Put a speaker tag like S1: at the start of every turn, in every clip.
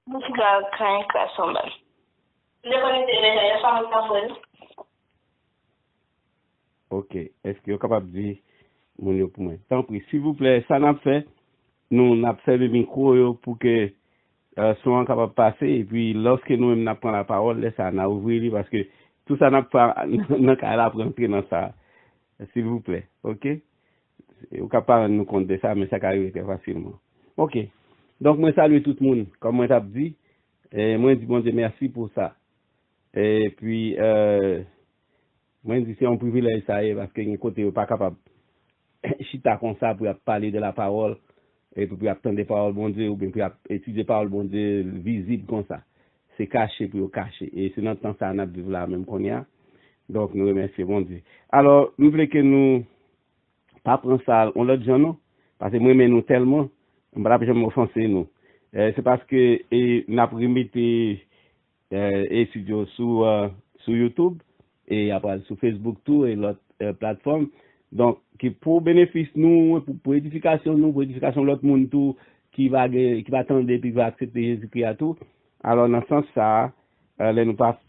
S1: Musica quand classe en bas.
S2: Ok. Est-ce que vous êtes capable de dire mon yo pour moi? Tant pis, s'il vous plaît, ça n'a fait, nous n'a fait le micro yo, pour que soient capables de passer et puis lorsque nous-mêmes n'a pris la parole, là, ça n'a ouvert parce que tout ça n'a pas n'a qu'à rentrer dans ça. S'il vous plaît. Ok? Vous capable nous compte de ça, mais ça arrive très facilement. Ok. Donc, moi, salue tout le monde, comme moi t'ai dit. Et moi, je dis bon Dieu merci pour ça. Et puis, moi, je dis c'est un privilège ça, parce que côté pas capable chita comme ça pour parler de la parole et pour attendre des paroles bon Dieu ou bien pour étudier paroles bon Dieu visible comme ça. C'est caché pour cacher. Et c'est notre temps ça on a vivre là même qu'on y a. Donc, nous remercions bon Dieu. Alors, nous voulons que nous pas prendre ça on l'autre gens non parce que moi mais nous tellement on va pas jamais offenser nous. C'est parce que n'a remis et studio sur YouTube et après sur Facebook tout et l'autre plateforme. Donc qui pour bénéfice nous, pour édification nous, pour édification de l'autre monde tout qui va attendre et puis va accepter Jésus-Christ à tout. Alors dans ce sens ça là nous pas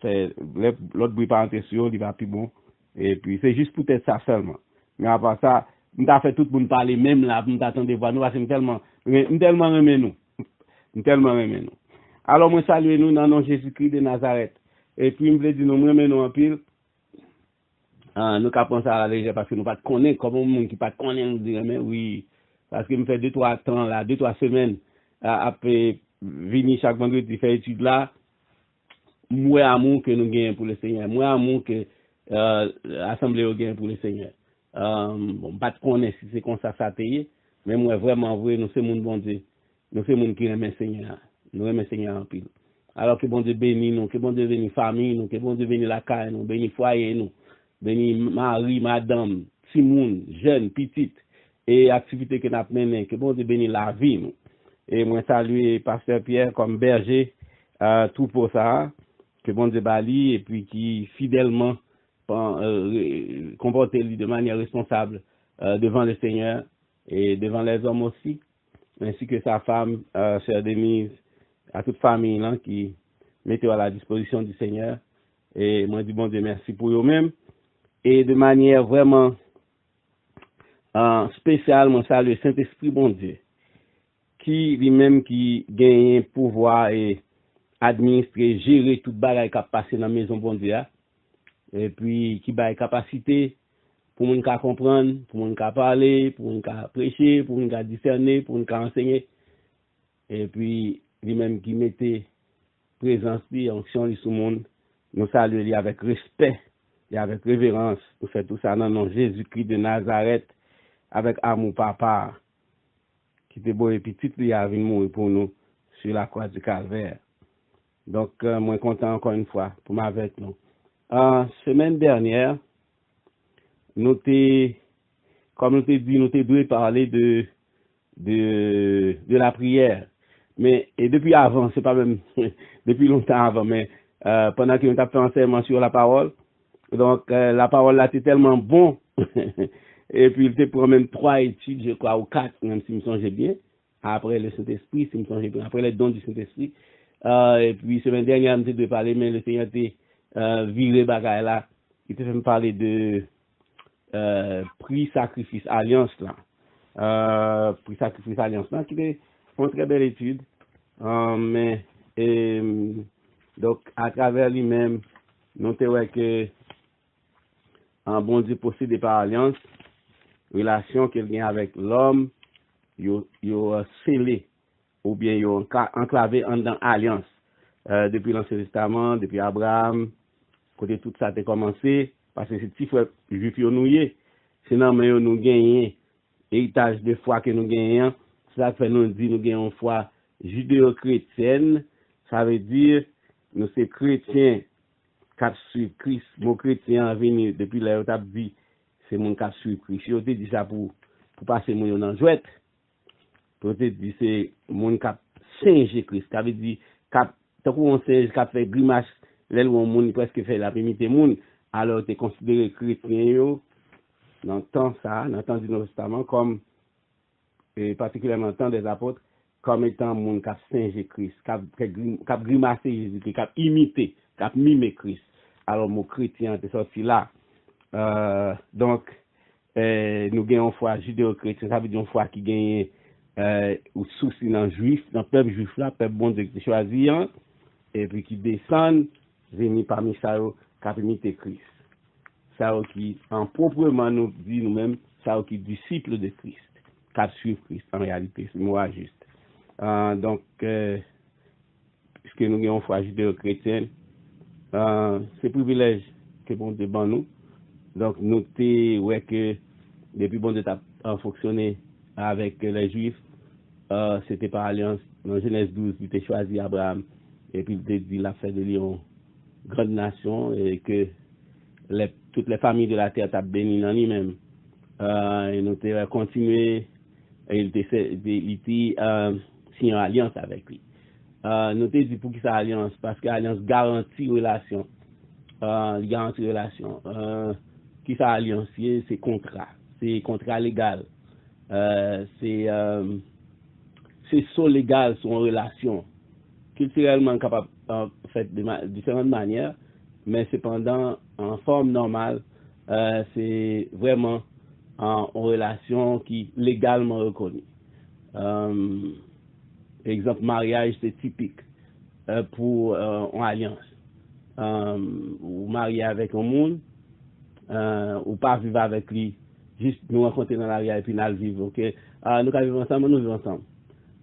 S2: l'autre bruit pas entrer sur, il va plus bon et puis c'est juste peut-être ça seulement. Mais à part ça, nous avons fait tout le monde parler même là, nous attendons voir nous parce que nous tellement aimé nous. Nous tellement aimé nous. Alors, moi, salue nous dans le nom de Jésus-Christ de Nazareth. Et puis, je voulais dire, nous aimons nous en pile. Nous capons ça à la légère parce que nous ne connaissons pas comment monde qui ne connaît nous dire, mais oui. Parce que nous fait 2-3 temps là, 2-3 semaines, après venir chaque vendredi faire étude là, moi amour que nous gagnons pour le Seigneur, moi amour que l'Assemblée gagne pour le Seigneur. Bon, pas de connaître si c'est comme ça payé, mais moi vraiment vrai, nous sommes monde bon Dieu. Nous sommes monde qui aime le Seigneur. Nous aimons le Seigneur en pile. Alors que bon Dieu bénisse nous, que bon Dieu bénisse famille nous, que bon Dieu bénisse la caille nous, bénisse foyer nous, bénisse mari, madame, petit monde, jeune, petite, et activité que nous avons menées, que bon Dieu bénisse la vie nous. Et moi salue Pasteur Pierre comme berger, tout pour ça, que bon Dieu bali, et puis qui fidèlement comporte lui de manière responsable devant le Seigneur et devant les hommes aussi, ainsi que sa femme, chère Denise, à toute famille là, qui mettait à la disposition du Seigneur. Et moi, je dis bon Dieu merci pour eux-mêmes. Et de manière vraiment spéciale, moi, salue le Saint-Esprit, bon Dieu, qui lui-même qui gagne pouvoir et administrer, gérer toute bagaille qui a passé dans la maison, bon Dieu, et puis qui a capacité pour nous comprendre, pour nous parler, pour nous prêcher, pour nous discerner, pour nous enseigner. Et puis, lui-même qui mettait présence, onction sur le monde, nous saluons avec respect et avec révérence. Nous faisons tout ça dans le nom de Jésus-Christ de Nazareth, avec amour papa, qui était beau et petit, lui a venu mourir pour nous sur la croix du Calvaire. Donc, moi, content encore une fois pour m'avec nous. Semaine dernière, comme nous t'ai dit, nous dû parler de la prière. Mais, et depuis avant, c'est pas même, depuis longtemps avant, mais pendant que nous avons fait enseignement sur la parole, donc la parole là, c'était tellement bon, et puis il te prend même 3 études, je crois, ou 4, même si me songeais bien, après le Saint-Esprit, si me songeais bien, après les dons du Saint-Esprit, et puis semaine dernière, nous de parler, mais le Seigneur t'a viré bagaille là, il te fait me parler de prix, sacrifice, alliance là. Prix, sacrifice, alliance là, qui est une très belle étude. Mais, donc, à travers lui-même, nous avons que un bon Dieu possédé par alliance, relation qu'il y a avec l'homme, il a scellé, ou bien il a enclavé dans alliance. Depuis l'Ancien Testament, depuis Abraham, côté tout ça a commencé, parce que c'est petit frère juif noué, sinon mais nous gagnons héritage de foi que nous gagnons, ça fait nous dire nous gagnons foi judéo-chrétienne, ça veut dire nous sommes chrétiens qui suivent Christ, mon chrétien venu depuis là où dit c'est mon qui suit Christ. Je te dis ça pour passer mon dans jouette. Pour te dire c'est mon qui singe Christ, ça veut dire tant qu'on singe qui fait grimace là où on presque fait la imiter monde, alors tu es considéré chrétien yo dans le temps ça, dans le temps du Nouveau Testament comme et particulièrement dans le temps des apôtres comme étant moun qui a singé Christ, qui a grimacé Jésus, qui a imité, qui a mimé Christ. Alors, mon chrétien est sorti là. Donc, nous gagnons une foi judéo-chrétienne, ça veut dire une foi qui gagne ou souci dans le juif, dans le peuple juif là, peuple bon Dieu qui choisit, hein, et puis qui descend, venir parmi ça, qui a imité Christ. Ça qui, en proprement nous dit nous-mêmes, ça qui disciple de Christ, qui a suivi Christ en réalité, c'est moi juste. Donc, puisque nous avons une foi judéo-chrétienne, c'est privilège que bon Dieu ban nous. Donc, notez ouais, que depuis bon Dieu a fonctionné avec les Juifs, c'était par alliance. Dans Genèse 12, il a choisi Abraham et puis il a fait de lui une grande nation et que toutes les familles de la terre t'ont béni dans lui-même. Et nous avons continué, et il était signé une alliance avec lui. Nous avons dit pour qui ça alliance? Parce que l'alliance garantit relation. Garantit relation. Qui ça alliance? C'est contrat. C'est contrat légal. C'est so légal, son relation. Culturellement capable fait de différentes manières, mais cependant en forme normale, c'est vraiment en relation qui est légalement reconnue. Exemple, mariage, c'est typique pour une alliance. Ou marier avec un monde, ou pas vivre avec lui, juste nous rencontrer dans la rue et puis nous vivre. Ok, nous vivons ensemble, nous vivons ensemble.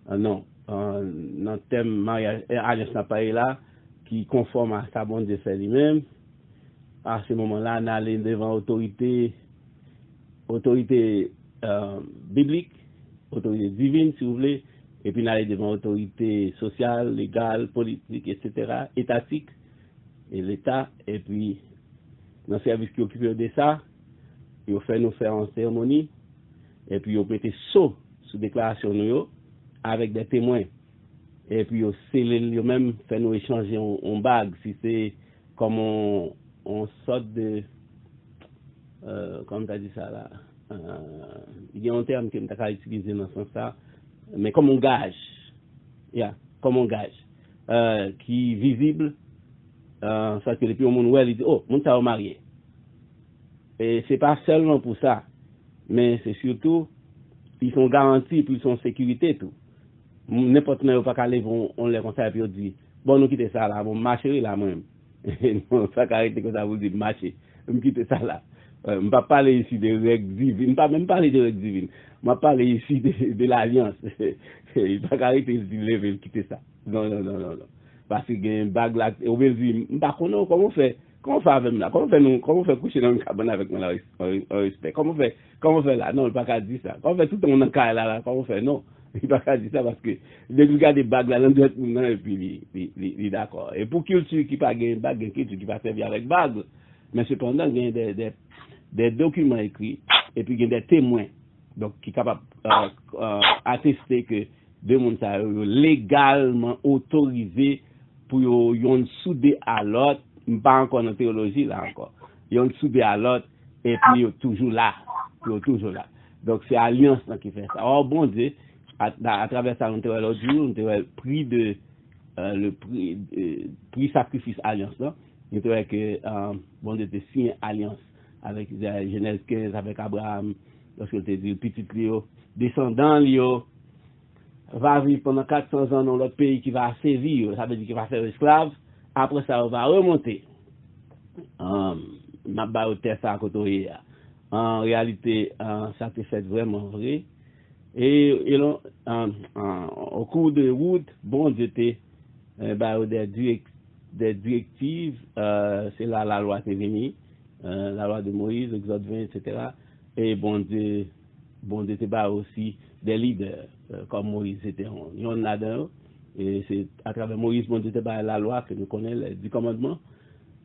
S2: Non, dans le thème mariage, alliance n'a pas là, qui conforme à sa bonne Dieu fait lui-même. À ce moment-là, on allait devant autorité biblique, autorité divine, si vous voulez, et puis on allait devant autorité sociale, légale, politique, etc., étatique, et l'État, et puis dans le service qui occupe de ça, ils fait nous faire en cérémonie, et puis ils mettent saut sous déclaration nous avec des témoins, et puis ils même fait nous échanger en bague, si c'est comme on sort de comme tu as dit ça là, il y a un terme que tu as utilisé dans ce sens-là, mais comme un gage, comme un gage, qui est visible, ça que depuis au monde où il dit, oh, mon t'a marié. Et c'est pas seulement pour ça, mais c'est surtout, ils sont garantis, puis ils sont en sécurité, tout. N'importe où pas qu'aller, on les conseille, puis on dit, bon, nous quittons ça là, bon, marcher là même. Non, ça arrêter que ça vous dit, marcher, nous quittons ça là. Je ne vais pas parler ici de règles divines, je ne vais pas même parler de règles divines, je vais parler ici de l'alliance. Il ne faut pas arrêter de lever, quitter ça. Non. Parce qu'il y a une bague là, on va dire, je ne sais pas comment on fait avec nous là, comment on fait coucher dans une cabane avec nous là, en respect, comment on fait là, non, il ne faut pas dire ça, comment on fait tout le monde dans le cas là, comment on fait, non, il ne faut pas dire ça parce que dès que vous regardez des bagues là, et puis il est d'accord. Et pour culture qui pas une bague, une culture qui va servir avec bague, mais cependant, il y a des documents écrits et puis il y a des témoins donc qui sont capables attester que deux mondes sont légalement autorisés pour yon soudé à l'autre, pas encore en théologie là encore. Yon soudé à l'autre et puis ils toujours là. Donc c'est alliance qui fait ça. Oh bon Dieu, à travers ça on te l'autre jour, on te prix de le prix sacrifice alliance là. On te que bon Dieu te signe alliance avec Genèse 15 avec Abraham lorsqu'il te dit petit Léo descendant Léo va vivre pendant 400 ans dans l'autre pays qui va servir, ça veut dire qu'il va faire esclave. Après ça, on va remonter. Ma baote ça à côté. En réalité, ça te fait vraiment vrai. Et au cours de route, bon Dieu des directives, c'est là la loi est venue, la loi de Moïse, Exode 20, etc. Et bon Dieu te aussi des leaders, comme Moïse était un là-dedans. Et c'est à travers Moïse, bon Dieu te la loi que nous connaissons, les 10 commandements.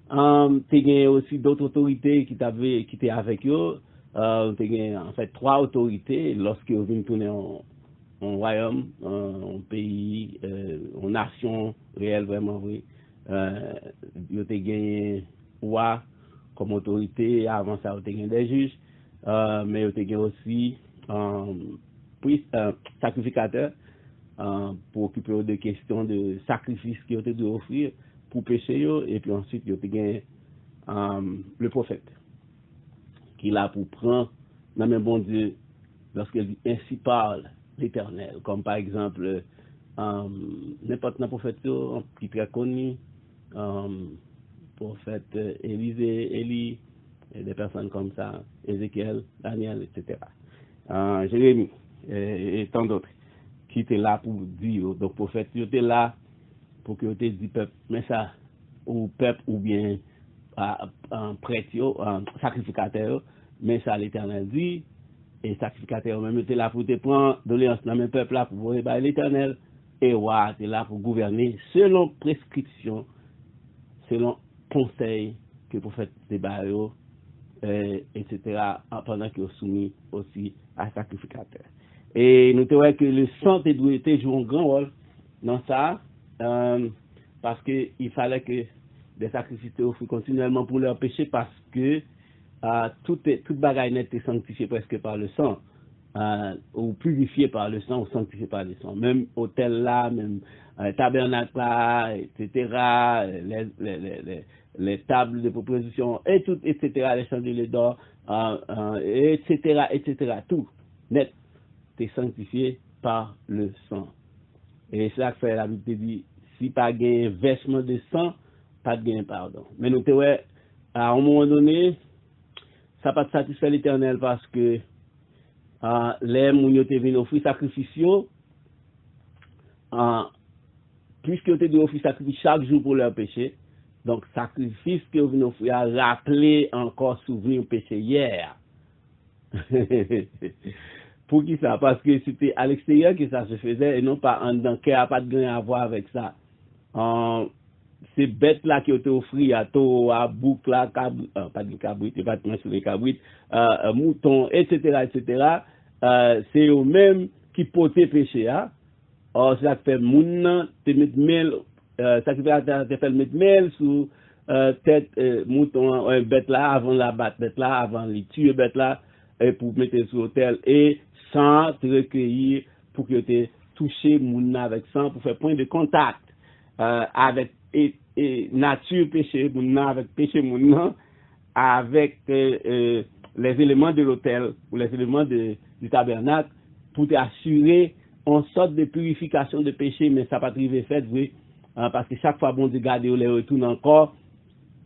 S2: Tu as aussi d'autres autorités qui étaient avec eux. Tu as en fait 3 autorités lorsqu'ils viennent tourner en royaume, en pays, en nation réelle, vraiment vrai. Ils ont gagné roi comme autorité, avant ça, ils ont gagné des juges, mais ils ont gagné aussi sacrificateur. pour occuper des questions de sacrifice qui ont été dû offrir pour péché, et puis ensuite, il y a gagné le prophète, qui est là pour prendre, dans le bon Dieu, lorsqu'il dit ainsi parle l'Éternel, comme par exemple, n'importe quel prophète qui est très connu, prophète Élie, et des personnes comme ça, Ézéchiel, Daniel, etc. Jérémie, et tant d'autres, qui étaient là pour dire, donc prophète, ils étaient là pour que tu dis peuple, mais ça, ou peuple, ou bien un prêtre, un sacrificateur, mais ça l'Éternel dit, et sacrificateur même était là pour te prendre doléance dans le peuple là pour voir l'Éternel, et roi, tu es là pour gouverner selon prescription, selon conseil que le prophète débat, etc., pendant qu'il est soumis aussi à sacrificateur. Et nous trouvons que le sang doit jouer un grand rôle dans ça, parce qu'il fallait que des sacrifices soient offerts continuellement pour leur péché, parce que toute bagaille n'est sanctifiée presque par le sang, ou purifiée par le sang, ou sanctifiée par le sang. Même hôtel là, même tabernacle là, etc., les tables de proposition, et tout, etc., les chandeliers d'or, etc., tout, net, c'est sanctifié par le sang. Et c'est ça que fait la Bible dit, si pas gain versement de sang, pas de gain pardon. Mais nous te ouais, à un moment donné, ça pas satisfait l'Éternel parce que les mounions te viennent offrir sacrifice, puisque te doivent offrir sacrifice chaque jour pour leur péché, donc sacrifice que vous venez offrir à rappeler encore souvenir péché hier. Pour qui ça? Parce que c'était à l'extérieur que ça se faisait et non pas en dedans, qui n'a pas de gain à voir avec ça. Ces bêtes là qui ont été offert à taureau, à bouc là, pas de cabrit, pas de sur les cabrites, moutons, etc., c'est eux-mêmes qui potaient péché. Or, ça fait moun, te met mel, sacrificateur te fait mettre mel sous tête mouton, bête là, avant la battre bête là, avant les tuer bête là, pour mettre sur l'autel, et sans te recueillir pour que tu touché moun avec sang, pour faire point de contact avec et nature péché moun avec péché moun avec les éléments de l'autel ou les éléments du tabernacle pour t'assurer en sorte de purification de péché, mais ça pas privé fait oui, parce que chaque fois bon Dieu garde les retourne encore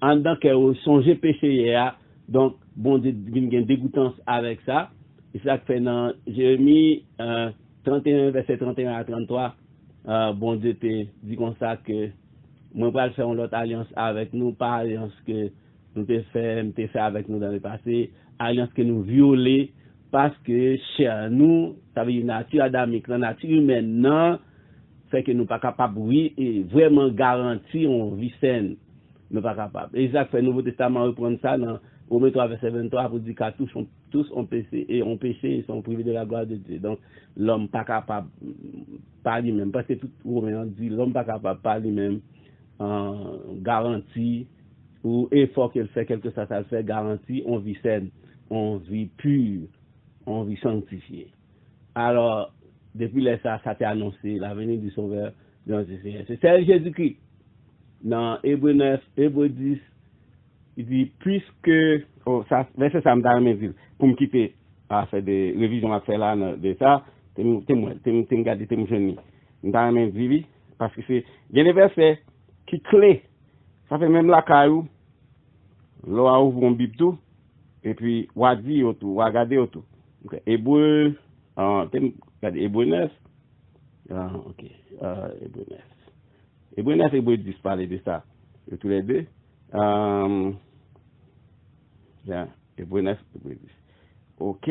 S2: en dedans qu'elle songer péché hier, donc bon Dieu vient dégoûtance avec ça, et ça fait dans Jérémie 31 verset 31 à 33, bon Dieu te dit comme ça que moi pas faire une autre alliance avec nous, pas alliance que nous te fait avec nous dans le passé, alliance que nous violer parce que chez nous, ça veut dire nature adamique, la nature humaine non, fait que nous pas capable oui et vraiment garantir une vie saine, nous pas capable. Et ça fait Nouveau Testament reprendre ça dans Romains 3 verset 23 pour dire qu'à tous ont péché et sont privés de la gloire de Dieu. Donc l'homme pas capable par lui-même, parce que tout Romain dit l'homme pas capable par lui-même garantie ou effort qu'il fait, quelque chose ça le fait, garantie, on vit saine, on vit pure, on vit sanctifié. Alors, depuis là, ça t'est annoncé, la venue du Sauveur, c'est Jésus-Christ. Dans Hébreu 9, Hébreu 10, il dit, puisque, ça, verset ça me donne mes villes, pour me quitter, à faire des révisions à faire là, de ça, t'es gardé, t'es jeune, dans mes villes, parce que c'est, il y a des versets qui clés, ça fait même la caillou, l'eau a ouvert un bip tout, et puis, on a dit autour, on a regardé autour. Okay. Hébreu, Hébreu 9, ok, Hébreu 9. Hébreu 9 et Hébreu 10 parler de ça, de tous les deux. Hébreu 9, Hébreu 10. Ok.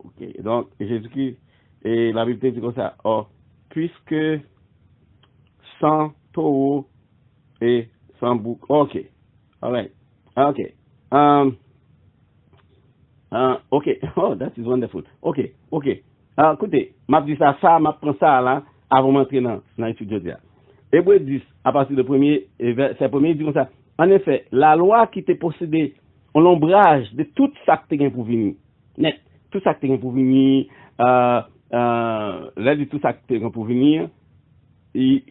S2: Ok, donc, Jésus-Christ, et la Bible dit comme ça, oh, puisque sans taureau et sans bouc. Ok. All right. Okay. Okay. Oh, that is wonderful. Okay. Écoutez, m'a dit ça, m'a prend ça là, avant d'entrer dans l'étude de Dieu. Hébreu 10, à partir du premier, c'est premier, dit comme ça. En effet, la loi qui était possédée on ombrage de tout ça qui est pour venir. Net, tout ça qui est pour venir, là, de tout ça qui est pour venir,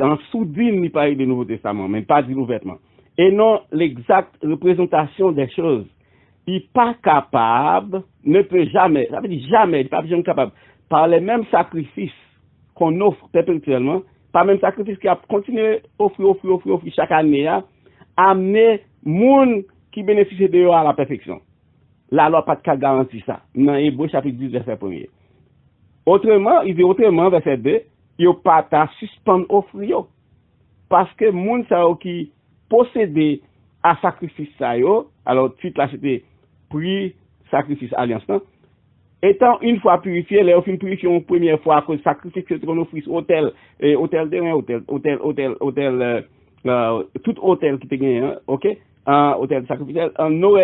S2: en soudine, il parle du Nouveau Testament, mais pas du ouvertement. Et non l'exacte représentation des choses. Il n'est pas capable, ne peut jamais, ça veut dire jamais, il n'est pas jamais capable, par les mêmes sacrifices qu'on offre perpétuellement, par les mêmes sacrifices qu'il a continué à offrir chaque année, amener monde qui bénéficie de eux à la perfection. La loi pas de cas garantit ça. Dans Hébreux chapitre 10, verset 1er. Autrement, il dit autrement, verset 2, il n'y a pas à suspendre offrir. Parce que moun sa qui possédé à sacrifice ça yo, alors titre là c'était prix sacrifice alliance non, étant une fois purifié, les fin purifié une première fois à cause sacrifice que qu'on offre hôtel et hôtel de hôtel tout hôtel qui te gagne, OK, hôtel sacrificiel,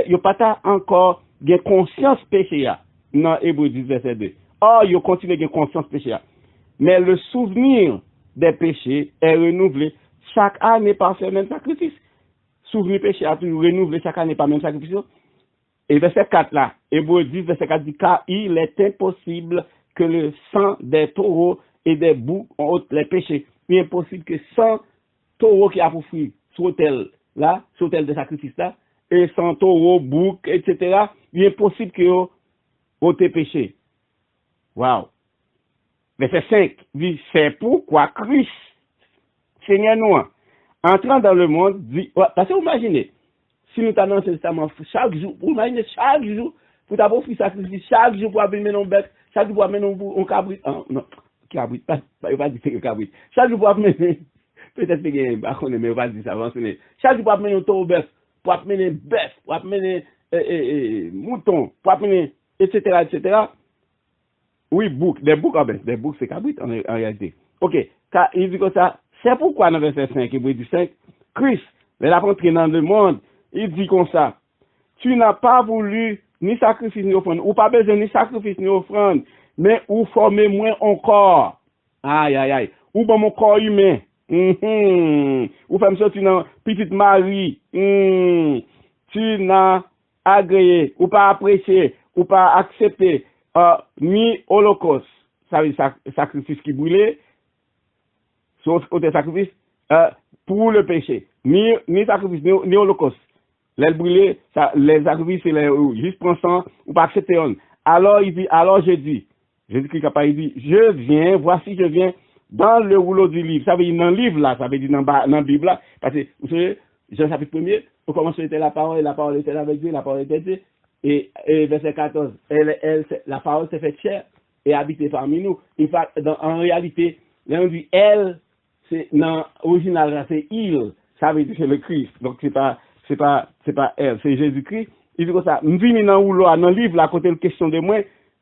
S2: yo pas encore gen conscience péché là dans Hébreux 10 verset 2. Or yo continue gen conscience péché là. Mais le souvenir des péchés est renouvelé chaque année par ce même sacrifice. Souvenir péché a toujours renouvelé chaque année par le même sacrifice. Et verset 4 là, Hébreux 10, verset 4 dit, car il est impossible que le sang des taureaux et des boucs ôte les péchés. Il est impossible que 100 taureaux qui a pour fruit sur l'autel là, sur l'autel de sacrifice là, et 100 taureaux, boucs, etc. Il est impossible que ôte péché. Wow. Verset 5 dit, c'est pourquoi Christ, Seigneur nous, entrant dans le monde, dit, parce que vous imaginez, si nous t'annonçons le testament chaque jour, vous imaginez chaque jour, pour t'avoir fait sacrifice, chaque jour pour amener nos bêtes, chaque jour pour amener un cabrit, non, cabrit, pas dire que cabrit, chaque jour pour amener, peut-être que mais on va dire ça, chaque jour pour amener un taureau bœuf, pour amener bœuf, pour amener mouton, pour amener, etc., etc. Oui, bouc, des boucs c'est cabrit en réalité. Ok, car il dit comme ça, c'est pourquoi dans verset 5, il dit 5, Christ, il a rentré dans le monde, il dit comme ça, tu n'as pas voulu ni sacrifice ni offrande, ou pas besoin ni sacrifice ni offrande, mais ou former moins encore. Aïe, aïe, aïe. Ou bon mon corps humain. Ou femme sortir dans petite Marie. Tu n'as agréé, ou pas apprécié, ou pas accepté, ni holocauste, ça veut dire sacrifice qui brûlait, sauf côté sacrifice, pour le péché. Ni sacrifice, ni holocauste. Les brûlés, les sacrifices, c'est les juste prendre sang, ou pas accepter on. Alors il dit, alors je dis, Jésus-Christ il dit, je viens, voici je viens dans le rouleau du livre. Ça veut dire dans le livre là, ça veut dire dans la Bible là, parce que vous savez, Jean chapitre 1er, au commencement était la parole était avec Dieu, la parole était Dieu. Et verset 14, la parole s'est faite chair et habité parmi nous. En réalité, là on dit elle, c'est dans l'original, c'est il, ça veut dire c'est le Christ. Donc c'est pas elle, c'est Jésus-Christ. Il dit comme ça, je viens dans le livre, là, côté la question de moi,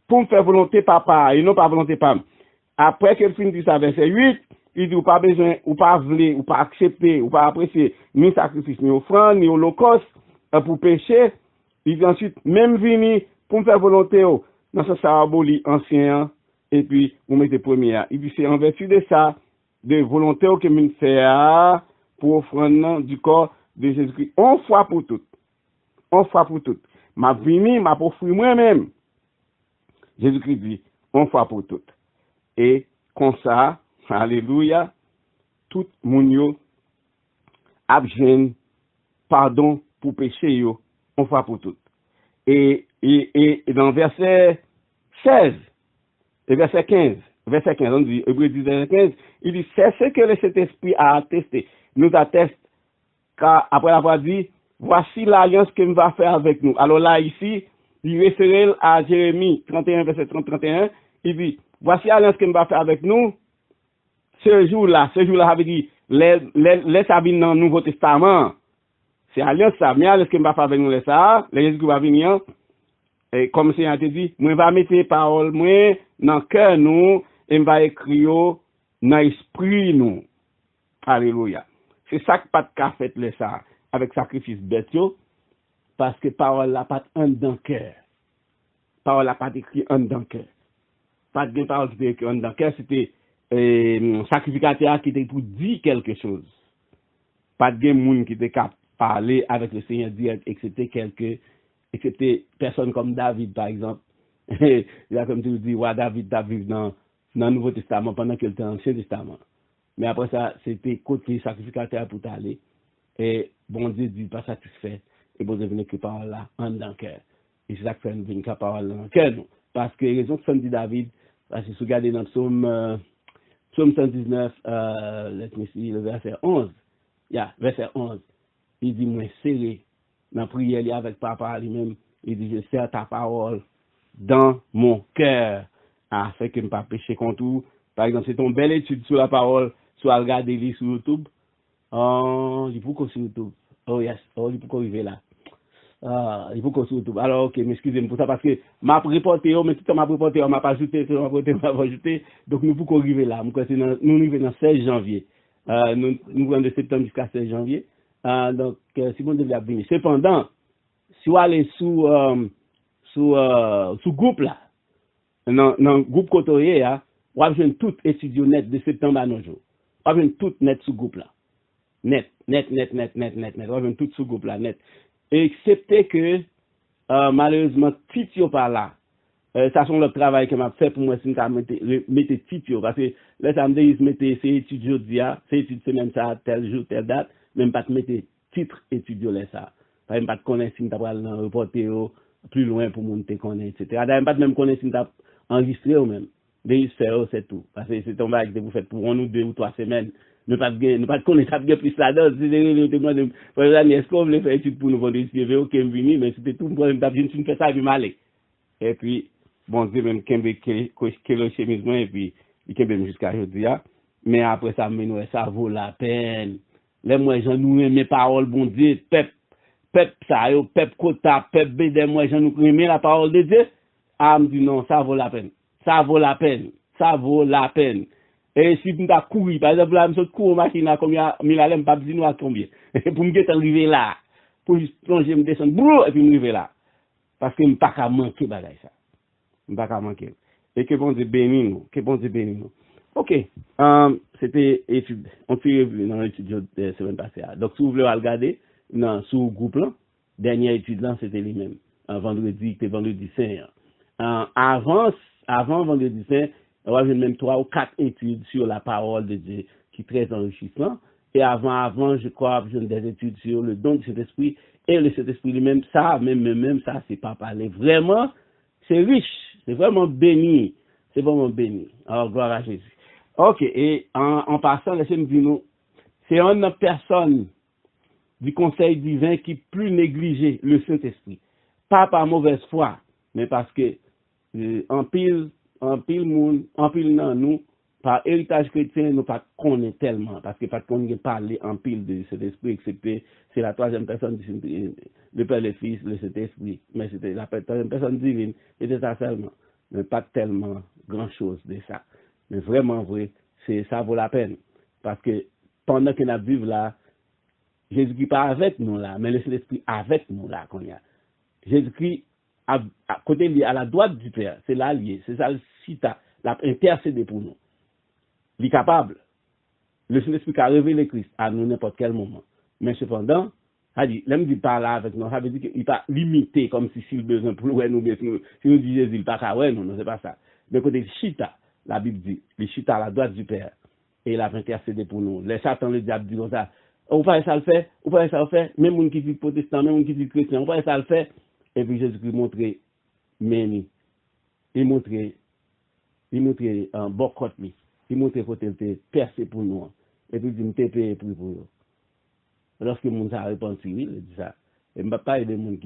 S2: pour me faire volonté papa, et non pas volonté papa. Après qu'il finit ça, verset 8, il dit, ou pas besoin, ou pas voulu, ou pas accepter, ou pas apprécier, ni sacrifice, ni offrande, ni holocauste, pour pécher. Il dit ensuite, même vini, pour me faire volonté, dans ce ça aboli ancien, et puis, vous mettez premier. Il dit, c'est en vertu de ça, de volonté que me fait, pour offrande du corps de Jésus-Christ, une fois pour toutes. Une fois pour toutes. Ma vini, ma offrir moi-même. Jésus-Christ dit, une fois pour toutes. Et, comme ça, alléluia, tout moun yo, abjene, pardon pour péché yo, une fois pour toutes. Et dans verset 16, et verset 15, on dit, Hébreux 10, verset 15, il dit, c'est ce que le Saint-Esprit a attesté, nous atteste, car après avoir dit, voici l'alliance qu'il va faire avec nous. Alors là, ici, il réfère à Jérémie 31, verset 30-31, il dit, voici l'alliance qu'il va faire avec nous. Ce jour-là, ça veut dire, les sabines dans le Nouveau Testament, c'est l'alliance ça, mais l'alliance qu'il va faire avec nous, les Jésus qui va venir, et comme c'est a dit, moi va mettre les paroles, moi, dans le cœur nous, et va écrire dans l'esprit nous. Alléluia. C'est ça que pas de cas fait les ça avec sacrifice bête parce que parole la pas en dans cœur. Parole la pas écrit en dans cœur. Pas de parole qui écrit en dans cœur, c'était sacrificateur qui était pour dire quelque chose. Pas de monde qui était capable parler avec le Seigneur direct et c'était quelque excepté personne comme David, par exemple. Il a comme tu dis, ouais, David a vécu dans le Nouveau Testament pendant qu'il était dans l'Ancien Testament. Mais après ça, c'était côté sacrificateur pour t'aller. Et bon Dieu dit pas satisfait. Et bon Dieu venait que parole là, en dans le cœur. Et c'est ça que fait une parole dans le cœur, nous. Parce que raison que ça me dit David, parce que si vous regardez dans le psaume 119, let me see, le verset 11. Verset 11. Il dit, moi, serré, dans la prière, il y a avec papa lui-même, il dit, je serre ta parole dans mon cœur, afin que je ne pas pécher contre vous. Par exemple, c'est ton belle étude sur la parole, soit regarder sur YouTube. Oh, il faut qu'on sur YouTube. Oh, yes. Oh, il faut qu'on arrive là. Ah, il faut qu'on sur YouTube. Alors, ok, excusez-moi pour ça, parce que m'a reporté, mais tout le temps m'a reporté, on m'a pas ajouté, m'a ajouté. Donc, nous faut qu'on arrive là. Nous arrivons dans 16 janvier. Nous venons de septembre jusqu'à 16 janvier. Donc, si vous devez venir. Cependant, si vous allez sous groupe là, dans groupe côtoyé, vous avez tout étudiant net de septembre à nos jours. Vous avez tout net sous groupe là. Net. Vous avez tout sous groupe là, net. Excepté que, malheureusement, Titio par là. Ça sont le travail que m'a fait pour moi, si je mettre Titio. Parce que là, ça me dit, ils mettaient ces études jeudi, ces études semaine ça, tel jour, telle date, même pas te mettre titre étudiant là ça. Par exemple, pas de connaître si tu as reporté plus loin pour monter connaître, etc. D'ailleurs, pas de même connaître si tu as enregistré ou même. Enregistré, c'est tout. Parce que c'est ton bac que vous faites pour 1 ou 2 ou 3 semaines. Ne pas de connaître ça plus là-dedans. C'est des par exemple, est-ce qu'on voulait faire étude pour nous vendre des CV, ok, venu, mais c'était tout le problème. Je ne fais ça, et puis m'aller. Et puis, bon Dieu, même Kembe le chemise, et puis, il Kembe jusqu'à aujourd'hui. Mais après ça, ça vaut la peine. Les moi, j'en nous mes paroles, bon Dieu, pep, ça, pep kota, pep bédé, moi, j'en nous aimé la parole de Dieu. Ah, me dit non, ça vaut la peine. Ça vaut la peine. Ça vaut la peine. Et si tu as couru, par exemple, là, je cours machine à combien, mais là, je ne sais pas si nous à combien. Pour me arriver là, pour juste plonger, me descendre, et puis me arriver là. Parce que je ne peux pas manquer, bagaille ça. Je ne peux pas manquer. Et que bon Dieu bénisse nous. Que bon Dieu bénisse nous. Ok. C'était étude. On fait dans l'étude de la semaine passée. Donc, si vous voulez regarder, sous le groupe là, dernière étude là, c'était lui-même. Vendredi, c'était vendredi saint. Avant vendredi saint, on a même 3 ou 4 études sur la parole de Dieu qui est très enrichissant. Et avant, je crois, j'ai des études sur le don du Saint-Esprit et le Saint-Esprit lui-même. Ça, même ça, c'est pas parler. Vraiment, c'est riche. C'est vraiment béni. C'est vraiment béni. Alors, gloire à Jésus. Ok. Et en passant, laissez-moi dire nous, c'est une personne du conseil divin qui plus négligé le Saint-Esprit. Pas par mauvaise foi, mais parce que en pile monde, en pile dans nous, par héritage chrétien, nous pas connaît tellement, parce que pas qu'on parler en pile de cet esprit, excepté c'est la troisième personne le Père, le Fils, le Saint-Esprit, mais c'était la troisième personne divine, c'était ça seulement, mais pas tellement grand chose de ça. Mais vraiment vrai, ça vaut la peine, parce que pendant que nous vivons là, Jésus-Christ pas avec nous là, mais le Saint-Esprit avec nous là qu'on y a. Jésus-Christ à côté lié à la droite du Père, c'est là lié, c'est ça le cita, l'a intercédé pour nous. Il est capable. Le Saint-Esprit a révélé Christ à nous n'importe quel moment. Mais cependant, l'homme dit pas là avec nous, ça veut dire qu'il n'est pas limité comme si le besoin pour nous, si nous disons Jésus, il n'est pas qu'à ouais, non, c'est pas ça. Mais côté chita, la Bible dit, le chita à la droite du Père, et il a intercédé pour nous. Les Satan, le diable dit comme ça, on va ça le fait, même les qui dit protestant, même les qui dit chrétien, on va ça le fait. Et puis Jésus-Christ montrait, il montrait un bon côté, il montrait côté il était percé pour nous. Et puis il dit, je payé pour vous. Lorsque le monde a répondu, il dit ça. Et je ne parle pas de gens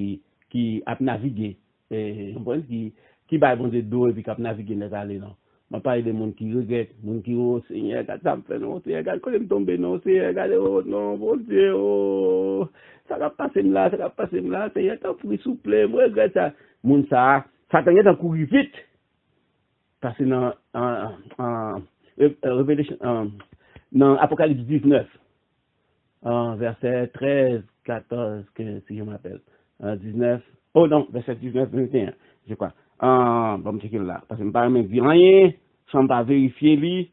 S2: qui a navigué, qui va de dos et puis qui a navigué dans les allées, non. Je ne parle pas de gens qui regrettent, des gens qui oh Seigneur, ça me fait non, Seigneur, quand je tombe, non, Seigneur, oh non, bon Dieu, oh, ça va passer là, Seigneur, t'as pris souple, moi, regrette ça. Moun ça, Satan est en courir vite. Parce que dans Révélation, dans Apocalypse 19, verset 13, 14, 15, si je m'appelle, 19, oh non, verset 19, 21, je crois. Bon, je checker là, parce que je ne parle même de rien, je ne pas vérifier lui,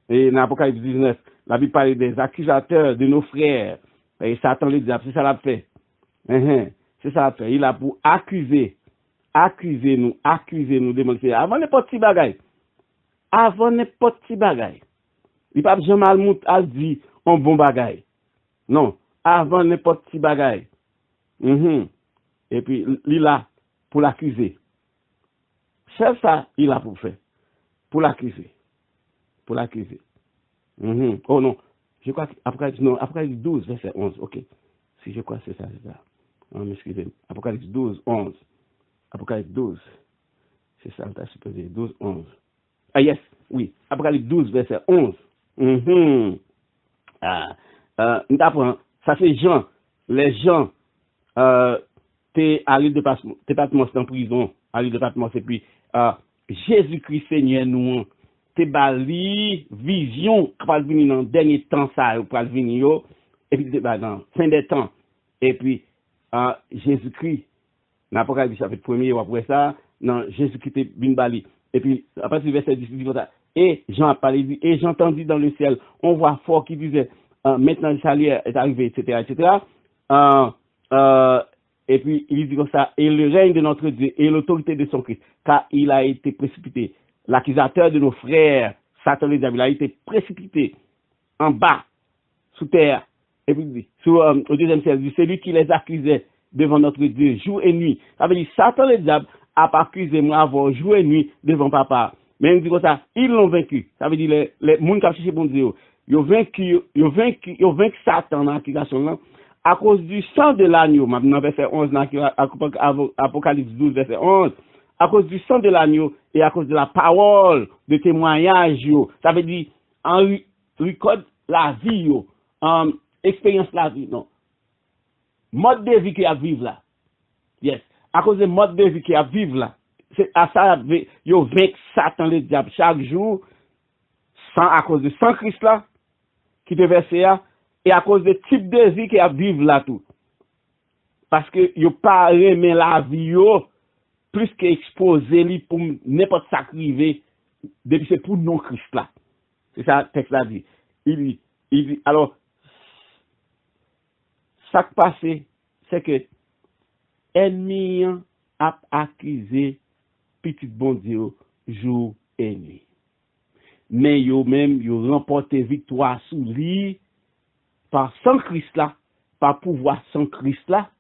S2: et dans Apocalypse 19, la Bible parle des accusateurs de nos frères, et Satan les dit, c'est ça l'a fait. C'est ça fait. Il a pour accuser nous de manquer avant n'importe petit bagay. Avant n'importe petit bagay. Il pas jamais al dit un bon bagay. Non, avant n'importe petit bagay. Et puis il a pour l'accuser. C'est ça il a pour faire. Pour l'accuser. Pour l'accuser. Oh non, je crois qu'Apocalypse 12 verset 11. OK. Si je crois que c'est ça, c'est ça. Excusez-moi. Apocalypse 12 11. Apocalypse 12. C'est ça, tu as supposé. 12 11. Ah yes, oui. Apocalypse 12 verset 11. Nous apprend, ça c'est Jean. Les gens t'es à l'île de Patmos en prison, à l'île de Patmos, et puis Jésus-Christ Seigneur nous t'es bali vision qui va venir dans le dernier temps ça va venir et puis dans fin des temps et puis Jésus-Christ dans l'Apocalypse chapitre 1er ou après ça non Jésus-Christ t'es bin bali et puis à partir du verset 10 dit comme ça et Jean a parlé et j'entendis dans le ciel on voit fort qui disait maintenant le salut est arrivé etc. Et puis il dit comme ça, et le règne de notre Dieu et l'autorité de son Christ, car il a été précipité. L'accusateur de nos frères, Satan le diable, il a été précipité en bas, sous terre. Et puis au deuxième ciel, c'est lui qui les accusait devant notre Dieu, jour et nuit. Ça veut dire, Satan le diable a pas accusé moi avant jour et nuit devant papa. Mais il dit comme ça, ils l'ont vaincu. Ça veut dire, les gens qui ont cherché bon Dieu, ils ont vaincu Satan dans l'accusation là. À cause du sang de l'agneau, maintenant verset 11, Apocalypse 12, verset 11, à cause du sang de l'agneau et à cause de la parole de témoignage, ça veut dire, en record la vie, en expérience la vie, non. Mode de vie qui a vivre là. Yes. À cause de mode de vie qui a vivre là. C'est à ça, yo vainc Satan le diable chaque jour, à cause de sang Christ là, qui te verse là. Et à cause de type de vie qui a vivre là tout. Parce que yo pas aimer la vie yo plus qu'exposer li pour n'importe ça criver depuis c'est pour non Christ là. C'est ça le texte là dit. Il dit alors ça qui passe c'est que ennemi a accusé petit bon Dieu jour et nuit. Mais yo même yo remporté victoire sous lui par sans Christ là, par pouvoir sans Christ là,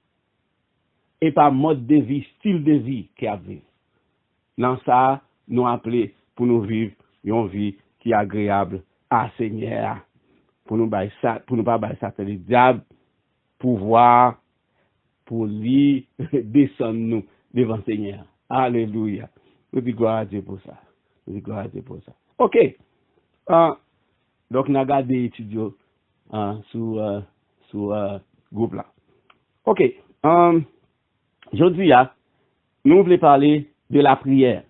S2: et par mode de vie, style de vie qui a vécu. Dans ça, nous appelons pour nous vivre une vie qui est agréable à Seigneur, pour nous pas bailler ça le diable, pouvoir pour lui descendre nous devant Seigneur. Alléluia. Nous disons gloire à Dieu pour ça. OK. Donc, nous avons gardé étudiants sous groupe là. OK. Aujourd'hui, nous voulons parler de la prière.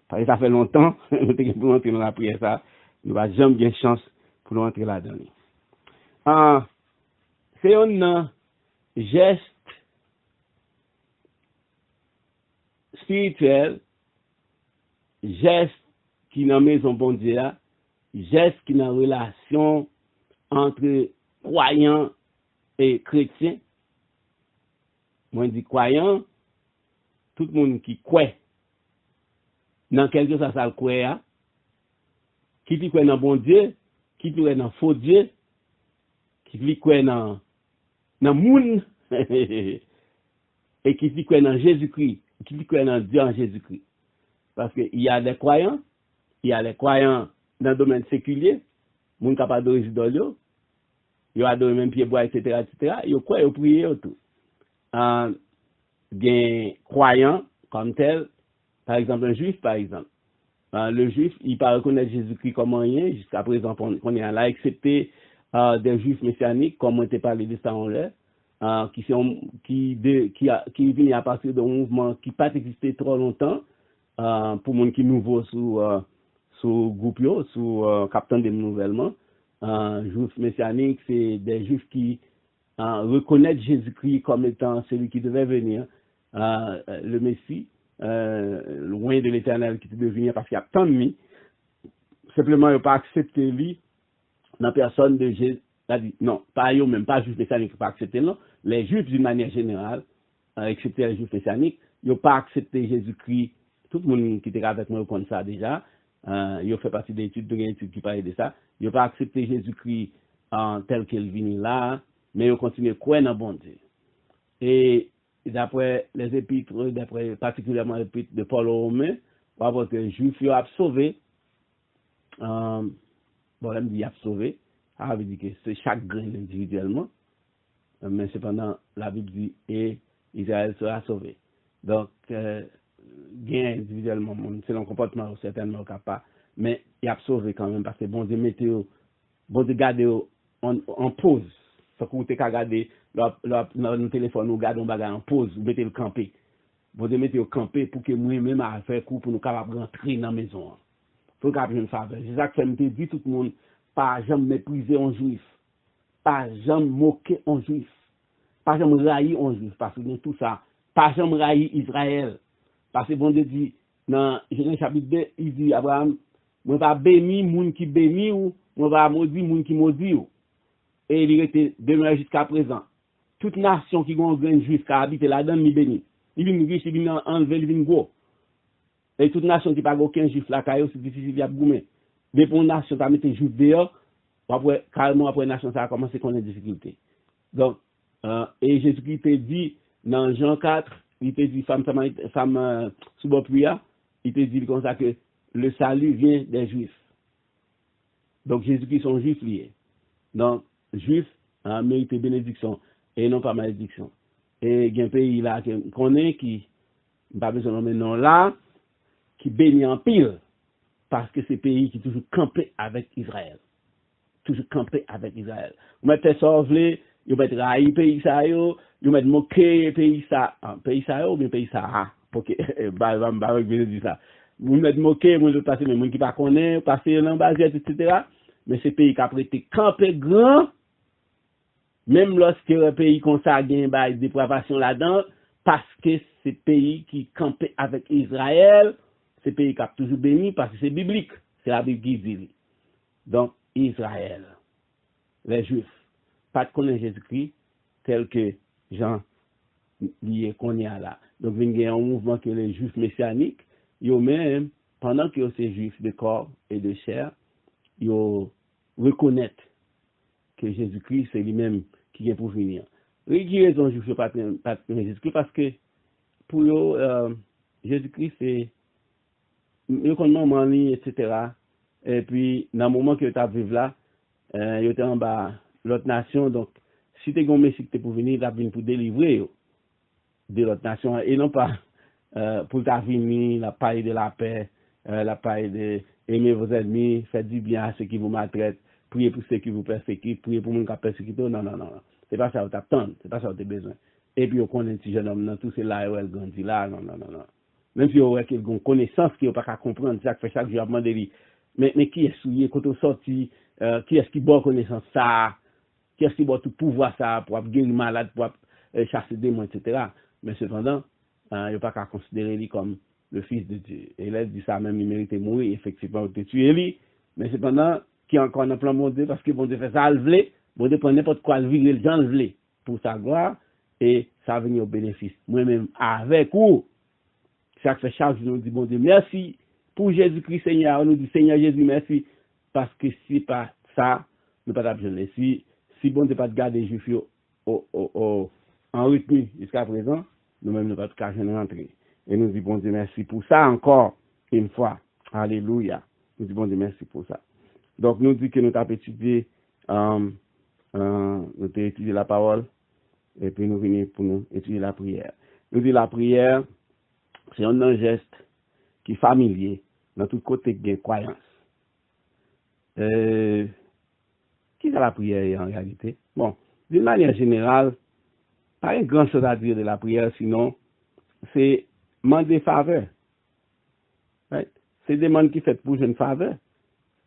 S2: Parce que ça fait longtemps, nous avons entrer dans la prière, ça. Nous n'avons jamais bien chance pour nous entrer là-dedans. C'est un geste spirituel, geste qui dans la maison bon Dieu, geste qui dans la relation entre croyants et chrétiens. Moi, je dis croyants, tout le monde qui croit dans quelque chose, ça le croit, qui croit dans bon Dieu, qui croit dans faux Dieu, qui croit dans monde, et qui croit dans Jésus-Christ, qui croit dans Dieu en Jésus-Christ. Parce qu'il y a des croyants, dans le domaine séculier, moun capable de résider yo adore même pied bois etc. Yo croit yo prier tout bien croyant comme tel, par exemple un juif par exemple, le juif il pas reconnaître Jésus-Christ comme rien jusqu'à présent on est là excepté des juifs messianiques comme on était parlé de ça en l'air qui viennent à partir d'un mouvement qui pas existé trop longtemps pour monde qui nouveau sous groupe sous capitaine de nouvellement. Juifs messianiques, c'est des juifs qui reconnaissent Jésus-Christ comme étant celui qui devait venir, le Messie, loin de l'éternel qui devait venir parce qu'il y a tant de mis. Simplement, ils n'ont pas accepté lui dans la personne de Jésus. Non, pas eux même, pas juifs messianiques qui n'ont pas accepté, non. Les juifs d'une manière générale, excepté les juifs messianiques, ils n'ont pas accepté Jésus-Christ. Tout le monde qui était avec moi connaît ça déjà. Ils ont fait partie des études, de l'étude qui parlait de ça. Ils n'ont pas accepté Jésus-Christ tel qu'il venu là, mais ils ont continué à croire dans bon Dieu. Et d'après les épîtres, d'après particulièrement l'épître de Paul aux Romains, on va voir que les juifs ont sauvé. Bon, là, me dit sauvé. Ça veut dire que c'est chaque grain individuellement. Mais cependant, la Bible dit et Israël sera sauvé. Donc, gain individuellement, c'est un comportement certainement capable, mais il a sauvé quand même parce que bon Dieu météo, bon Dieu garde en pause. Ça que vous avez regardé le téléphone, nous gardons bagage en pause, vous mettez le campé. Bon Dieu mettez le campé pour que moi-même à faire coup pour nous capables rentrer dans la maison. Faut qu'on une faveur. C'est ça que ça me dit tout le monde, pas jamais mépriser un juif. Pas jamais moquer un juif, pas jamais railler un juif, parce que dans tout ça, pas jamais railler Israël. Parce que bon Dieu dit, dans Genèse chapitre 2, il dit, Abraham, moi va bénir moun qui bénit ou, moi va maudire moun qui maudit ou. Et il était demeuré jusqu'à présent. Toute nation qui a un grand juif qui habite là-dedans, il bénit. Il vient riche, il vient enlever, il vient gros. Et toute nation qui n'a pas aucun juif là, c'est difficile à goumer. Mais pour une nation qui a mis un juif dehors, après, carrément après la nation, ça a commencé à connaître des difficultés. Donc, et Jésus-Christ te dit, dans Jean 4, il te dit, femme sous bord prière, il te dit comme ça que le salut vient des Juifs. Donc, Jésus-Christ sont Juifs liés. Donc, Juifs méritent bénédiction et non pas malédiction. Et il y a un pays là qu'on est qui, pas besoin de nommer non là, qui bénit en pile, parce que c'est pays qui toujours campé avec Israël. Toujours campé avec Israël. Vous mettez ça au vlé, vous mettez raï pays ça yo, vous mettez moqué pays ça ou bien pays ça pour que dire ça. Vous mettez moqué, moi je passer mais moi qui pas connaît, passer dans basette etc. Mais c'est pays qui a prêté campé grand, même lorsque un pays comme ça gagne des dépravation là-dedans, parce que c'est pays qui campé avec Israël, c'est pays qui a toujours béni parce que c'est biblique, c'est la Bible qui dit. Donc Israël, les Juifs, pas de connaître Jésus-Christ tel que Jean lié qu'on y a là. Donc il y a un mouvement que les Juifs messianiques, ils même pendant que ces Juifs de corps et de chair, ils reconnaissent que Jésus-Christ c'est lui-même qui vient pour venir. Oui, qui raison Juifs ne pas connaître Jésus-Christ parce que pour eux Jésus-Christ c'est ils connaissent maman etc. Et puis, dans le moment que tu as vécu là, tu étais en bas l'autre nation. Donc, si tu es un Messie qui pour venir, tu as venu pour délivrer de l'autre nation. Et non pas pour ta venir, la paille de la paix, la paille de aimer vos ennemis, faire du bien à ceux qui vous maltraitent, prier pour ceux qui vous persécutent, prier pour ceux qui vous persécutent. Non. C'est pas ça que tu attends, c'est pas ça que tu as besoin. Et puis, on connaît un petit jeune homme, tout c'est là où elle grandit là. Non. Même si on a une connaissance qui n'a pas qu'à comprendre, c'est ça que fait chaque jour à demander. Mais qui est souillé quand on sortit, qui est-ce qui boit connaissance ça, qui est-ce qui boit tout pouvoir ça pour guérir malade, pour chasser des démons, etc. Mais cependant, il n'y a pas qu'à considérer lui comme le fils de Dieu. Et là, il dit ça même, il méritait mourir, effectivement, il tuer lui. Mais cependant, qui est encore dans le plan de Dieu, parce que bon Dieu fait ça, le voulait, bon Dieu prend n'importe quoi, le virer, le gens le voulait, pour sa gloire, et ça va venir au bénéfice. Moi-même, avec vous, chaque fait chaque jour, nous dit bon Dieu, merci. Pour Jésus-Christ, Seigneur, on nous dit Seigneur Jésus, merci, parce que si pas ça, nous ne pouvons pas besoin. Si bon Dieu pas de garder les Juifs en rythme jusqu'à présent, nous-mêmes ne pouvons pas rentrer. Et nous disons bon Dieu, merci pour ça encore une fois. Alléluia. Nous disons bon Dieu, merci pour ça. Donc nous disons que nous avons étudié, la parole, et puis nous venons pour nous étudier la prière. Nous disons la prière, c'est un geste qui est familier dans tout côté de croyance. Qui est la prière en réalité? Bon, d'une manière générale, pas une grande chose à dire de la prière, sinon, c'est demander faveur. Right? C'est des demandes qui fait pour une faveur.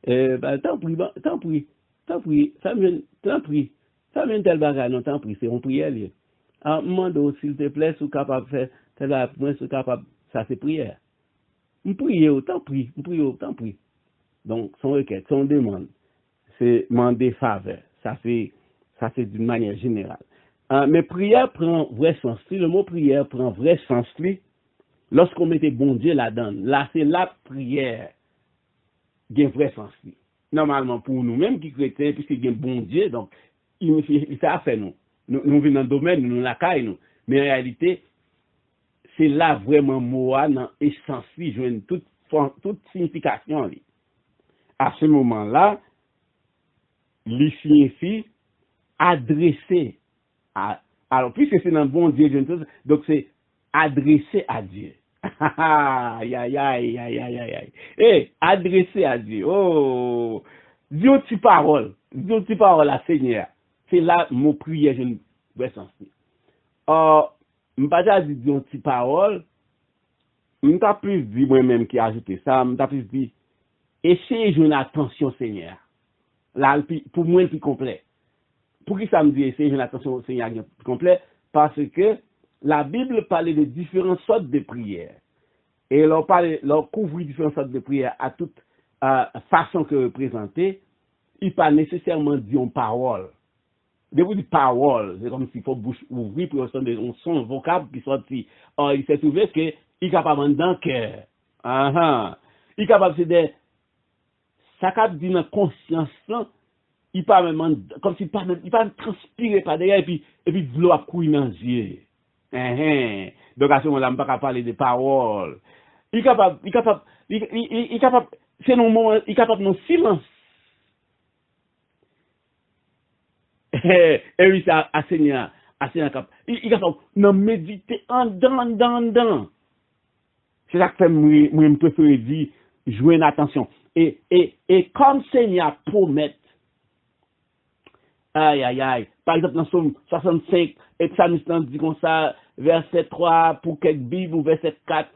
S2: Tant pis, ça me tel bagage, non, tant pis, c'est une prière. Demande, s'il te plaît, si capable de faire, si capable, ça c'est prière. On prie, tant pis. Donc, son requête, son demande, c'est demander faveur. Ça c'est d'une manière générale. Mais prière prend vrai sens. Le mot prière prend vrai sens lorsqu'on mettait bon Dieu là-dedans. Là, c'est la prière qui a vrai sens. Normalement, pour nous-mêmes qui chrétiens, puisqu'il y a bon Dieu, donc, il ça fait nous. Nous venons dans le domaine, nous la caille, nous. Mais en réalité, c'est là vraiment moi dans l'essence, je toute signification. À ce moment-là, il signifie adresser à. Alors, puisque c'est dans le bon Dieu, donc c'est adresser à Dieu. Aïe, aïe, aïe, aïe, aïe, aïe. Eh, adresser à Dieu. Oh, dis une petite parole. Dis une petite parole à Seigneur. C'est là mon prière, je ne vais pas sentir. Je ne vais pas dire une petite parole. Je ne vais plus dire moi-même qui a ajouté ça. Je ne vais plus dire, essayez de jouer attention, Seigneur. Là, pour moi, le plus complet. Pour qui ça me dit essayer de jouer attention au Seigneur le plus complet? Parce que la Bible parlait de différentes sortes de prières. Et leur couvrir différentes sortes de prières à toute façon que représenter, il pas nécessairement dire une parole. De vous dire parole, c'est comme s'il faut bouche ouvrir pour entendre un son vocable qui sortit. Or, il s'est trouvé qu'il est capable d'en cœur. Il est capable de ça capable d'une conscience là, il pas même comme s'il pas il pas transpirer par derrière et puis de l'eau a couler dans les yeux. Donc à ce moment-là, on pas parler de paroles. Il est capable c'est non moment il est capable de silence. Et oui ça à Seigneur cap. Il est capable de méditer en dedans. C'est ça que fait moi me préfère dire jouer une attention. Et comme Seigneur promet. Aïe, aïe, aïe. Par exemple, dans Somme 65, et Psalmiste dit comme ça, verset 3 pour quelques Bibles, ou verset 4,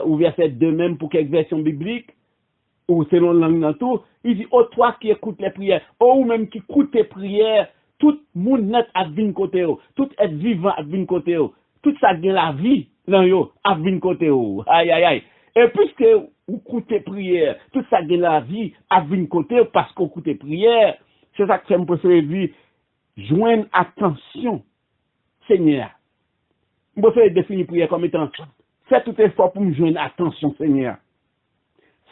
S2: ou verset 2 même pour quelques versions bibliques, ou selon la langue dans tout, il dit, oh, toi qui écoutes les prières, oh, ou même qui écoute tes prières, tout monde net a venu côté, tout être vivant a venu côté, tout ça gagne la vie, dans yo, a venu côté, aïe, aïe, aïe. Et puisque vous écoutez prières, tout ça gagne la vie, a venu côté, parce qu'on écoute prières, c'est ça que je me préfère dire, joindre attention, Seigneur. Je préfère définir prière comme étant, fais tout effort pour me joindre attention, Seigneur.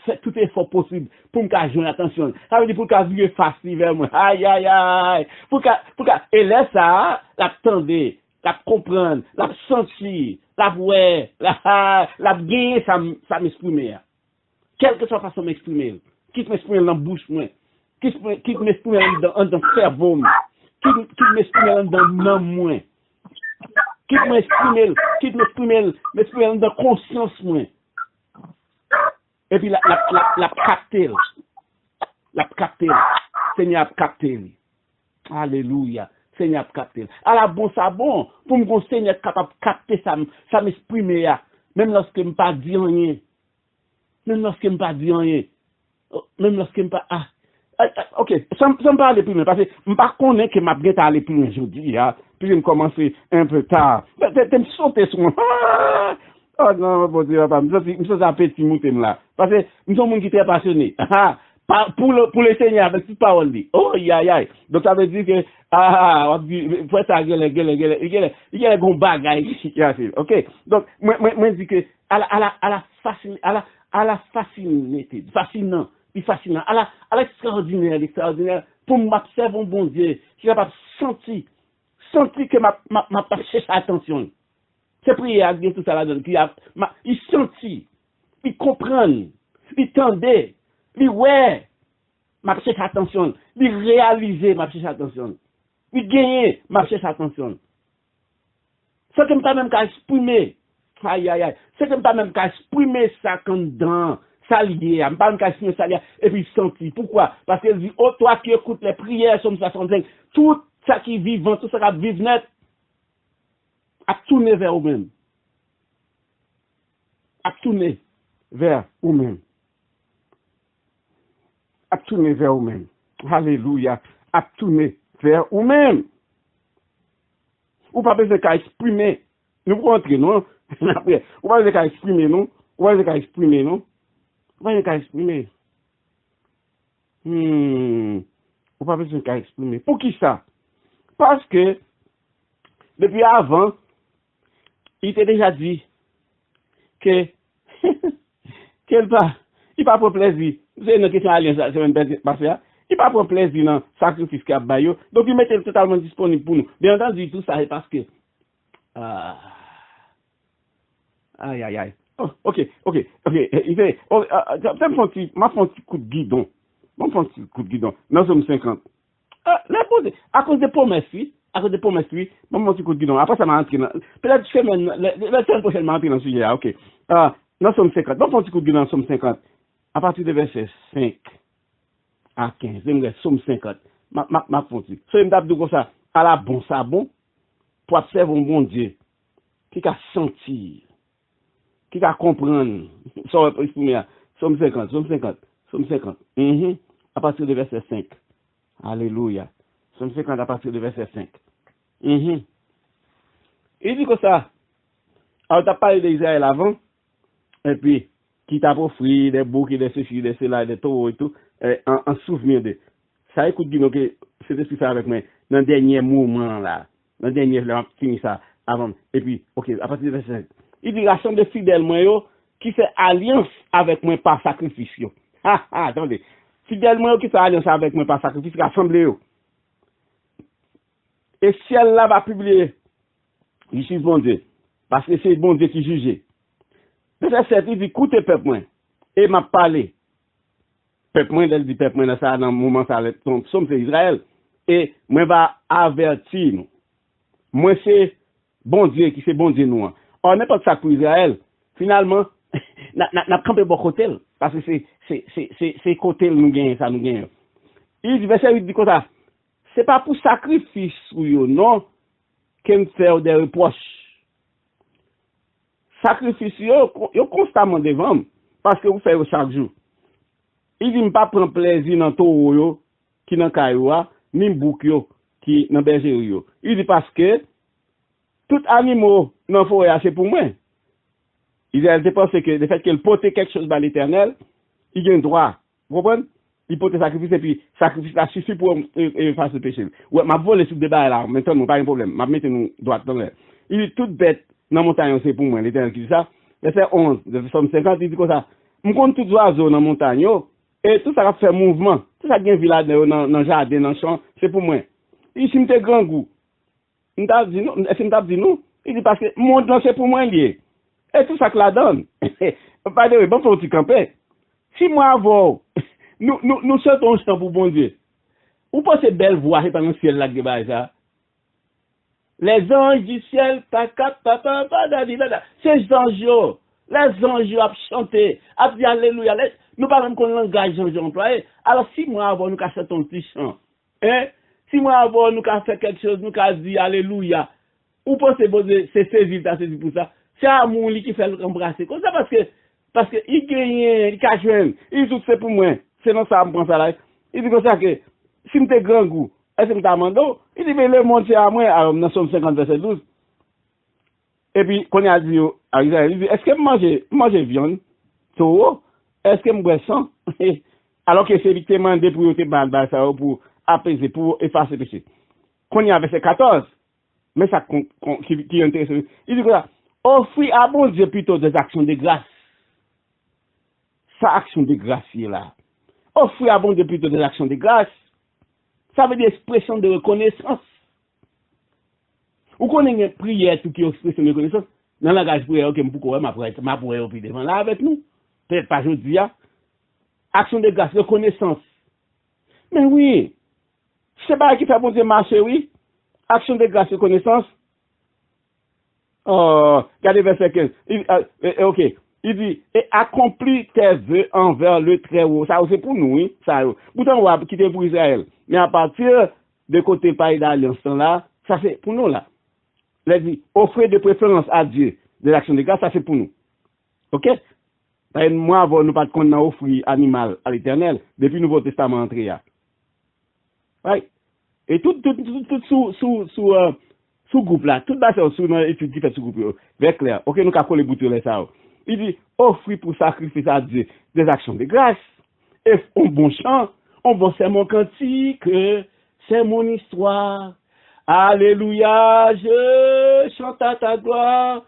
S2: Fais tout effort possible pour me joindre attention. Ça veut dire pour que vivre facile vers moi. Aïe, aïe, aïe. Et laisse ça, l'attendre, la comprendre, la sentir, la voir, la gagner, ça m'exprimer. Quelle que soit la façon de m'exprimer. Quitte m'exprimer dans la bouche, moi. Quitte m'exprimer dans le cerveau, quitte m'exprimer dans le nom, moi. Quitte m'exprimer dans la conscience, moi. Et puis la capter. La capter. Seigneur capter. Alléluia. Seigneur capter. À la bon ça bon. Pour me Seigneur capable de capter ça m'exprimer. Même lorsque je ne pas dire rien. Même lorsque je ne pas dire rien. Même lorsque je ne pas. Ok, ça me parle plus loin. Parce que je ne connais pas que ma bien aller plus loin aujourd'hui. Puis je me commence un peu tard. Tu me sauter sur moi. Oh non, bon Dieu, je suis un petit mouton là. Parce que nous sommes un qui est passionné. Pour le Seigneur, avec toute parole. Oh, aïe, aïe. Donc ça veut dire que, faut ça, il y a un bagage qui est ok? Donc, moi, je dis que, à la fascinant, à l'extraordinaire, pour m'observer un bon Dieu, qui est capable de sentir que ma cherche attention. C'est prière avec tout ça là-dedans. Il sentit, il comprend, il tendait, il ouais, ma cherche attention, il réalisait ma cherche attention, il gagnait ma cherche attention. C'est comme pas même qu'à exprimer, aïe aïe aïe, c'est comme pas même qu'à exprimer ça comme dans, ça lié, je pas même qu'à exprimer ça lié, et puis sentir. Pourquoi? Parce qu'elle dit, oh toi qui écoutes les prières, Somme 65, tout ça qui vit vivant, tout ça qui vit net, à tourner vers vous-même. À tourner vers vous-même. À tourner vers vous-même. Alléluia. À tourner vers vous-même. Ou pas besoin qu'à exprimer. Nous pouvons entrer, non? Ou pas besoin qu'à exprimer, non? Ou pas besoin qu'à exprimer, non? Ou pas besoin qu'à exprimer. Ou pas besoin qu'à exprimer. Pour qui ça? Parce que depuis avant, il t'a déjà dit que il pas pour plaisir. C'est une question alliance, c'est même passé. Il pas pour plaisir dans sacrifice qu'il a baillé. Donc il mettait totalement disponible pour nous. Bien entendu, tout ça est parce que aïe aïe aïe. Oh, ok. Il fait m'a fait un petit coup de guidon. M'a fait un petit coup de guidon. Nous sommes 50. À cause des promesses, oui. À cause des promesses, oui. M'a fait un petit coup de guidon. Après ça m'a entré dans peut-être semaine la semaine prochaine m'a entré dans le sujet. OK. Nous sommes 50. M'a fait un petit coup de guidon, nous sommes 50. À partir de verset 5 à 15, j'aimerais somme 50. Ma fonti. So, m'dap de comme ça, à la bon, ça bon, pour observer un bon Dieu, qui a sentir, qui a comprendre, somme 50. À partir de verset 5. Alléluia. Somme 50 à partir de verset 5. Il dit que ça, alors t'as parlé d'Israël avant, et puis, qui t'a offert des boucs, des ceci, des cela, des taureaux et tout, en souvenir de. Ça écoute, dis-nous que c'était ce que fait avec moi, dans le dernier moment là, dans le dernier, là, fini ça avant. Et puis, ok, à partir de verset 5. Il dit, rassemble de fidèles, moi, yo, qui fait alliance avec moi par sacrifice, yo. Attendez. Fidèles, moi, qui fait alliance avec moi par sacrifice, rassemble, yo. Et si elle là va publier, je suis bon Dieu, parce que c'est bon Dieu qui juge. Verset 7, il dit, écoutez, peuple, moi, et m'a parlé. Peuple, moi, il dit, peuple, moi, dans ça, dans le moment, ça, somme, c'est Israël. Et moi, va avertir nous. Moi, c'est bon Dieu qui c'est bon Dieu, nous. Or, n'importe ça pour Israël, finalement, n'a campé bon côté, parce que c'est côté, nous gagnons, ça, nous gagnons. Il dit, verset 8, dit, comme ça, c'est pas pour sacrifice, non, qu'il me fait des reproches. Sacrifice, yo constamment devant, parce que vous faites chaque jour. Il dit, pas prendre plaisir dans tout yo, qui dans cailloua, ni bouc yo, qui dans bergerie yo. Il dit, parce que, tout animal dans forêt, c'est pour moi. Il a pensé que, le fait qu'il porte quelque chose par l'éternel, il a un droit. Vous comprenez? Il porte sacrifice, et puis, sacrifice là suffit pour effacer le péché. Ouais, m'a volé sur le débat là, maintenant, pas un problème. M'a mis nous droite dans l'air. Il dit, toute bête, dans la montagne, c'est pour moi, l'éternel qui dit ça. Verset 11, de Somme 50, il dit comme ça. Je compte tout oiseau dans la montagne, et tout ça va faire mouvement. Tout ça qui est un village dans le jardin, dans le champ, c'est pour moi. Il dit, c'est grand goût. Est-ce que m't'a dit non? Il dit, parce que mon nom, c'est pour moi lié. Et tout ça que la donne. Pas de bon, faut que tu campes. Si moi, avant, nous sortons un champ pour bon Dieu. Vous pensez belle voix, c'est pas dans le ciel là, ça? Les anges du ciel, ces anges, les anges ont chanté, ont dit alléluia. Nous parlons qu'on langage ange employé. Alors, si moi avant, nous cassons ton petit chant, si moi avant, nous cassons fait quelque chose, nous cassons dit alléluia. Ou pensez que c'est saisi pour ça? C'est amour qui fait l'embrasser. Comme ça, parce que il gagne, il cache, il tout c'est pour moi. C'est non ça, me prend ça là. Il dit comme ça que, si m'te grand goût, est-ce que m'ta mandé? Il dit, mais le monde c'est à moi, alors, nous sommes 50 verset 12. Et puis, quand il a dit, à Israël, il dit, est-ce que manger viande? Taureau? Est-ce que me sang? Alors que c'est victime de pour te pour apaiser, pour effacer le péché. Quand il y a verset 14, mais ça, qui est intéressant, il dit quoi? Offrir à bon Dieu plutôt des actions de grâce. Ça, action de grâce, là. Offrir à bon Dieu plutôt des actions de grâce. Ça veut dire expression de reconnaissance. Ou qu'on ait une prière tout qui est expression de reconnaissance. Dans la gage prière, ok, pourquoi ma prière au pied devant là avec nous? Peut-être pas aujourd'hui, action de grâce, reconnaissance. Mais oui, c'est pas qui fait bon Dieu marcher, oui. Action de grâce, reconnaissance. Oh, regardez verset 15. Ok. Il dit, et accomplis tes vœux envers le Très-Haut. Ça, c'est pour nous, oui. Ça, pourtant, on va quitter pour Israël. Mais à partir de côté pays d'alliance là, ça c'est pour nous là. Il dit, offrez de préférence à Dieu de l'action de grâce, ça c'est pour nous. Ok? Moi, avant, nous pas de qu'on a offert animal à l'Éternel depuis le Nouveau Testament entré. Right? Et tout sous groupe là, tout bas c'est sous étude qui fait sous groupe très clair. OK, nous avons les boutons là ça. Il dit offrir pour sacrifier à Dieu des actions de grâce et un bon chant, un bon sermon cantique, c'est mon histoire. Alléluia, je chante à ta gloire.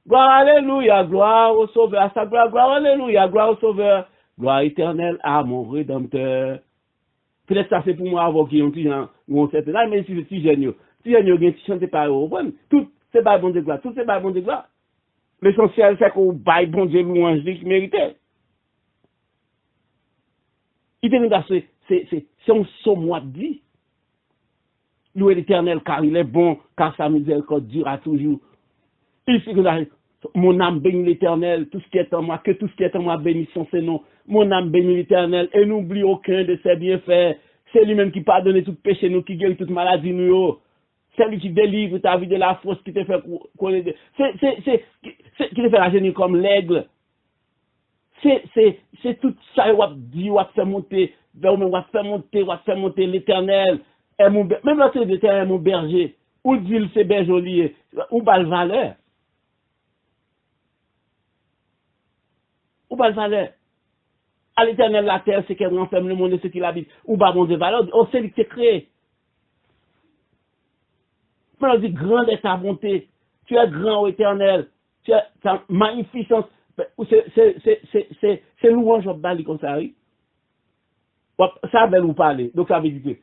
S2: Gloire, alléluia, gloire au Sauveur, à sa gloire, gloire, alléluia, gloire au Sauveur. Gloire éternelle à mon Rédempteur. Peut-être ça c'est pour moi avoir qui ont dit, on sait là, mais si c'est génial. Si génial, il chante pas au bon. Tout c'est pas bon de gloire, tout c'est pas bon de gloire. L'essentiel c'est qu'on baille bon Dieu louange qui méritait. Il te dit c'est un somme moi dit. Louer l'Éternel car il est bon, car sa miséricorde durera toujours. Il fait que mon âme bénit l'Éternel, tout ce qui est en moi, que tout ce qui est en moi bénisse son Nom. Mon âme bénit l'Éternel et n'oublie aucun de ses bienfaits. C'est lui-même qui pardonne tout péché nous, qui guérit toute maladie nous. C'est lui qui délivre ta vie de la force, qui te fait connaître. Qui te fait la génie comme l'aigle. C'est tout ça, on dit, on fait monter, on fait monter l'Éternel. Même lorsque l'Éternel est mon berger, ou dit c'est bien joli, ou pas le valeur. Ou pas le valeur. À l'Éternel, la terre, c'est qu'elle renferme le monde et ce qu'il habite. Ou pas bon de valeur, on sait qu'il t'est créé. Mais on dit, grande est ta bonté. Tu es grand, ô Éternel. Tu es ta magnificence. C'est louange comme ça, oui. Ça va nous parler. Donc ça veut dire que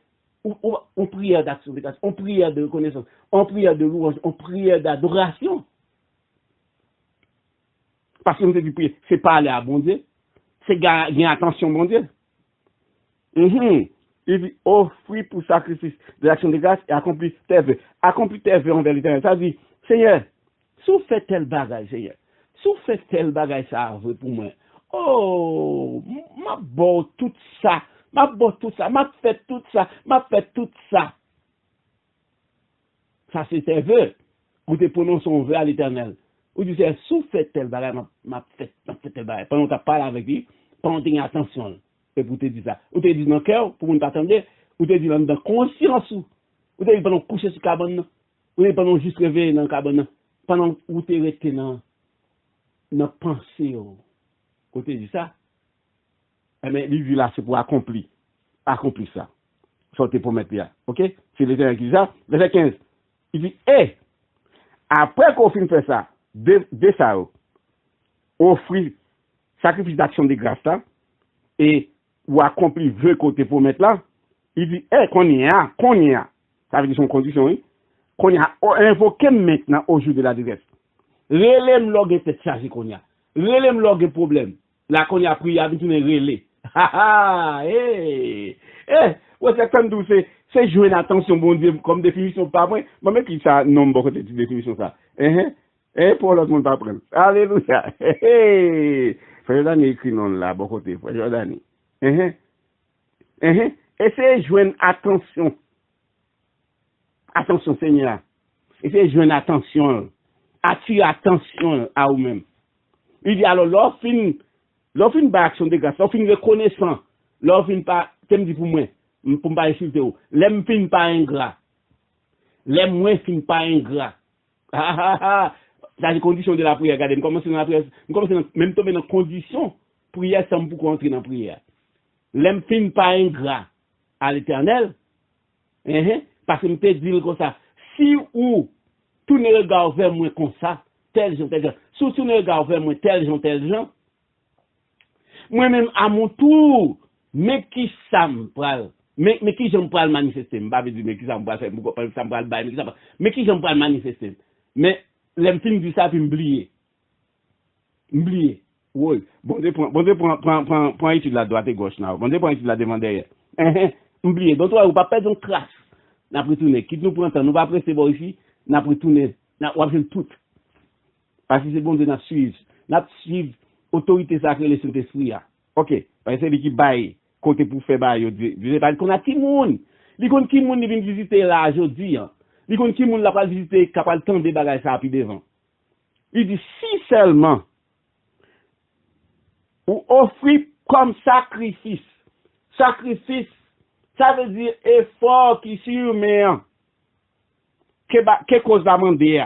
S2: on prière d'action de grâce, on prière de reconnaissance, on prière de louange, on prière d'adoration. Parce que nous dit prier, c'est pas aller à bon Dieu, c'est gagner attention bon Dieu. Il dit, offrir pour sacrifice de l'action de grâce et accomplir tes vœux. Accomplir tes vœux envers l'Éternel. Ça dit, Seigneur, si vous faites tel bagage, Seigneur, si vous faites tel bagage, ça veut pour moi. Oh, m'a beau tout ça, m'a beau tout ça, m'a fait tout ça, m'a fait tout ça. Ça c'est tes vœux. Vous te prononcez un vœu à l'Éternel. Vous dites, si vous faites tel bagage, m'a fait tel bagage. Pendant que tu parles avec lui, pendant que tu as attention. Et vous te dites ça. Vous te dites dans le cœur, pour ne pas attendre, vous te dites dans la conscience. Vous te dites pendant coucher sur le cabane. Vous te dites pendant juste réveiller dans le cabane. Pendant que vous te restez dans la pensée. Vous te dites ça. Mais lui, là, c'est pour accomplir ça. Sortez pour mettre là. Ok? C'est l'Éternel qui dit ça. Verset 15. Il dit, après qu'on finisse faire ça, de ça, offrir sacrifice d'action de grâce là, et ou accomplir vœu côté pour mettre là, il dit, qu'on y a, ça veut dire son condition, oui, qu'on y a invoqué maintenant au jour de la détresse. Relève l'orgue est chargé qu'on y a. Relève l'orgue problème. Là qu'on y a pris, il y a une relais. Ouais, c'est comme d'où c'est jouer l'attention, bon Dieu, comme définition pas moi. Moi, même qui ça, non, bon, côté définition ça. Pour l'autre monde pas prendre. Alléluia. Frère Dani écrit non là, bon côté, frère Dani. Essayez de jouer attention. Attention, Seigneur. Essayez de jouer attention. Attire attention à vous-même. Il dit alors, l'offre pas action de grâce, l'offre reconnaissant, l'offre pas, t'aimes dit pour moi, pour me pas insulter ou, l'aime fin pas ingrat. L'aime moins fin pas ingrat. C'est la condition de la prière. Regardez, nous commençons dans la prière, nous commençons même tomber dans la condition, prière sans pour entrer dans la prière. L'aime fin pas ingrat à l'Éternel, parce que nous te dit comme ça, si ou, tout ne regarde vers moi comme ça, tel gens, si tout ne regarde vers moi tel gens, moi-même, à mon tour, mais qui ça me parle? Mais qui j'aime pas le manifester? Je ne vais pas dire, mais qui ça me parle faire? Mais qui j'aime pas le manifester? Mais, les films du ça, puis m'oublier. Oui. Bon Dieu, prends étude la droite et gauche, là. Bon Dieu, prends étude la devant derrière. M'oublier. Donc, toi, vous pas perdre une trace. N'a pris tourner. Quitte nous prendre temps. Nous pas presser bon ici. N'a pris tourner. N'a pas fait tout. Parce que c'est bon de nous suivre. N'a suivre. Autorité sacrée le Saint-Esprit. Ok. Parce que c'est lui qui baille, côté pour faire baille. Je sais pas qu'on a qui moun. Li kon qui moun vient visiter là aujourd'hui. Li kon qui moun la pas visiter capable temps de bagages ça puis devant. Il dit si seulement ou offrir comme sacrifice. Sacrifice, ça veut dire effort qui surhumain. Que cause d'amender.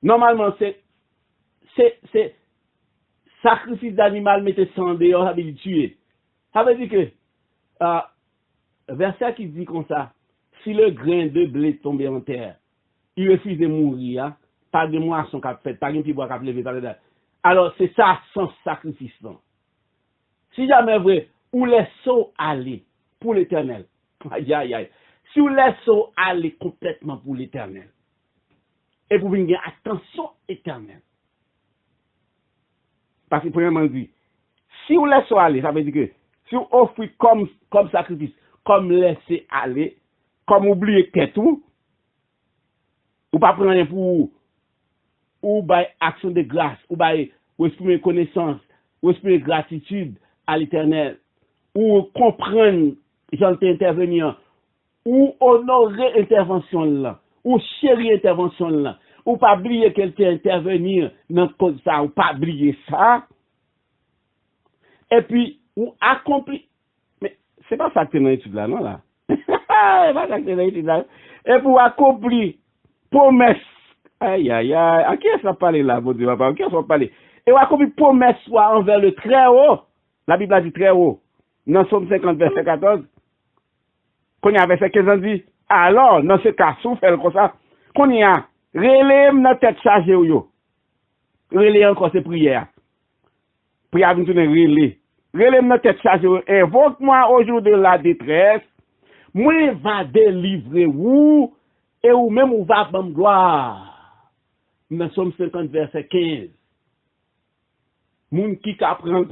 S2: Normalement c'est sacrifice d'animal mettez sang dehors habitué. Ça veut dire que verset qui dit comme ça, si le grain de blé tombe en terre, il refuse de mourir, hein? Pas de moisson qu'a fait, pas de petit bois qu'a levé, alors c'est ça sans sacrifice. Non? Si jamais vrai, ou laissons aller pour l'éternel. Aïe, aïe, aïe. Si vous laissez aller complètement pour l'éternel, et vous venez attention éternelle. Parce que premièrement dit, si vous laissez aller, ça veut dire que si vous offrez comme sacrifice, comme laisser aller, comme oublier que tout, ou pas prendre rien pour vous, ou by action de grâce, ou by exprimer connaissance, ou exprimer gratitude à l'éternel, ou comprendre, j'en ai intervenir, ou honorer intervention là, ou chérir intervention là, ou pas oublier quelqu'un intervenir dans cause ça, ou pas oublier ça, et puis, ou accomplir, mais c'est pas ça que tu dans l'étude là, non là, c'est pas ça que tu dans l'étude là, et pour accomplir promesse, aïe aïe aïe, à qui est-ce qu'on parle là, mon Dieu, papa, à qui est-ce qu'on parle, et accomplir promesse soit envers le très haut, la Bible a dit très haut, dans Somme 50 verset 14, qu'on y a verset 15 ans dit, alors, dans ce cas, souffle comme ça, qu'on y a, relève notre tête chargée ou yo. Relève encore ces prières. Prière vient tourner relève. Relève notre tête chargée ou, invoque-moi au jour de la détresse, moi va délivrer vous, et ou même ou va me gloire. Dans Somme 50 verset 15. Moun qui ka prend,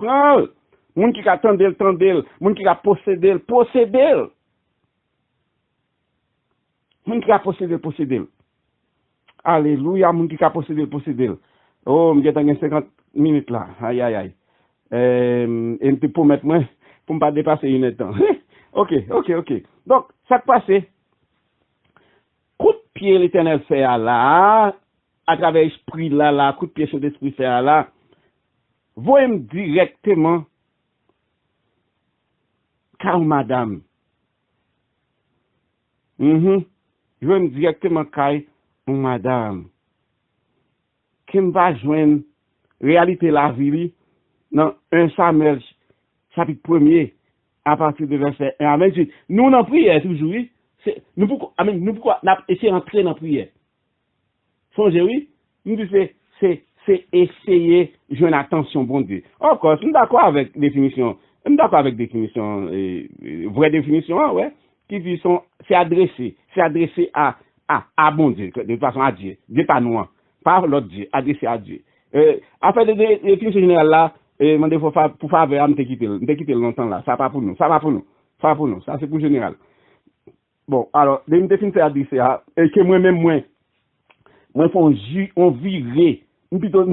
S2: moun qui ka tendel, moun qui ka posséder. Moun qui a possédé. Alléluia, moun qui a possédé. Oh, m'y a 50 minutes là. Aïe, aïe, aïe. Et m'te promettre moi, pour ne pas dépasser une temps. Ok. Donc, ça qui passe, coup de pied l'éternel fait là, à travers l'esprit là, coup de pied sur l'esprit fait là, voyez directement, car madame. Je vais directement caille mon madame. Qui me va joindre réalité la vie dans 1 Samuel chapitre 1er à partir de verset 1 à 28. Nous dans prière toujours, nous pourquoi essayer d'entrer dans prière. Songez oui, nous disons c'est essayer de jouer attention bon Dieu. Encore, nous d'accord avec définition, vraie définition, ouais. Qui dit c'est adressé à bon Dieu, de toute façon à Dieu. Dieu pas nous, pas l'autre Dieu, adressé à Dieu. Après de définition générale là, pour faveur, me quitter longtemps là, ça pas pour nous, ça c'est pour général. Bon, alors, une définition adressée à, et que moi-même, on virer, plutôt,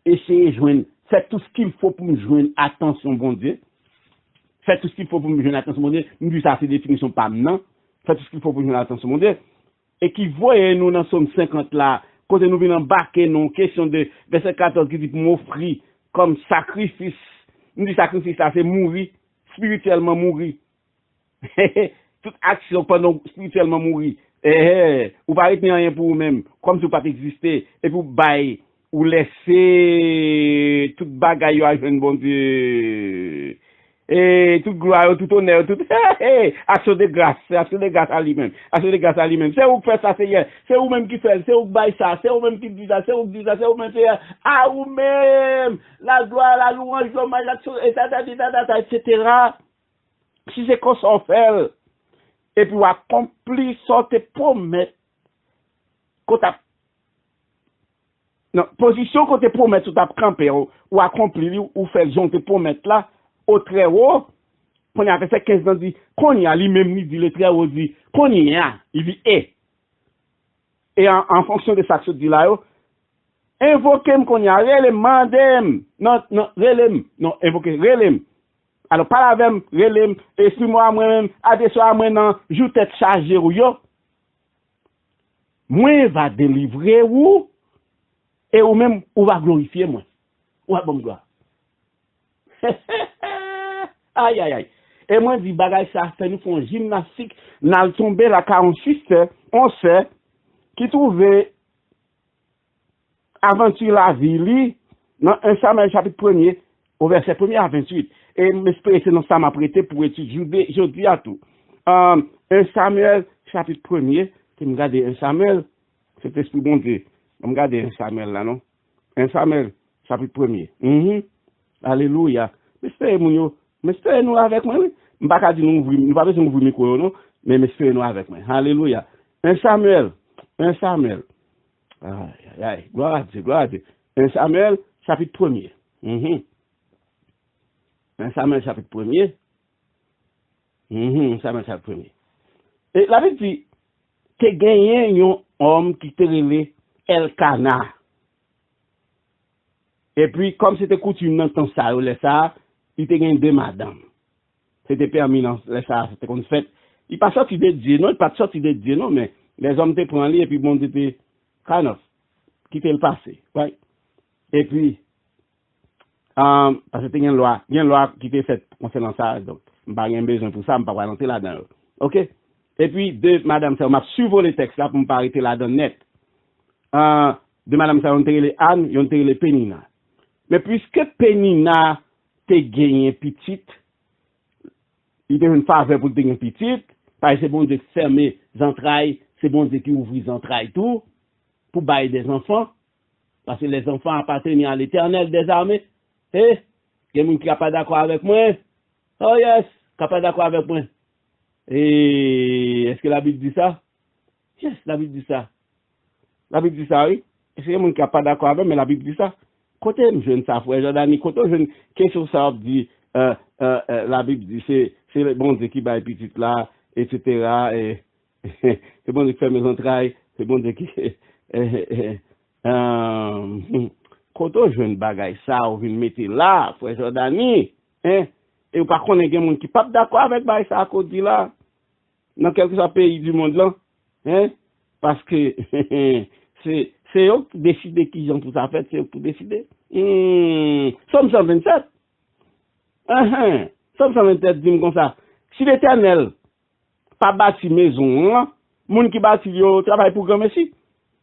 S2: essayer de joindre, c'est tout ce qu'il faut pour me joindre attention bon Dieu. Faites tout ce qu'il faut pour me joindre attention, mon Dieu. Nous disons ça, c'est définition pas maintenant. Faites tout ce qu'il faut pour me joindre attention, mon Dieu. Et qui voyez nous dans Somme 50 là, quand nous venons embarquer dans question de verset 14 qui dit pour m'offrir comme sacrifice. Nous disons sacrifice là, c'est mourir, spirituellement mourir. Toute action pendant spirituellement mourir. Ou pas retenir rien pour vous-même, comme si vous pas exister, et pour bailler, ou laisser toute bagaille à jeune bon Dieu. Et toute gloire, tout honneur, tout action de grâce à lui-même. C'est vous qui faites ça, c'est vous même qui faites, c'est vous qui baillez ça, c'est vous même qui dit ça, c'est vous qui dit ça, c'est vous même qui à vous-même, la gloire, la louange, l'hommage, l'action, etc. Si c'est qu'on s'en fait, et puis vous accomplir sorte promesse, position qu'on te promet, tu t'as campé, ou accomplir, ou faire genre te promettre là, au très haut, qu'on y a fait 15 ans, dit, qu'on y a lui-même, il dit, le très haut dit, qu'on y a, il dit, et en fonction de ça que je dis là, invoquez-moi qu'on y a, relève, invoquez, relève. Alors, par la même, relève, suis-moi moi-même, adresse-moi moi-même, joue tête chargée ou yo, moi va délivrer ou, et ou même, ou va glorifier moi, ou va bon gloire. Aïe, aïe, aïe. Et moi, je dis, bagay ça, fait nous font gymnastique, n'a tombé la 46, on sait, qui trouvait aventure la vie, dans 1 Samuel chapitre 1er, au verset 1er à 28. Et m'espérer que c'est dans ça m'a prêté pour étudier, je dis à tout. 1 Samuel, chapitre 1er, tu me regardes 1 Samuel, c'est esprit bon Dieu. Je me regarde 1 Samuel là, non? 1 Samuel, chapitre 1er. Alléluia. Mais espérez nous avec moi, oui. Je ne vais pas dire nous ouvrir, pas besoin d'ouvrir le micro, non? Mais espérez nous avec moi. Alléluia. 1 Samuel. Aïe, gloire à Dieu. 1 Samuel, chapitre 1er. 1 Samuel, chapitre 1er. Samuel, chapitre 1er. Et la Bible dit, que gagné un homme qui te relait Elkana. Et puis, comme c'était coutume dans ton ça, il te gagné 2 madames. C'était permis dans ça, c'était qu'on fait. Il pas sorti de Dieu, non, il pas sorti de Dieu, non, mais les hommes te prennent et puis bon, tu te kind of, quitter le passé, right? Et puis, parce que il y a une loi qui était faite concernant ça, donc, je n'ai pas besoin pour ça, je ne vais pas rentrer là-dedans. OK? Et puis, de madame, ça m'a survolé le texte là pour ne pas arrêter là-dedans net. De madame, ça, on les Anne, on les Pénina. Mais puisque Pénina te gagné petite, il te une faveur pour te gagner petite, parce que c'est bon Dieu qui ferme les entrailles, c'est bon Dieu qui ouvre les entrailles tout, pour bailler des enfants, parce que les enfants appartiennent à l'Éternel des armées. Eh, il y a des gens qui ne sont pas d'accord avec moi. Oh yes, qui ne sont pas d'accord avec moi. Et est-ce que la Bible dit ça? Yes, la Bible dit ça. La Bible dit ça, oui. Est-ce qu'il y a des gens qui ne sont pas d'accord avec moi, mais la Bible dit ça? Côté, je ne sais pas, frère Jordani, côté, je ne sais pas, dit, la Bible dit, c'est le bon Dieu qui bat les petites là, etc. Et c'est bon Dieu qui fait mes entrailles, c'est bon Dieu qui. Quand on joue une bagaille ça, on vient mettre là, frère Jordani, hein, et vous par contre, il y a des gens qui ne sont pas d'accord avec ça à côté là, dans quel que soit pays du monde là, hein, parce que c'est eux qui décident qui ont tout ça fait, c'est eux qui décident. Somme 127. Somme 127 dit comme ça. Si l'Éternel pas bâti maison, moun qui bâti yo travaille pour grand messie.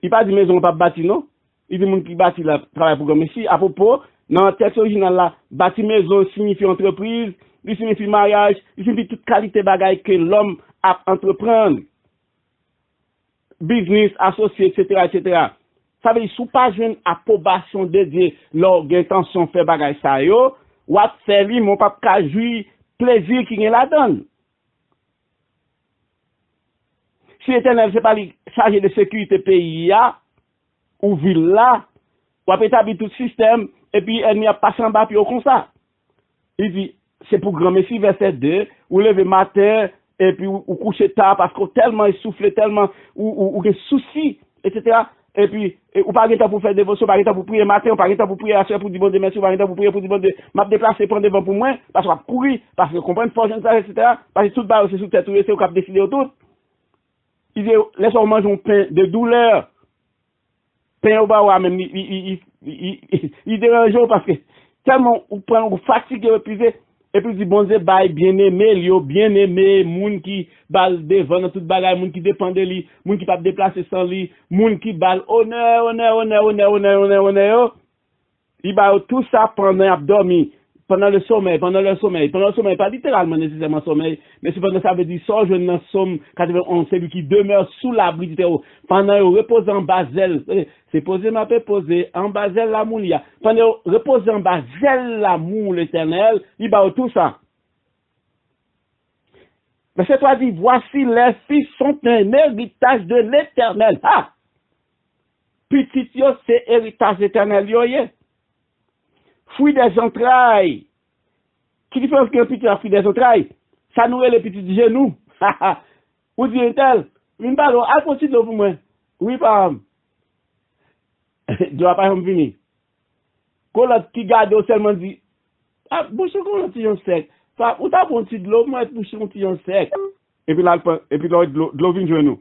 S2: Il pas dit maison pas bâti non. Il dit moun qui bâti la travaille pour grand messie. À propos, dans le texte original là, bâti maison signifie entreprise, il signifie mariage, il signifie toute qualité bagaille que l'homme a entreprendre. Business, associé, etc. Ça veut dire, sous pas une approbation de Dieu, leur intention fait bagay ça yo, ou à faire lui, mon papa jouir plaisir qui la donne. Si l'Éternel c'est pas chargé de sécurité pays ou ville là, ou à établir tout système, et puis elle n'y a pas en bas puis comme ça. Il dit, c'est pour grand messie verset 2, ou lever matin, et puis ou coucher tard parce que tellement essoufflé, tellement ou des soucis, etc. Et puis, ou pas de temps pour faire dévotion, pas de temps pour prier matin, ou pas de temps pour prier à soeur pour dire bon Dieu merci, ou pas de temps pour prier pour dire bon Dieu, m'a déplacé prendre devant pour moi, parce qu'on va courir, parce que comprendre force, etc. Parce que tout bas, c'est sous tête, c'est au cap décider tout. Il dit, laisse-moi manger un pain de douleur. Pain au bas, même, il dérange parce que tellement, ou prend, ou fatigué, épuisé. Et puis, il dit, bon Dieu, bye, bien-aimé, moun qui bal devant dans toute bagaille, moun qui dépend de lui, moun qui pas déplacer sans lui, moun qui bal honneur. Il va tout ça pendant abdomen, pendant le sommeil, pas littéralement nécessairement sommeil, mais c'est pendant ça veut dire, sort jeune dans somme 91, celui qui demeure sous l'abri du terreau, pendant il repose en basel, c'est posé, m'a fait poser, en basel l'amour, pendant il repose en basel l'amour, l'Éternel, il va tout ça. Verset 3 dit, voici les fils sont un héritage de l'Éternel. Ah! Petit yo, c'est héritage éternel yo, yeah. Fruit des entrailles. Qui différence qu'un petit a fruit des entrailles? Ça nourrit les petits genoux. Ou dit-elle, une balle, à côté de vous, moi. Oui, par exemple. Je dois pas venir. Quand l'autre qui garde seulement dit, ah, bouche qu'on a un sec. Ou t'as bon petit de l'eau, moi, bouche qu'on a un sec. Et puis là, de l'eau vient jouer nous.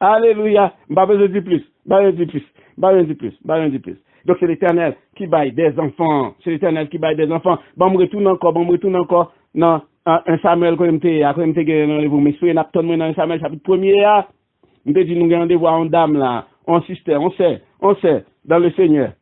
S2: Alléluia. Bah, je dis plus. Donc, c'est l'Éternel qui baille des enfants. Bon, me retourne encore. Non, un Samuel, quand vous m'expliquez, n'a pas dans un Samuel, chapitre 1er, nous te dit, nous avons rendez-vous en dame, là. On système, on sait, dans le Seigneur.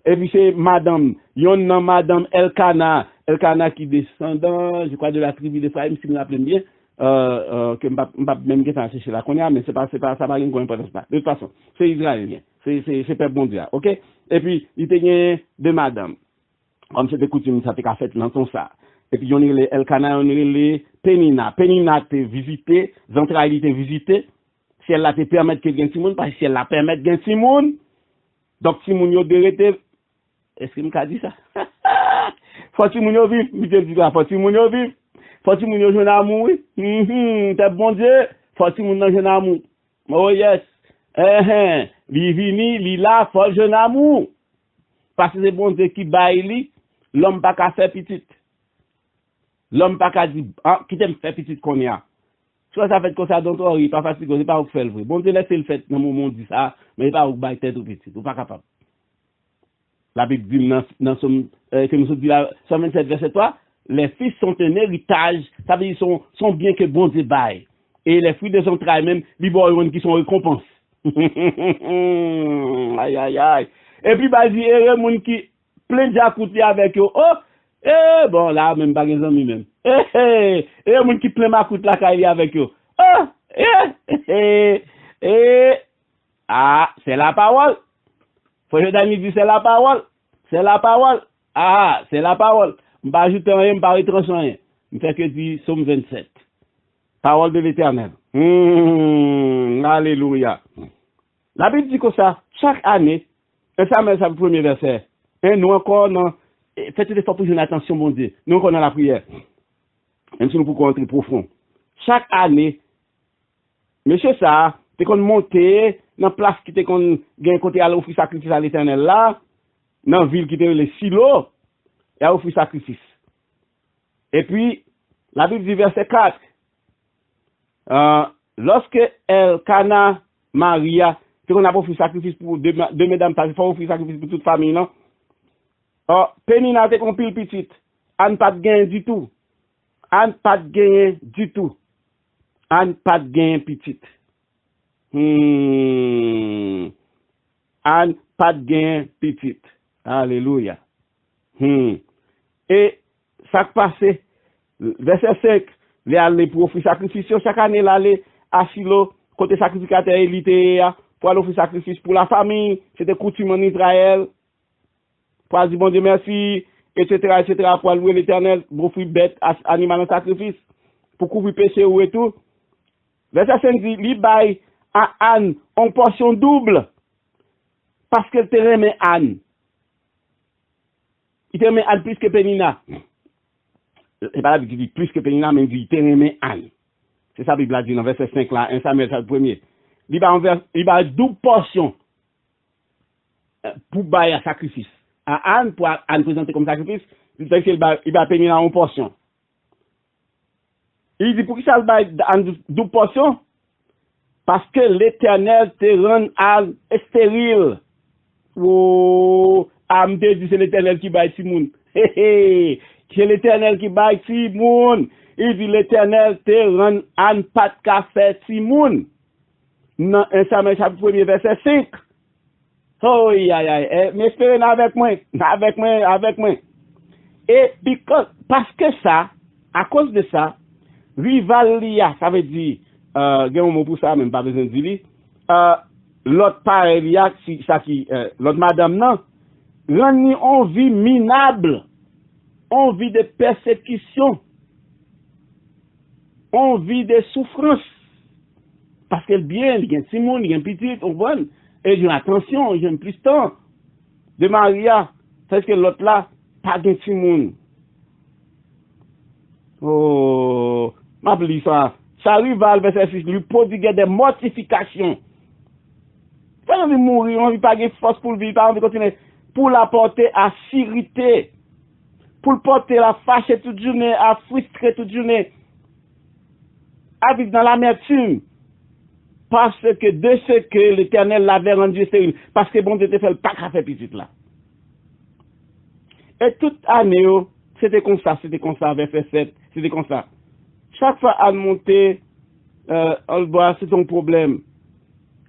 S2: Et puis, c'est madame, yon nan madame Elkana, Elkana qui descendant, je crois, de la tribu d'Ephraïm, si je me rappelle bien, que m'pas même qui chercher la connaît, mais c'est pas, ça va rien qu'on importance pas. De toute façon, c'est israélien. C'est peuple bon Dieu, ok? Et puis, il était deux madames. Comme c'était coutume, ça t'est fait dans ton ça. Et puis, on est Elkana, on est les Penina. Penina t'es visité, Zantraïli t'es visité. Si elle la te permettre que gagne Simon, parce que si elle la permet de gagner Simon, donc Simon yo derete, est-ce que m'a dit ça? Faut Simon yo vivre, je te dis là, faut Simon yo vivre. Faut Simon yo jeune amour, oui. T'es bon Dieu, faut Simon nan jeune amour. Oh yes. Li vini, li la, faut jeune amour. Parce que c'est bon Dieu qui baille li, l'homme pas qu'à faire petite. L'homme pas qu'à dire, ah, qui t'aime faire petite qu'on y a. Soit ça fait comme ça dans toi, il pas facile, c'est pas vous faire le vrai. Bon Dieu laissez le fait dans mon monde dit ça, mais pas vous bailler tête ou petit, ou pas capable. La Bible dit dans Somme, que nous dit là, Somme 27 verset 3, les fils sont un héritage, ça veut dire sont bien que bon Dieu baille. Et les fruits de son travail même, les boys qui sont récompenses. Aïe aïe aïe. Et puis bah dit et moun qui plein de avec eux. Oh, bon là même pas des amis même. Moun qui plein ma coûte la caille avec eux. Oh, ah, c'est la parole. Faut que Dani dit c'est la parole. C'est la parole. Ah, c'est la parole. M'pas ajouter rien, m'pas retrancher rien. M'fait que dit Somme 27. Parole de l'Éternel. Alléluia. La Bible dit que ça, chaque année, et ça, mais c'est le premier verset. Et nous encore, non, faites des efforts pour jouer attention, mon Dieu. Nous encore dans la prière. Même si nous pouvons entrer profond. Chaque année, monsieur ça, t'es qu'on monte dans la place qui t'es qu'on gagne côté à l'offrir sacrifice à l'Éternel là, dans la ville qui était le silo, et à offrir sacrifice. Et puis, la Bible dit verset 4, lorsque Elkana, Maria, c'est qu'on a pas offert sacrifice pour deux mesdames, parce qu'il faut offrir sacrifice pour toute famille, non? Penina te qu'on pile petite, Anne pas de gain du tout. Anne pas de gain du tout. Anne pas de gain petite. Anne pas de gain petite. Alléluia. Et ça qui passe, verset 5, les aller pour offrir sacrifice, chaque année l'aller à Silo, côté sacrificateur élité, pour aller offrir sacrifice pour la famille, c'était coutume en Israël, pour dire bon Dieu merci, etc., pour louer l'Éternel, pour offrir bête, animal en sacrifice, pour couvrir péché ou et tout. Verset 5 dit, li bail à Anne en portion double, parce qu'elle te remet Anne. Il te remet Anne plus que Penina. C'est pas la Bible qui dit plus que Penina, mais il dit, il te remet Anne. C'est ça, la Bible a dit dans verset 5 là, 1 Samuel, c'est le premier. Il va double portion pour bailler à sacrifice. À Anne, pour Anne présenter comme sacrifice, il va Penina en portion. Il dit, pour qui ça le baille en double portion? Parce que l'Éternel te rend Anne stérile. Oh, Ame te dit, c'est l'Éternel qui baille Simon. C'est l'Éternel qui baille Simon. Il dit, l'Éternel te rend Anne pas de café Simon. Dans 1 Samuel chapitre 1 verset 5. Oh, aïe, aïe, mais espérez avec moi. Et parce que ça, à cause de ça, rivalia, ça veut dire, il y a un mot pour ça, même pas besoin de dire, l'autre pareil, l'autre madame, non, rend en vie minable, en vie de persécution, en vie de souffrance. Parce qu'elle bien, il y a un Simon, il y a un petit, on voit, et j'ai attention, j'ai un plus de temps de Maria, parce que l'autre là, pas de Simon. Oh, m'appelle ça. Ça arrive à verset 6, lui prodiguer des mortifications. Pas envie de mourir, on ne veut pas de force pour le vivre, pas envie de continuer. Pour la porter à s'irriter, pour le porter à fâcher toute journée, à frustrer toute journée, à vivre dans l'amertume. Parce que de ce que l'Éternel l'avait rendu stérile, parce que bon Dieu te fait le pas qu'à faire petit là. Et toute année, c'était comme ça, verset 7, c'était comme ça. Chaque fois à monter, on le voit, c'est ton problème.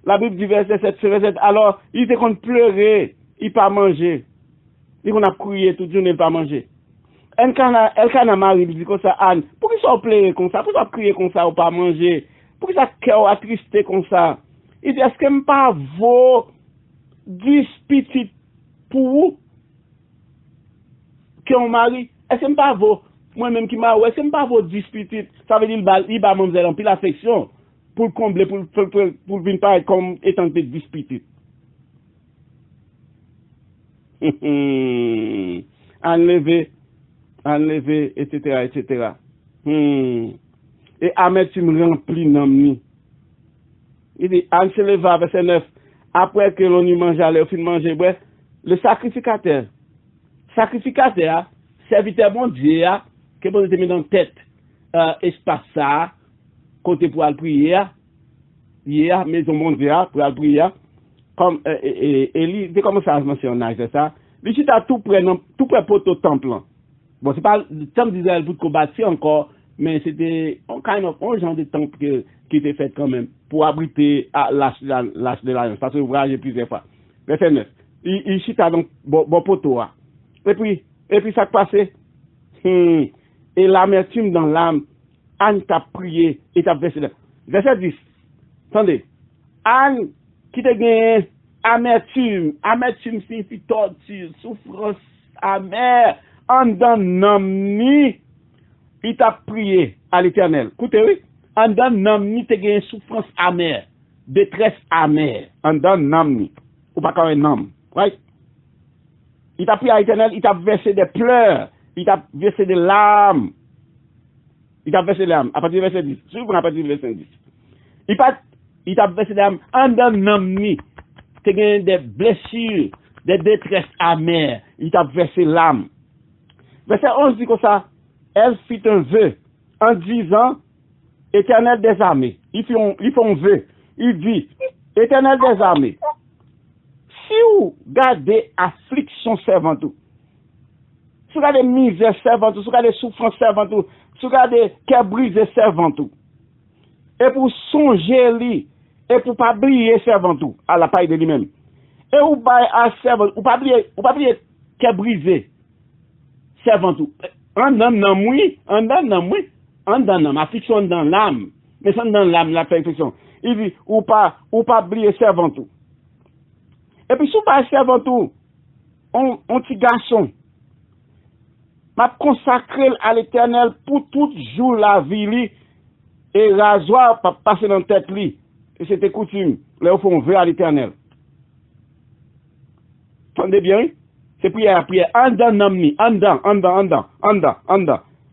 S2: La Bible dit verset 7, alors, il était qu'on pleurait, il pas manger. Il qu'on a crié toute journée, il pas manger. Elkana Marie dit comme ça, Anne, pour qui ça pleurer comme ça, pour ça crier comme ça ou pas manger, pour qui ça cœur attristé comme ça. Il dit, est-ce que me pas vaut 10 petites pour vous qui ont mari? Est-ce que me pas vaut, moi-même qui m'a, est-ce que me pas vaut 10 petites? Ça veut dire, il va mademoiselle en pile affection pour le combler, pour venir paraître comme étant de 10 petites. Enlever, etc., etc. Et amertume remplit l'homme. Il dit, Anne se leva, verset 9, après que l'on eut mangé, au fin de manger, bref, le sacrificateur, serviteur bon Dieu, que vous avez mis dans la tête, espace ça, côté pour aller prier, hier, maison bon Dieu, pour aller prier, comme, et il commence à mentionner, c'est ça, lui, il tout près pour au temple. Bon, c'est pas le temple d'Israël pour combattre encore, mais c'était un genre de temple qui était fait quand même pour abriter l'âge de l'alliance. Parce que vous voyez plusieurs fois. Verset 9. Il chita donc bon poteau. Et puis ça passait. Et l'amertume dans l'âme, Anne t'a prié et t'a versé. Verset 10. Attendez. Anne qui te gagne amertume signifie torture, souffrance amère. En dans namni, il t'a prié à l'Éternel. Écoutez, oui. En dans namni, tu as une souffrance amère, détresse amère. En dans namni. Ou pas quand un homme. Right? Il t'a prié à l'Éternel, il t'a versé des pleurs, il t'a versé des larmes. Il t'a versé des larmes. À partir du verset 10. Souvent à partir du verset 10. Il t'a versé des larmes. En dans namni, tu as des blessures, des détresses amères. Il t'a versé l'âme. Verset 11 dit comme ça, elle fit un vœu en disant, Éternel des armées. Ils font un vœu. Il dit, Éternel des armées, si vous gardez affliction servante, si vous gardez misère servante, si vous gardez souffrance servante, si vous gardez cœur brisé servante, et pour songer lui, et pour pas briller servante, à la paille de lui-même, et vous baillez à servante, ou pas briller cœur brisé, servant tout. En dans affliction dans l'âme. Mais c'est dans l'âme, la perfection. Il dit, ou pas briller servant tout. Et puis, si vous pas servant tout, on petit garçon, m'a consacré à l'Éternel pour tout jour la vie, et rasoir pas passer dans la tête li. Et c'était coutume. Là, on fait un vœu à l'Éternel. Entendez bien? C'est prière. En dans.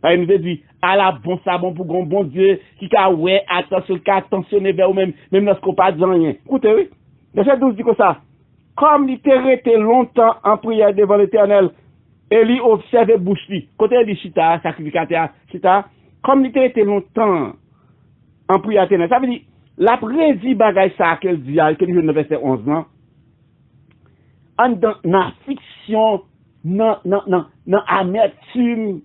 S2: Il nous dit, à la bon sabon pour bon Dieu, qui a ouais, attentionné vers vous-même, même lorsqu'on pas dit rien. Écoutez, oui. Verset 12 dit comme ça. Comme il était resté longtemps en prière devant l'Éternel, et lui observait bouche lui. Côté il chita, sacrificateur, chita, comme il était resté longtemps en prière l'Éternel. Ça veut dire, la prédit bagaille ça qu'elle dit, qu'elle dit dans verset 11, non? Dans fiction, dans amertume,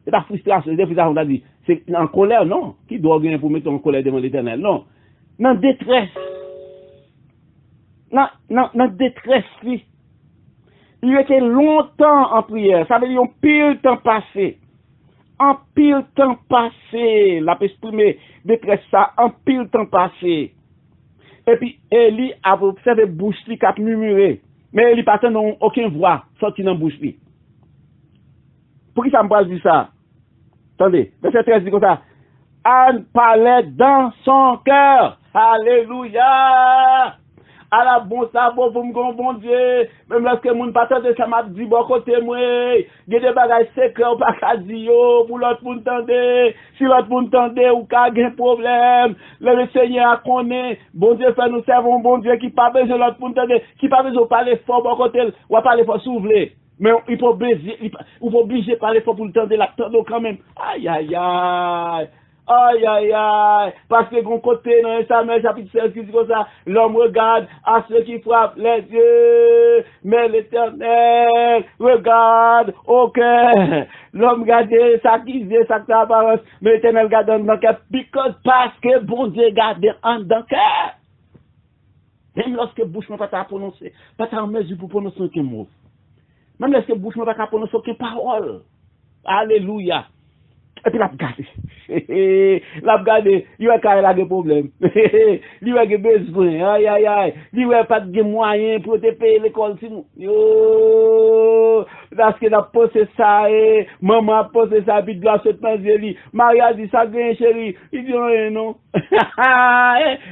S2: c'est pas frustration, on a dit, c'est en colère, non, qui doit gagner pour mettre en colère devant l'Éternel, non, dans détresse, dans détresse, il était longtemps en prière, ça veut dire un pile temps passé, l'a exprimé détresse ça, un pile temps passé, et puis Élie a observé bouche qui a murmuré. Mais il n'y a aucune voix sortie dans la bouche. Pour qui ça me parle de ça? Attendez, verset 13 dit comme ça. Anne parlait dans son cœur. Alléluia! À la bon sabot pour me bon Dieu. Même lorsque mon patron de ça m'a dit bon côté moi, il y a des bagages secrets ou pas qu'à dire pour l'autre pour entendre. Si l'autre pour entendre ou qu'a un problème, le Seigneur connaît. Bon Dieu fait nous servons bon Dieu qui pas besoin l'autre pour entendre, qui pas besoin de parler fort bon côté ou parler fort s'ouvrir. Mais il faut obliger de parler fort pour entendre la tendre quand même. Aïe aïe aïe. Aïe, aïe, aïe, parce que mon côté, dans Samuel chapitre 16, qui dit comme ça, l'homme regarde à ceux qui frappent les yeux, mais l'Éternel regarde au cœur. L'homme regarde ça qui dit, ça qui apparence, mais l'Éternel regarde dans le cœur, parce que bon Dieu regarde en dans le cœur. Même lorsque bouche n'a pas à prononcer, pas en mesure pour prononcer aucun mot. Même lorsque bouche n'a pas à prononcer aucune parole. Alléluia. Et puis, la regarde, il y a des problèmes. Il y a des besoins. Aïe, aïe, aïe. Il n'y a pas de moyens pour te payer l'école. Yo, parce que la posé ça, maman a posé ça, puis de la se penser. Maria dit ça, chérie. Il dit non.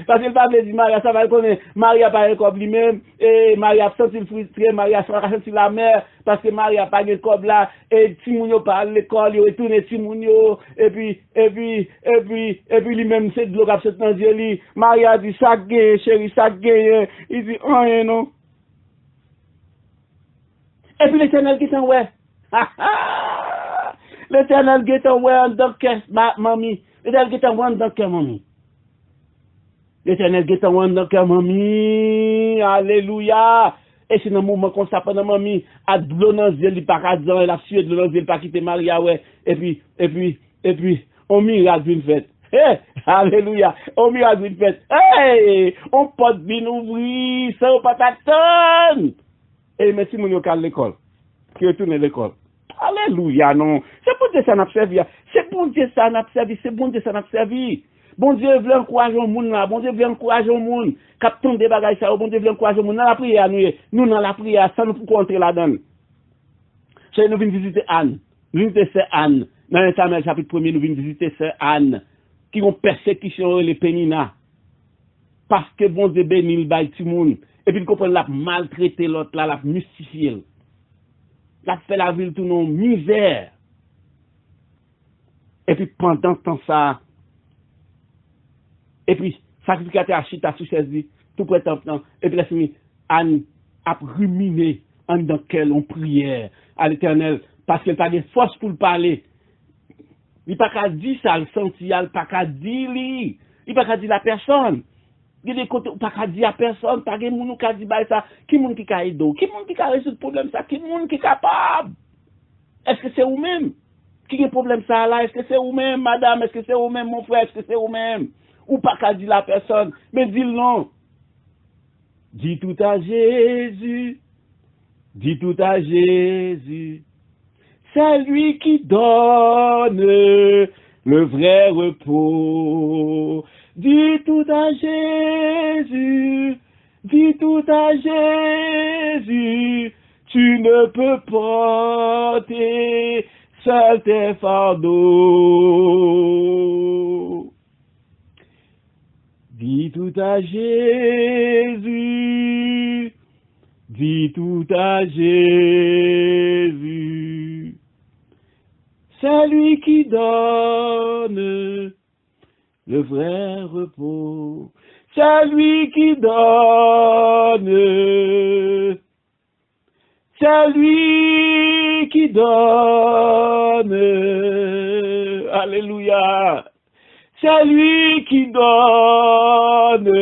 S2: Parce qu'il va me dire, Maria, ça va le connaître. Maria pas l'école lui-même. Et Maria a senti frustré. Maria a senti la mère. Parce que Maria n'a pas l'école là. Et Timounio parle l'école, il retourne Timounio. Et puis, lui-même, c'est de l'eau qui a se penser. Maria dit ça, chérie, ça, il dit, oh, non. Et puis l'Éternel qui est en ouais. L'Éternel qui est en ouais en tant que mamie. L'Éternel qui est en ouais en tant que mamie. L'Éternel qui est en ouais en tant que mamie. Alléluia. Et c'est dans le moment qu'on s'appelle mamie, à de l'eau dans le pas qu'à dire, elle a sué de l'eau dans le pas quitter Maria, ouais. Et puis, on miracle une fête. Hey, alléluia. On miracle une fête. Hey, on peut bien ouvrir, ça ou pas t'attendre. Et merci mon yo à l'école. Qui retourne à l'école. Alléluia, non. C'est pour Dieu ça n'a servi. C'est pour Dieu ça n'a servi. C'est pour Dieu ça n'a servi. Bon Dieu veut encourager le monde là. Bon Dieu veut encourager le monde. Captain des bagages ça. Bon Dieu veut encourager le monde. Dans la prière, nous dans la prière, ça nous pour entrer là-dedans. C'est nous venons visiter Anne. Nous venons visiter Anne. Dans le Samuel chapitre 1er, nous venons visiter Sœur Anne. Qui ont persécution les pénina. Parce que bon Dieu bénit le bail tout le monde. Et puis, il comprend la maltraiter l'autre, la mystifier. La fait la ville tout non misère. Et puis, pendant ce temps ça, et puis, sacrificateur Achita sous ses dit, tout près temps, et puis, la fini, Anne a ruminé, en dans quelle on prière à l'Éternel, parce qu'elle n'a pas de force pour le parler. Il n'a pas qu'à dire ça, le senti, il n'a pas qu'à dire, il n'a pas qu'à dire la personne. Il y a des côtés où pas qu'à dire à personne, pas de monde qui a dit ça, qui monde qui a aidé, qui monde qui a résoudre le problème ça, qui monde qui est capable. Est-ce que c'est vous-même qui a problème ça là? Est-ce que c'est vous-même, madame? Est-ce que c'est vous-même, mon frère? Est-ce que c'est vous-même? Ou pas qu'à dire la personne, mais dis-le non. Dis tout à Jésus, dis tout à Jésus. C'est lui qui donne le vrai repos. Dis tout à Jésus, dis tout à Jésus, tu ne peux porter seul tes fardeaux. Dis tout à Jésus, dis tout à Jésus, c'est lui qui donne le vrai repos, c'est lui qui donne, c'est lui qui donne, alléluia, c'est lui qui donne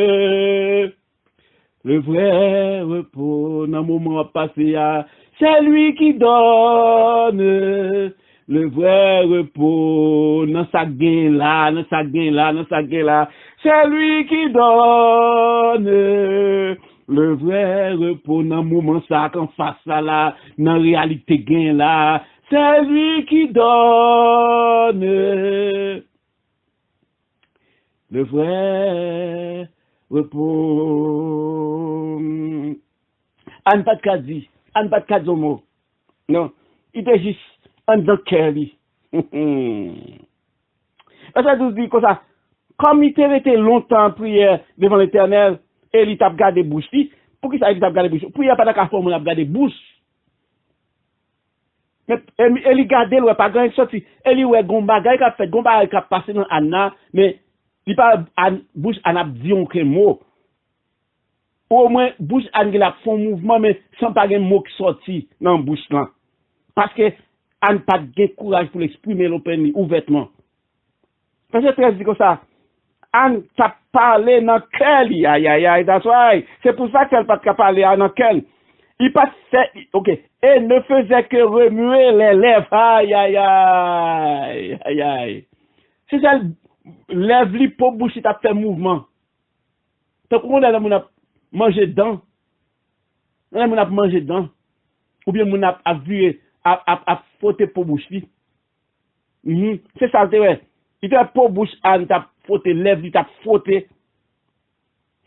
S2: le vrai repos, dans le moment passé, c'est lui qui donne le vrai repos, dans sa gain là, dans sa gain là, dans sa gain là. C'est lui qui donne le vrai repos dans le moment ça, qu'en face ça là, dans la réalité gain là. C'est lui qui donne le vrai repos. Anne pas de kadi, Anne pas de kazomo. Non, il était juste en dans Kelly. Ça nous dit comme ça. Comme il était resté longtemps en prière devant l'Éternel, et il t'a gardé bouche. Pour qui ça il t'a gardé bouche? Pour il n'y a pas de forme, il a gardé bouche. Mais il gardé, il pas grand sorti. Il y a gon bagay qui a fait, gon bagay qui a passé dans Anna, mais il pas bouche Anna dit un mot. Au moins bouche Anna la font mouvement mais sans pas un mot qui sorti dans bouche là. Parce que Anne pas de courage pour l'exprimer l'opinion ouvertement. Parce que très dit comme ça. Anne t'a parlé dans quel, aïe aïe aïe, that's why. C'est pour ça qu'elle pas parler dans quel. Il passait, ok, et ne faisait que remuer les lèvres, aïe aïe aïe, aïe aïe. C'est ça, lèvres li pour bouche t'a fait mouvement. Donc on a mangé dedans. On a mangé dedans. Ou bien on a vu à frotter pour bouche li. C'est ça, c'est vrai. Il t'a pas bouche, Anne, t'a frotté, lèvres, il t'a frotté.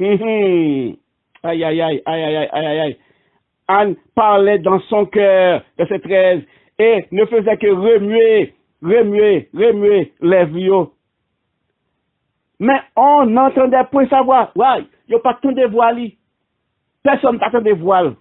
S2: Aïe, aïe, aïe, aïe, aïe, aïe, aïe, aïe. Anne parlait dans son cœur, verset 13, et ne faisait que remuer lèvres. Mais on n'entendait point sa voix. Ouais, il n'y a pas tant de voix. Personne n'a tant de voix.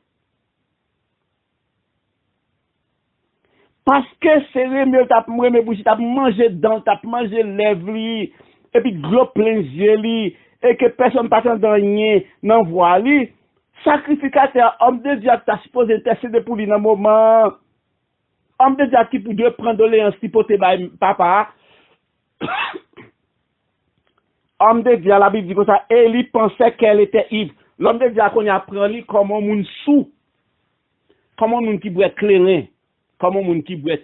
S2: Parce que c'est remuer, t'as bouche, t'as mangé dents, t'as mangé lèvres, et puis gros plein yeux, et que personne n'a tant de rien dans voix. Sacrificateur, homme de Dieu, t'as supposé intercéder pour lui dans le moment. Homme de Dieu qui pouvait prendre l'alliance qui pote papa. Homme de Dieu, la Bible dit comme ça, et il pensait qu'elle était ivre. L'homme de Dieu qu'on apprend lui comme un monde sous, comme un monde qui boit clairin, comme un monde qui boit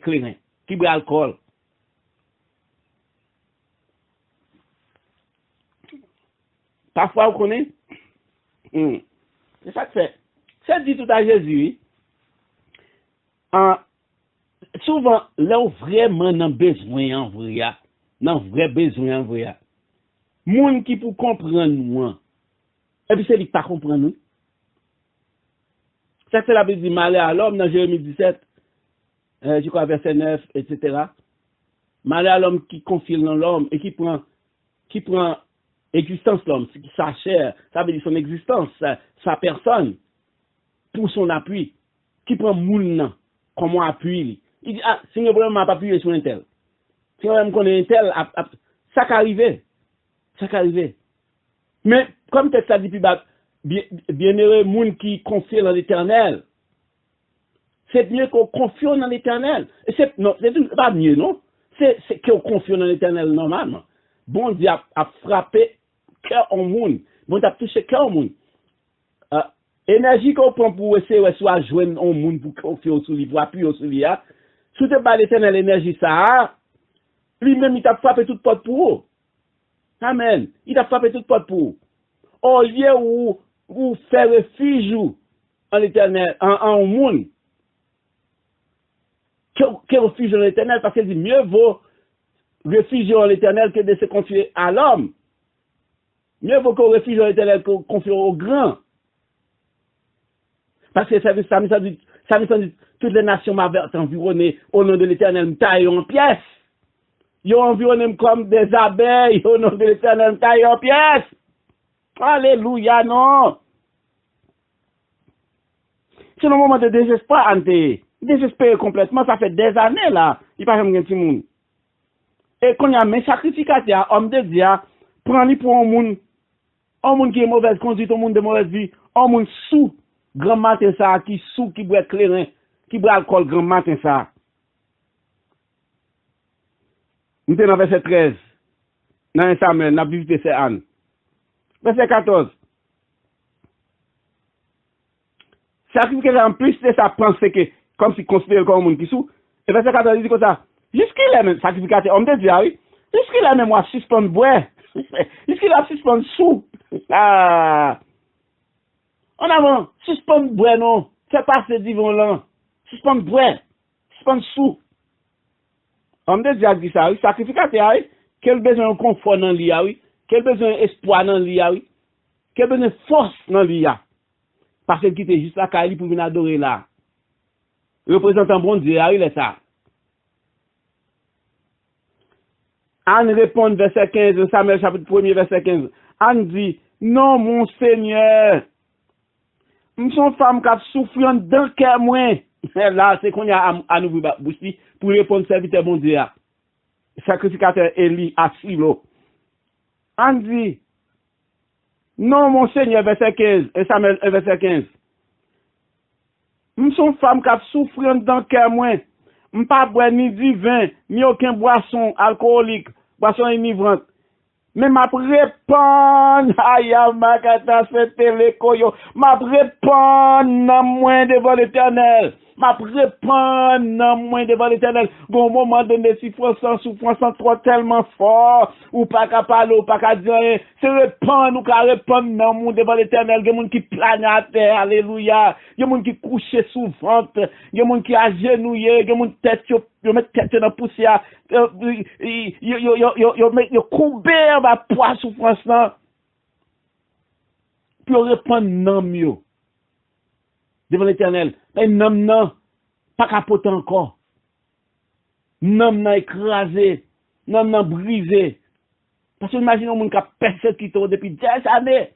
S2: clairin, qui boit alcool. Parfois, vous connaissez? C'est ça que c'est. C'est dit tout à Jésus. Souvent, là où vraiment dans besoin en vrai, dans vrai besoin en vrai, moun qui pour comprendre nous, et puis c'est lui qui pas comprendre nous. Ça c'est la Bible dit malheur à l'homme dans Jérémie 17, je crois verset 9, etc. Malheur à l'homme qui confie dans l'homme et qui prend existence l'homme, sa chair, ça veut dire son existence, sa personne, pour son appui, qui prend moun comme appui. Il dit, ah, si nous vraiment pas appuyer sur un tel, si nous vraiment connaît un tel, ça qu'arrive. Mais, comme tu as dit, bien-heureux, moun qui confie dans l'éternel, c'est mieux qu'on confie dans l'éternel. C'est pas mieux, non? C'est qu'on confie dans l'éternel normalement. Bon Dieu a frappé cœur au monde. Bon Dieu a touché cœur au monde. Énergie qu'on prend pour essayer de soit joindre au monde pour confier sur lui, pour appuyer sur lui. Si tu as l'éternel énergie, ça, lui-même, il t'a frappé toute porte pour eux. Amen. Il t'a frappé toute porte pour eux. Au lieu où faire refuge en l'éternel, en monde, que refuge en l'éternel, parce qu'il dit mieux vaut réfugier en l'éternel que de se confier à l'homme. Mieux vaut qu'on réfugie en l'éternel qu'on confie au grand. Parce que ça dit, toutes les nations m'avaient environné au nom de l'éternel, me taillent en pièces. Ils ont environné comme des abeilles au nom de l'éternel, me taillent en pièces. Alléluia, non. C'est le moment de désespoir, Ante. Désespéré complètement, ça fait des années là. Il n'y a pas de petit monde. Et quand il y a un sacrificateur, homme de Dieu, prend-lui pour un monde qui est mauvaise conduite, un monde de mauvaise vie, un monde sous, grand matin ça, qui sous, qui boit clairin, qui boit alcool, grand matin ça. Nous sommes dans verset 13. Dans un Samuel, nous avons visité c'est Anne. Verset 14. Sacrificateur en plus de ça, pensait que, comme si considéré comme un monde qui sous. Et verset 14, il dit comme ça. Jusqu'il est même sacrificateur, homme de Dieu, oui. Jusqu'il a même moi suspendre boire. Jusqu'il a suspendre sous. Ah. En avant, suspendre boire, non. C'est pas ce divin là. Suspendre boire. Suspendre sous. Homme de Dieu a dit ça, oui. Sacrificateur, oui. Quel besoin de confort dans l'IA, oui. Quel besoin d'espoir dans l'IA, oui. Quel besoin de force dans l'IA. Parce qu'il était juste là, pour venir adorer là. Représentant bon Dieu, oui, c'est ça. Anne répond, verset 15, Samuel chapitre 1er, verset 15. Anne dit, non, mon Seigneur, nous sommes femmes qui souffrent d'un cœur moins. Là, c'est qu'on y a à nouveau bouchi pour répondre serviteur bon Dieu. Sacrificateur Élie à Silo. Anne dit, non, mon Seigneur, verset 15, et Samuel, verset 15. Nous sommes femmes qui souffrent d'un cœur moins. Nous ne pas boire ni du vin, ni aucun boisson alcoolique, boisson enivrante. Mais m'a répondre, aïe, ma kata, c'était les koyo, m'a répondre, non moins devant l'éternel. m'a répandre dans moi devant l'Éternel. Bon moment donné, si souffrance trop tellement fort, ou pas qu'à parler, ou pas qu'à dire rien, c'est répandre, ou qu'à répandre dans moi devant l'Éternel. Il y a des gens qui planent à terre, alléluia. Il y a des gens qui couchent sous ventre, il y a des gens qui agenouillent, il y a des gens qui mettent tête dans la poussière, ils courbent ma poids souffrance là. Puis on répand non mieux devant l'Éternel. Non, pas capoté encore. Non, écrasé. Non, brisé. Parce que imaginez un monde qui a persécuté depuis 10 années.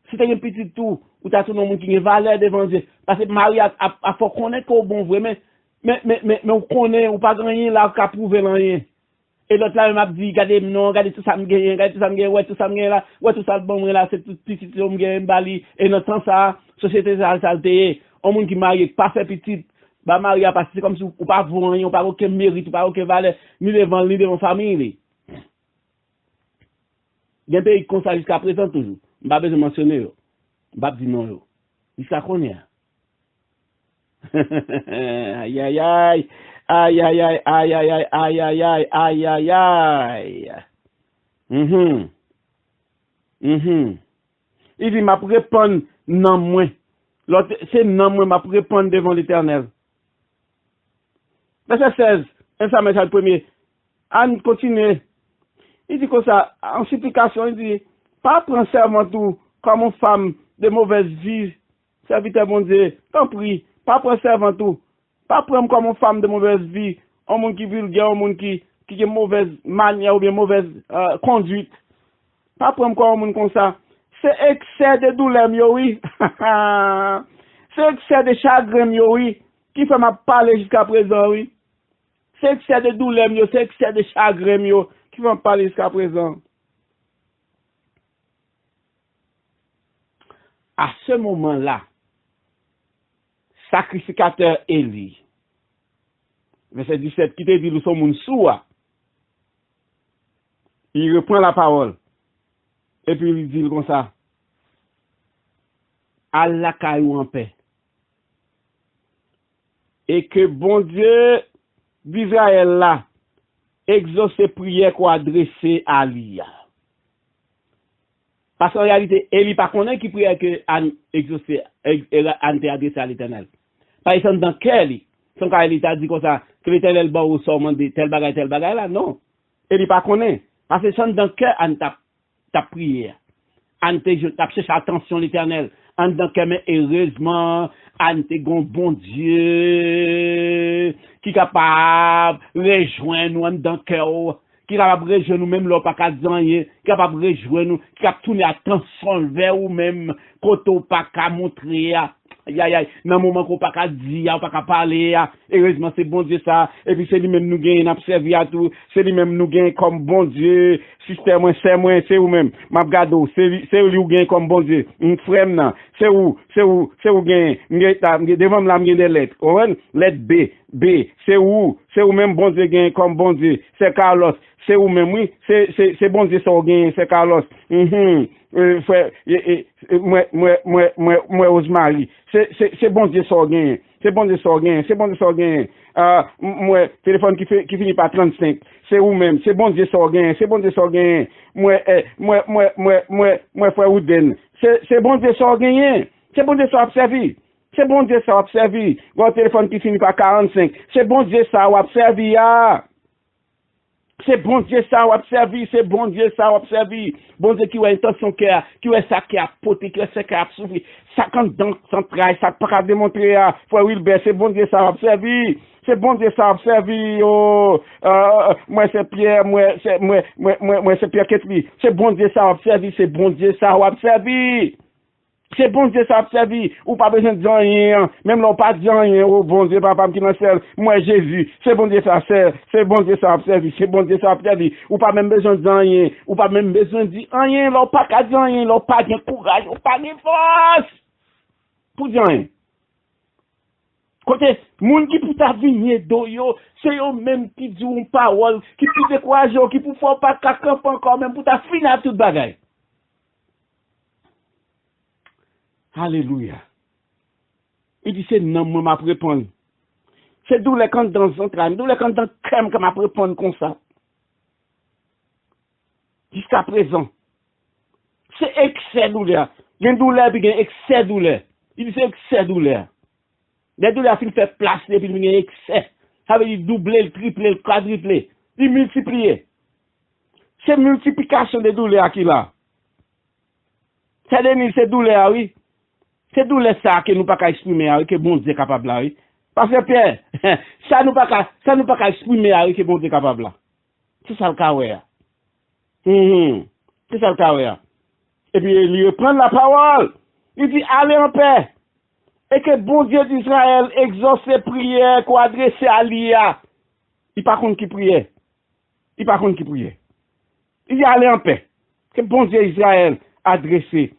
S2: Si tu as un petit tout, ou tu as tout le monde qui a une valeur devant Dieu. Parce que Marie a faut connaître qu'on bon vrai, mais on connaît, on pas rien là qui a prouvé rien. Et l'autre là, il m'a dit, regardez tout ça, ouais, tout ça, là, ouais, tout ça, bon, là, c'est tout petit, on gagne, bali, et dans temps ça, société, ça, on monde qui marie, pas fait petit, bah, marie, parce que c'est comme si, ou pas voir, ou pas aucun mérite, ou pas aucun valeur, ni devant famille, il y a un pays comme ça jusqu'à présent, toujours. Je n'ai pas besoin de mentionner, je n'ai pas dit non, jusqu'à qu'on est. Aïe, aïe, aïe. Aïe, aïe, aïe, aïe, aïe, aïe, aïe, aïe, aïe, aïe, aïe. Il dit, m'a répondre non moins. L'autre, c'est non moins, m'a répondre devant l'Éternel. Verset 16, 1 Samuel le premier. On continue. Il dit comme ça, en supplication, il dit, pas prendre servant tout comme une femme de mauvaise vie, serviteur mon Dieu, t'en prie, pas prendre servant tout. Pas prendre comme une femme de mauvaise vie, un monde qui vulgaire, un monde qui a mauvaise manière ou bien mauvaise conduite. Pas prendre comme un monde comme ça. C'est excès de douleur, oui. C'est excès de chagrin, oui, qui fait m'a parler jusqu'à présent, oui. C'est excès de douleur, c'est excès de chagrin, qui fait m'a parler jusqu'à présent. À ce moment-là, sacrificateur Élie, verset 17, qui te dit, nous sommes sourds. Il reprend la parole. Et puis il dit comme ça, Allah caillou en paix. Et que bon Dieu d'Israël là, exauce prière qu'on adressée à lui. Parce qu'en réalité, Élie pas connaît qui prière que Anne exaucé, Anne adressé à l'Éternel. Par exemple, dans quel son cas, il t'a dit comme ça, que l'Éternel bat au sort de tel bagage là, non. Élie pas connaît. Parce que son dans quel Anne t'a prié. Anne t'a cherché attention l'Éternel. Anne dans quel, mais heureusement, Anne te gon bon Dieu, qui est capable de rejoindre nous dans cœur. Qui est capable de rejoindre nous-mêmes, là, pas qu'à dire, qui est capable de rejoindre nous, qui est capable de tourner attention vers nous-mêmes, quand on pas qu'à montrer, aïe, dans le moment qu'on pas qu'à dire, pas qu'à parler, heureusement, c'est bon Dieu ça, et puis c'est lui-même nous gagne, n'a servi à tout, c'est lui-même nous gagne comme bon Dieu, système, c'est vous-même, m'a regardé, c'est lui ou gagne comme bon Dieu, frère, non, c'est où gagne, devant la des lettres, lettre B, c'est où même bon Dieu gagne comme bon Dieu, c'est Carlos, c'est où même, oui, c'est bon Dieu ça gagne, c'est Carlos, moi, Rosemary, c'est bon Dieu ça gagne, c'est bon Dieu ça gagne, moi, téléphone qui finit par 35, c'est où même, c'est bon Dieu ça gagne, moi, frère Ouden, c'est bon Dieu ça gagne, c'est bon Dieu ça observé. C'est bon Dieu ça observé. Votre téléphone qui finit par 45. C'est bon Dieu ça observé. C'est bon Dieu ça observé. C'est bon Dieu ça observé. Bon Dieu qui a intention cœur, qui a ça qui a poté, qui a ça qui a souffert. Ça quand dans son travail, ça pas démontrer. Frère Wilbert, c'est bon Dieu ça observé. C'est bon Dieu ça observé. Moi c'est Pierre, moi c'est Pierre Ketli. C'est bon Dieu ça observé. C'est bon Dieu ça observé. C'est bon Dieu ça observé, ou pas besoin de dire rien, même là pas dire rien, oh bon Dieu, papa qui dans ciel, moi Jésus, c'est bon Dieu ça sert, c'est bon Dieu ça observé, c'est bon Dieu ça observé, ou pas même besoin de dire rien, ou pas même besoin de dire rien, là pas qu'à dire rien, là pas de courage, ou pas de force, pour dire rien. Côté, moun qui pour ta vigner d'oyo, c'est eux même qui disent une parole, qui pour décourager, qui pour faire pas qu'à encore même pour ta finir toute bagaille. Alléluia. Il dit, c'est non, moi, m'a répondre. C'est d'où les quand dans son crâne, d'où les quand dans crème que m'a répondre comme ça. Jusqu'à présent. C'est excès douleur. Il y a une douleur, puis il y a excès douleur. Il dit, c'est excès douleur. Les douleurs, il fait place, et puis il y a excès. Ça veut dire doubler, le tripler, le quadrupler. Il multiplier. C'est multiplication des douleurs qu'il a. C'est douleur, oui. C'est douleur ça que nous pas qu'à exprimer, oui, que bon Dieu est capable là, oui. Parce que Pierre, ça nous pas qu'à exprimer, oui, que bon Dieu est capable là. C'est ça le cas, ouais. C'est ça le cas, ouais. Et puis il reprend la parole. Il dit, allez en paix. Et que bon Dieu d'Israël exauce ses prières qu'on adresse à l'IA. Il pas contre qui priait. Il pas contre qui priait. Il dit, allez en paix. Que bon Dieu d'Israël adressé.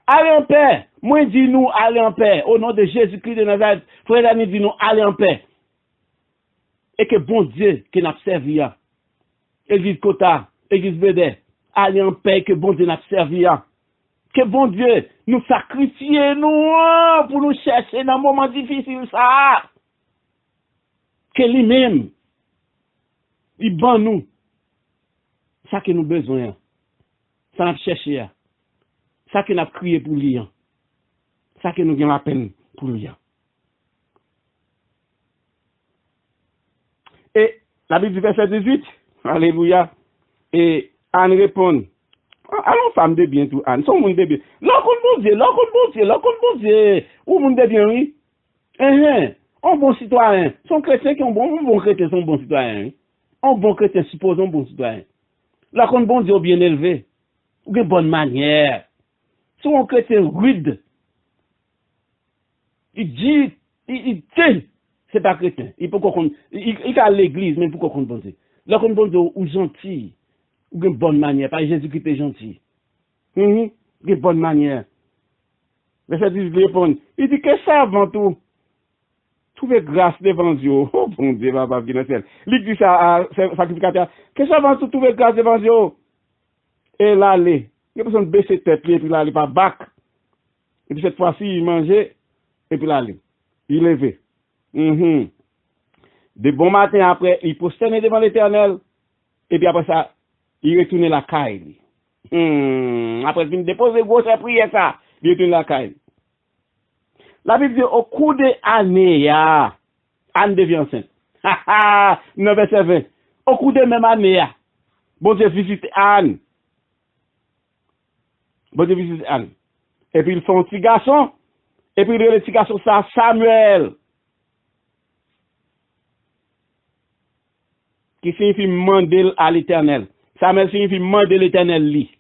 S2: Allez en paix. Moi, dis-nous, allez en paix. Au nom de Jésus-Christ de Nazareth, frère Dani, dis-nous, allez en paix. Et que bon Dieu qui n'a servi, Église Kota, Église Bédé, allez en paix, que bon Dieu n'a servi. Que bon Dieu nous sacrifie, nous, pour nous chercher dans un moment difficile, ça. Que lui-même, il bat nous. Ça que nous besoin. Ça n'a cherché. Ça que nous avons crié pour lui. Ça que nous avons la peine pour lui. Et la Bible du verset 18, alléluia, et Anne répond, allons femme de bien tout, Anne, son monde de bien. L'on bon Dieu, ou monde de bien, oui. Un bon citoyen, son chrétien qui est un bon chrétien, son bon citoyen. Un bon chrétien, supposons bon citoyen. L'on bon Dieu bien élevé, ou de bonne manière. Si un chrétien rude, il dit, c'est pas chrétien. Il peut qu'on, il à l'église, mais pourquoi qu'on bon Dieu. L'on bon Dieu ou gentil, ou de bonne manière, pas Jésus-Christ est gentil. De bonne manière. Verset 10 répond, il dit que ça avant tout, trouver grâce devant Dieu. Oh bon Dieu, papa, il dit ça à sacrificateur, que ça avant tout, trouver grâce devant Dieu. Et là, il y a besoin de baisser tête, et puis là, il pas bac. Et puis cette fois-ci, il mangeait, et puis là, il levait. De bon matin après, il prosternait devant l'Éternel, et puis après ça, il retournait la caille. Après, il déposait grosse prière, ça, il retournait la caille. La Bible dit, au cours des années, Anne devient enceinte. 9 verset 20. Au cours des mêmes années, bon Dieu visite Anne. Bon Dieu visite Anne. Et puis ils font un petit garçon. Et puis le petit garçon, ça, Samuel. Qui signifie mandel à l'Éternel. Samuel signifie mandel l'Éternel lit.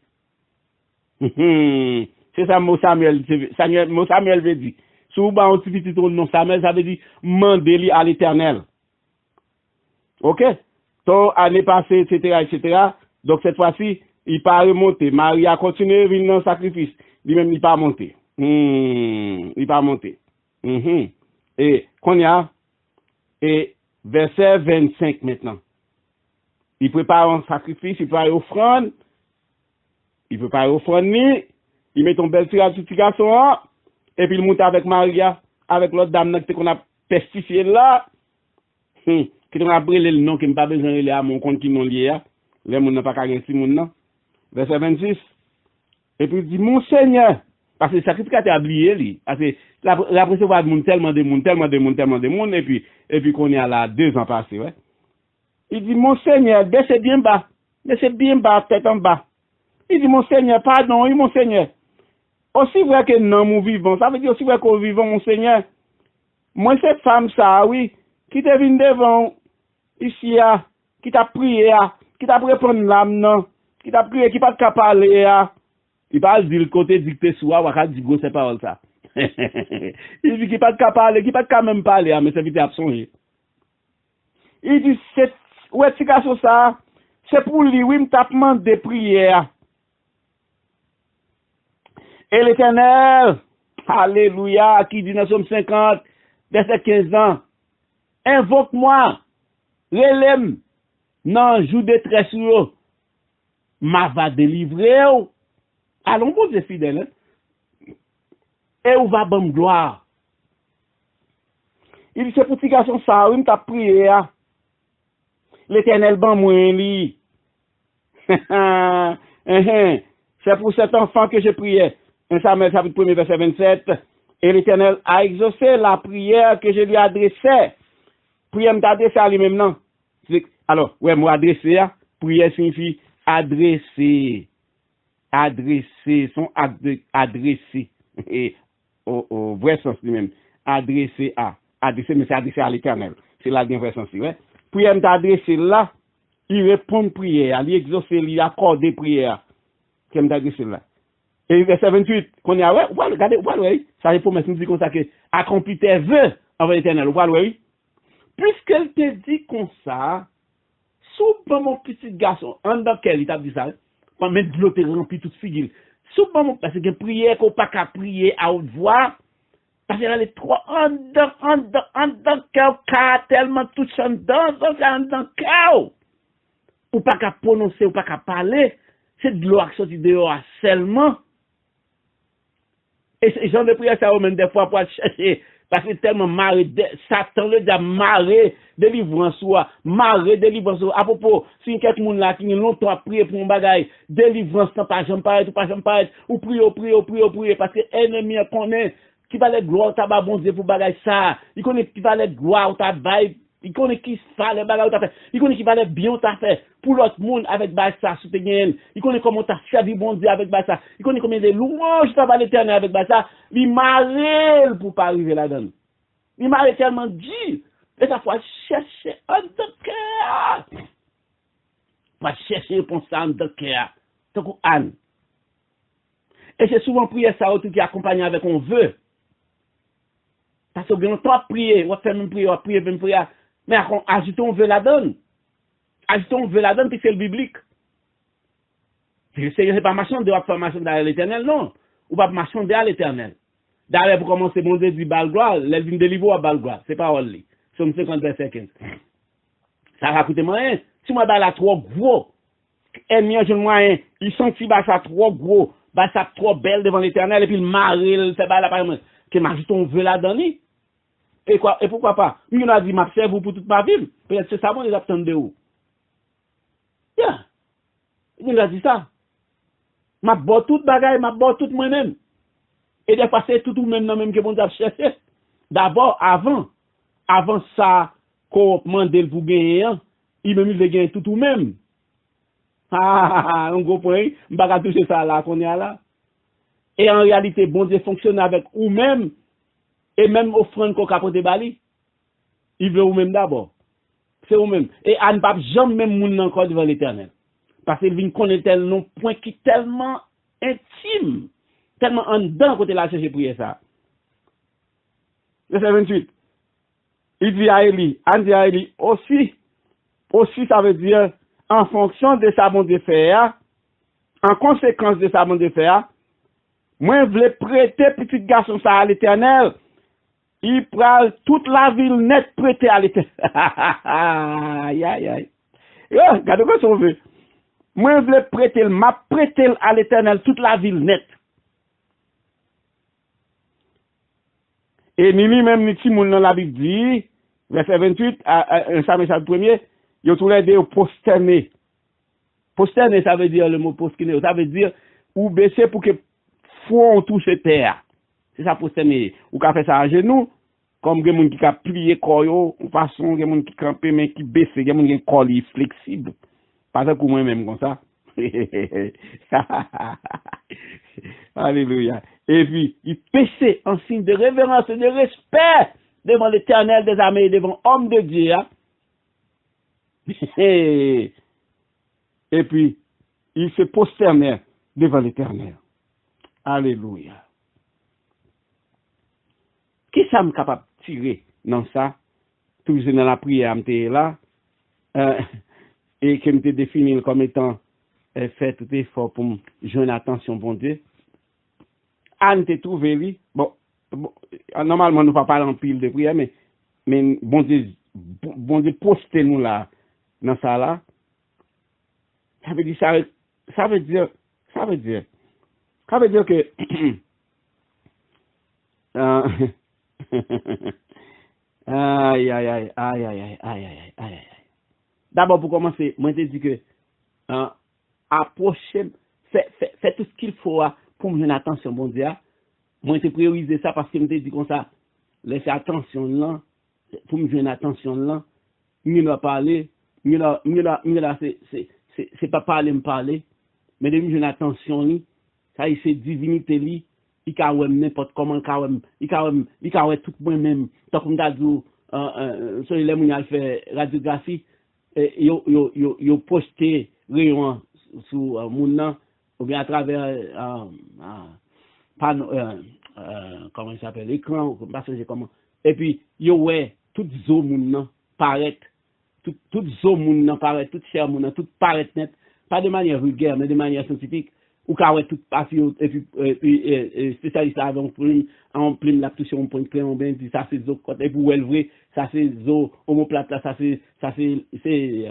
S2: C'est ça, mot Samuel veut dire. Si vous avez un petit nom Samuel, ça veut dire mandel à l'Éternel. Ok? Donc, année passée, etc. Donc, cette fois-ci, il pas remonté. Marie a continué à venir dans le sacrifice. Lui-même, il pas monté. Il pas monté. Et, qu'on y a, et verset 25 maintenant. Il prépare un sacrifice, il prépare offrande. Il prépare offrande, il met ton bel tirage sur petit garçon, et puis il monte avec Maria, avec l'autre dame qu'on a pestifié là, qui a brûlé le nom qui n'a pas besoin de à mon compte qui non lié, les gens n'ont pas qu'à gagner non. Verset 26. Et puis il dit, mon Seigneur, parce que le sacrificateur a oublié, lui, parce que la recevoir tellement de monde, et puis qu'on est à là 2 ans passés, ouais. Il dit, mon Seigneur, baissez bien bas, tête en bas. Il dit, mon Seigneur, pardon, oui, mon Seigneur. Aussi vrai que nous vivons, ça veut dire aussi vrai qu'on vivons, mon Seigneur. Moi, cette femme, ça, oui, qui te vient devant, ici, qui t'a prié, qui t'a répondu l'âme, non, qui t'a prié, qui pas de parler, il parle du côté dicté soi, ou à dire gros, c'est pas ça. Il dit qu'il pas de parler, qui pas de même parler, mais c'est vite absent. Il dit, ouais, c'est ça, c'est pour lui, oui, me tapement de prière. Et l'Éternel, alléluia, qui dit dans Somme 50, verset 15 ans, invoque-moi, relève, non, joue de détresse, m'a va délivrer, allons, bon Dieu fidèle, et où va bonne gloire, Il dit, c'est pour petit garçon ça, oui, m't'a prié, hein. L'Éternel ban moi, li. C'est pour cet enfant que je priais. 1 Samuel chapitre 1 verset 27. Et l'Éternel a exaucé la prière que je lui adressais. Prière m't'a adressé à lui-même, non? Alors, ouais, moi adresser, prière signifie adresser. Adresser, son adresser. Et au vrai sens lui-même. Adresser à. Adresser, mais c'est adresser à l'Éternel. C'est là le vrai sens, ouais. Prière m't'a adressé là. Il répond prière, il exauce, il accorde prière. Qui m't'a adressé là. Et verset 28, qu'on y a, ouais, regardez, ouais, ça répond, mais nous dit comme ça que accomplit tes vœux envers l'Éternel, ouais. Puisqu'elle te dit comme ça, souvent mon petit garçon, en dans quel il t'a dit ça, quand même de l'eau te rempli toute figure. Souvent mon, parce que prière qu'on pas qu'à prier à haute voix, parce qu'elle est trop en dans cœur, tellement tout en dans cœur. Ou pas qu'à prononcer, ou pas qu'à parler, c'est de l'eau qui sortit dehors seulement. Et ces gens de prière, ça même des fois pour chercher, parce que tellement marre, Satan le dit marre, délivrance, délivrance. À propos, si quelqu'un là qui a longtemps à prier pour un bagage, délivrance, pas jamais paraître, ou prier, parce que l'ennemi connaît qui va être gloire, t'as bon Dieu pour bagage ça, il connaît qui va être gloire, t'as bail. Il connaît qui fait les bagages t'as fait. Il connaît qui va les bien t'as fait pour l'autre monde avec ça sous tes gains. Il connaît comment t'as servi bon Dieu avec ça. Il connaît combien de louanges t'as pas l'Éternel avec ça. Il marre pour pas arriver là-dedans. Il marre tellement dit. Et ça faut chercher en de cœur. Faut chercher pour ça en de cœur. Tant qu'on Anne. Et c'est souvent prier ça autour qui accompagne avec on veut. Parce que bien toi prier, on va faire une prière, prier. Mais ajoutons veut la donne. Ajoutons veut la donne, puis c'est le biblique. C'est pas marchand de formation derrière l'Éternel, non. Ou pas marchand derrière l'Éternel. D'ailleurs, pour commencer, mon Dieu dit balgoire, l'Elvin de Livo à balgoire. C'est pas Olli. Somme 50 verset 15. Ça va coûter moyen. Si moi, bah, là, trop gros, ennemi, je moyen, il sentit, bah, ça trop gros, bah, ça trop belle devant l'Éternel, et puis le mari, c'est bah, là, par exemple, que m'ajoutons veut la donner. Et quoi, et pourquoi pas? Il a dit, m'observe pour toute ma vie. Peut-être c'est ça, moi, les attendent de où? Yeah. Il a dit ça. M'a bon toute bagaille, m'a bon tout moi-même. Et de passer tout ou même, non, même que mon Dieu cherché. D'abord, avant ça, qu'on demande pour gagner, il me veut gagner tout ou même. On comprend, on va pas toucher ça là, qu'on est là. Et en réalité, bon Dieu fonctionne avec ou même, et même offrande qu'on capote bali. Il veut ou même d'abord. C'est ou même. Et à ne pas jamais même moun encore devant l'Éternel. Parce qu'il vient connaître tel non point qui est tellement intime, tellement en dedans côté là chercher prier ça. Verset 28. Il dit à Élie, aussi ça veut dire en fonction de sa bonne faire, en conséquence de sa bonne faire, moi je voulais prêter petit garçon ça à l'Éternel. Il prend toute la ville nette prêtée à l'Éternel. Aïe. Regardez quoi ça veut. Moi, je voulais prêter, m'a prêté à l'Éternel toute la ville nette. Et ni lui-même, ni Timoun dans la Bible dit, verset 28, un Samuel chapitre 1er, ils ont tous les deux prosterné. Prosterné, ça veut dire le mot prosterné, ça veut dire ou baisser pour que front touche terre. C'est ça prosterné. Ou qu'a fait ça à genoux, comme des gens qui a plié corps, ou façon, des gens qui campent, mais qui baissent, des gens qui ont corps flexible. Pas que moi-même comme ça. Alléluia. Et puis, il péchait en signe de révérence et de respect devant l'Éternel des armées, devant l'homme de Dieu. Et puis, il se prosternait devant l'Éternel. Alléluia. Qui ça me capable de tirer dans ça? Toujours dans la prière, là. Et que me défini comme étant fait tout effort pour jouer l'attention, bon Dieu. Anne te trouvé lui. Bon, normalement, nous ne pas parler en pile de prière, mais bon Dieu, postez nous là, dans ça là. Ça veut dire que, Aïe, aïe, aïe, aïe, aïe, aïe, aïe, aïe, aïe, aïe. D'abord, pour commencer, moi, je te dis que, approcher, fait tout ce qu'il faut pour me donner attention, bon Dieu. Moi, je te priorise ça parce que je te dis comme ça, laissez attention là, pour me donner attention là, mieux la parler, mieux là, c'est pas parler, me parler, mais de me donner attention là, ça, c'est divinité là, il ka wè n'importe comment, il ka wè tout moi-même, tant comme t'as dit, sur les moun al fait radiographie, yo posté rayon sur moun nan, ou bien à travers comment il s'appelle, l'écran, ou pas comment. Et puis yo ouais toute zo moun nan paraît, toute zo moun nan paraît, toute chair moun nan toute paraît net, pas de manière vulgaire mais de manière scientifique. Ou ka ouais tout parti et puis spécialiste avant en plume la touche on point crayon ben dit ça c'est zo côté et puis ou elle vrai ça c'est zo omoplate là ça c'est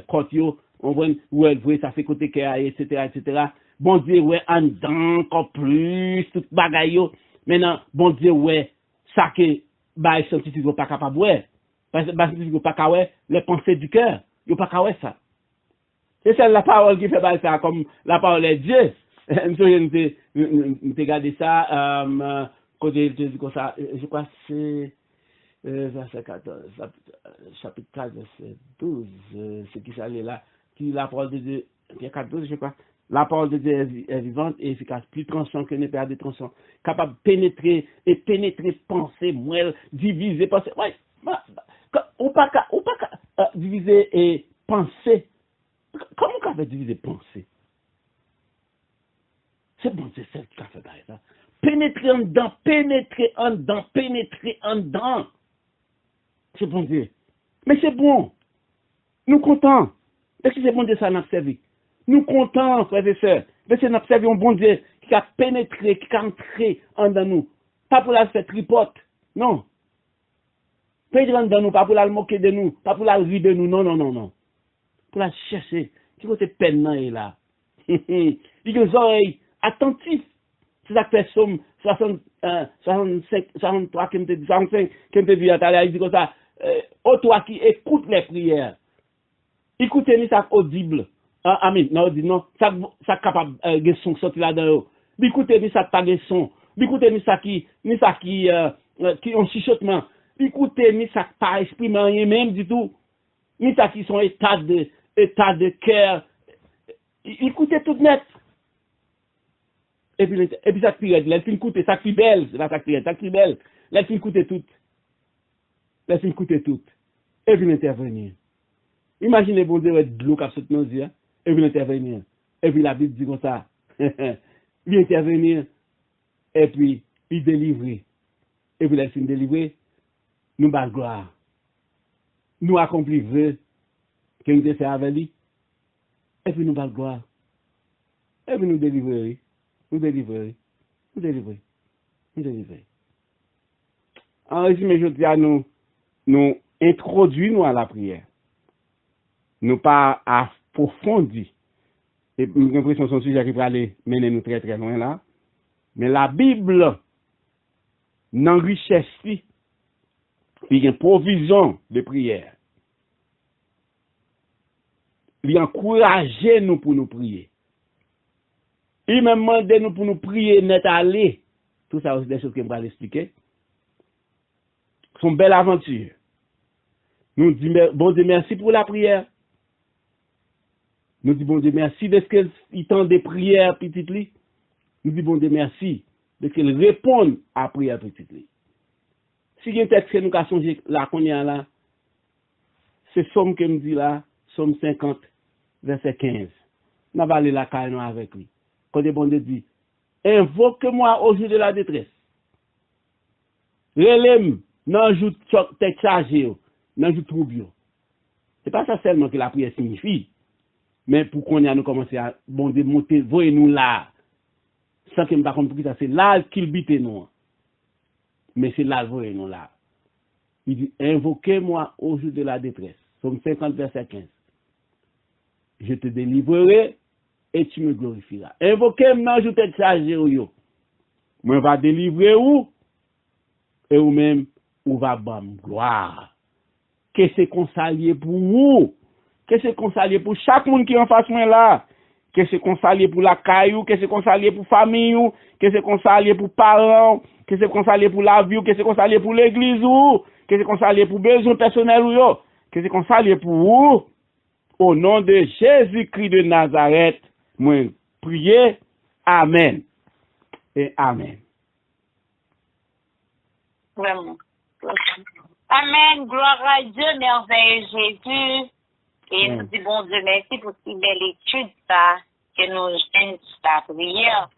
S2: côte yo on voit ou elle vrai ça c'est côté cœur etc. Bon Dieu ouais en dedans encore plus tout bagaille yo maintenant bon Dieu ouais ça que bah scientifique pas capable ouais parce que scientifique pas capable les pensées du cœur yo pas capable ça c'est celle la parole qui fait bah ça comme la parole est Dieu. Je regardé ça, côté comme ça, je crois que c'est verset 14, chapitre 4, verset 12, ce qui s'allait là, qui la parole de Dieu, 14, je crois, la parole de Dieu est vivante et efficace, plus tranchant que une épée à deux tranchants, capable de pénétrer, penser, moelle, diviser, penser, ouais, ou pas diviser et penser. Comment on peut diviser penser? C'est bon, c'est celle qui a fait ça. Pénétrer en dedans. C'est bon Dieu. Mais c'est bon. Nous comptons. Est-ce que c'est bon Dieu ça n'a servi? Nous comptons, frères et sœurs. Mais c'est notre servi un bon Dieu qui a pénétré, qui a entré en dedans nous. Pas pour la faire tripote. Non. Pénétrer en dedans nous, pas pour la moquer de nous, pas pour la rire de nous. Non. Pour la chercher. Qui côté peine là? Il a des oreilles attentif. C'est ça que fait Somme 63 qui me dit, 65 qui me dit, il dit comme ça, toi qui écoute les prières, écoutez ça audible. Amen. Non, dit non, ça capable de son sortir là-dedans. Écoutez ça pas de son. Écoutez ça qui ont chuchotement. Écoutez ça pas exprimer rien même du tout. Ni ça qui sont état de cœur. Écoutez tout net. Et puis ça qui est, elle fin coûter, ça qui belle, c'est la ça qui belle, elle fin coûter tout. Et puis intervenir. Imaginez bon Dieu de l'eau qui saute nos yeux, et puis intervenir. Et puis la Bible dit comme ça, il intervenir, et puis il délivrer. Et puis la fin délivrer, nous bat gloire. Nous accomplir vœux que nous devons faire avec lui. Et puis nous bat gloire. Et puis nous délivrer. Nous délivrer. En résumé, je dis à nous introduisons à la prière. Nous pas approfondir. Et j'ai l'impression que son sujet qui va aller mener nous très très loin là. Mais la Bible, dans richesse, il y a une provision de prière. Il encourage nous pour nous prier. Il m'a demandé nous pour nous prier net aller. Tout ça, c'est des choses que je vais l'expliquer. C'est une belle aventure. Nous disons, bon Dieu, merci pour la prière. Nous disons, bon Dieu, merci de ce qu'il tend des prières petites li. Nous disons, bon Dieu, merci de ce qu'il répond à la prière petite li. Si il y a un texte que nous avons changé là, qu'on y a là, c'est Somme que me dit là, Somme 50, verset 15. Nous allons aller la caille avec lui. Quand le bon Dieu dit, invoque-moi au jour de la détresse. Relève, non, joue tête chargée, non, joue trouble. C'est pas ça seulement que la prière signifie, mais pour qu'on ait à nous commencer à, bon Dieu, monter, voyez-nous là, sans que nous ne comprenions pas ça, c'est là qu'il bite nous. Mais c'est là, voyez-nous là. Il dit, invoquez-moi au jour de la détresse. Somme 50, verset 15. Je te délivrerai et tu me glorifieras. Invoquez-moi, je te chargé yo. Moi, va délivrer où? Et ou même, ou va bam gloire. que c'est consalié pour vous, que c'est consalié pour chaque monde qui en face moi là, que c'est consalié pour la caillou, que c'est consalié pour famille, que c'est consalié pour parents, que c'est consalié pour la vie, que c'est consalié pour l'église, que c'est consalié pour besoin personnel, que c'est consalié pour vous. Au nom de Jésus-Christ de Nazareth, moi prier, amen et amen.
S1: Vraiment. Amen. Gloire à Dieu, merveilleux Jésus. Et nous disons, bon Dieu, merci pour cette belle étude, ça, que nous gêne la prière.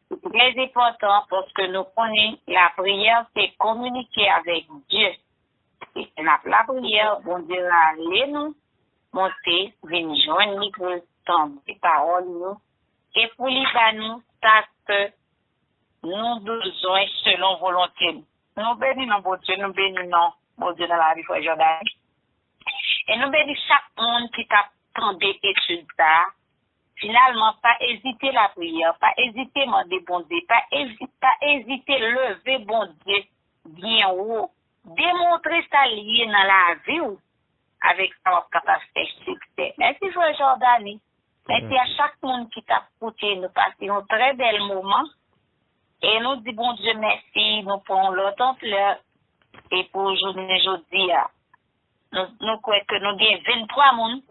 S1: C'est très important parce que nous connaissons la prière, c'est communiquer avec Dieu. Et la prière, bon Dieu, allez nous monter, venir joindre pour entendre les paroles, nous, et pour les nous, ça que nous besoin selon volonté. Nous bénissons, bon Dieu, nous bénissons, bon Dieu, dans la vie, frère Jordan. Et nous bénissons chaque monde qui t'a tendu étude ça. Finalement, pas hésiter la prière, pas hésiter demander bon Dieu, pas hésiter lever bon Dieu bien haut, démontrer ça lié dans la vie ou avec sa capacité de succès. Merci frère Jordani. Merci à chaque monde qui t'a écouté. Nous passons un très bel moment. Et nous disons bon Dieu merci. Nous prenons l'autre ampleur. Et pour aujourd'hui, nous croyons que nous avons 23 personnes.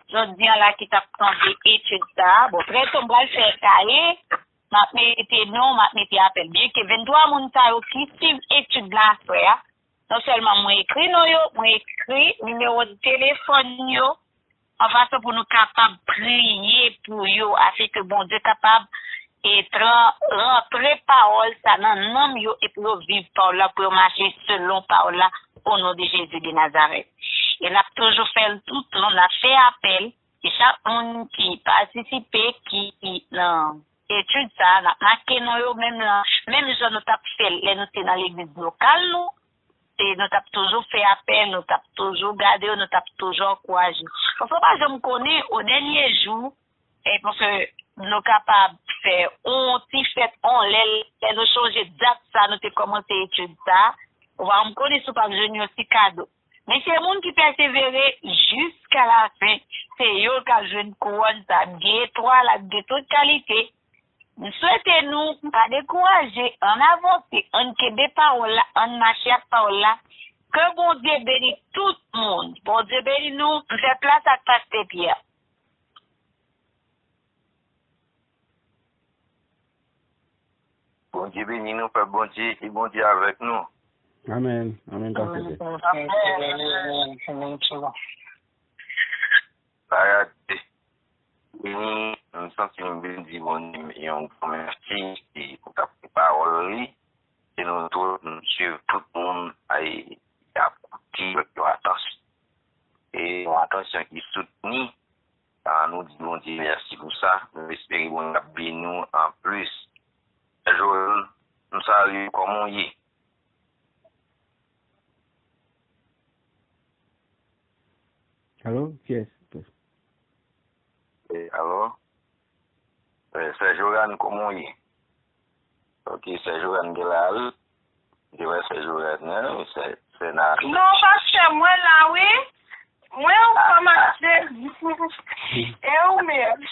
S1: Aujourd'hui, là, qui t'a pris étude ça. Bon, après, on va le faire cahier. M'a mettez appel. Bien que 23 personnes qui suivent étude là, frère. Non seulement moi écrit moi écrit numéro de téléphone yo en façon pour nous capables prier pour yo afin que bon Dieu capable et rentrer parole ça dans nom yo et pour vivre par là pour marcher selon parole là au nom de Jésus de Nazareth. Et on a toujours fait tout on a fait appel et chaque monde qui participe qui non étude ça n'a marqué non yo même je nous t'a fait les nous dans l'église locale nous. Et nous avons toujours fait appel, nous avons toujours gardé, nous avons toujours encouragé. Parce que je me connais au dernier jour, et parce que nous sommes capables de faire un petit fait, nous changer de date, ça, nous avons commencé à étudier ça. On va me connaître sur pas besoin aussi cadeau. Mais c'est le monde qui persévère jusqu'à la fin. C'est eux qui ont joué une couronne, ça, bien étoile, de toute qualité. Souhaitez-nous pas décourager, en avancer, en québé parole là, en marcher avec parole là, que bon Dieu bénisse tout le monde. Bon Dieu bénisse nous, fait place à Pasteur Pierre.
S3: Bon Dieu bénisse nous, Père bon Dieu, et bon Dieu avec nous.
S2: Amen. Amen, Pasteur Pierre.
S3: Amen. Nous sommes bénis, bon Dieu, et on vous remercie pour ta parole. Et nous suivons tout le monde à écouter attention. Et attention qui soutenue. Nous disons Dieu merci pour ça. Nous espérons qu'on bénit nous en plus. Joël, nous saluons comment il est.
S2: Allô? Qui est-ce?
S3: Alors, c'est Joran comment il est? Ok, c'est Joran Gelal. Je vais c'est Joran, c'est Nari.
S1: Non, parce que moi là, oui. Moi, on commence. Et où même?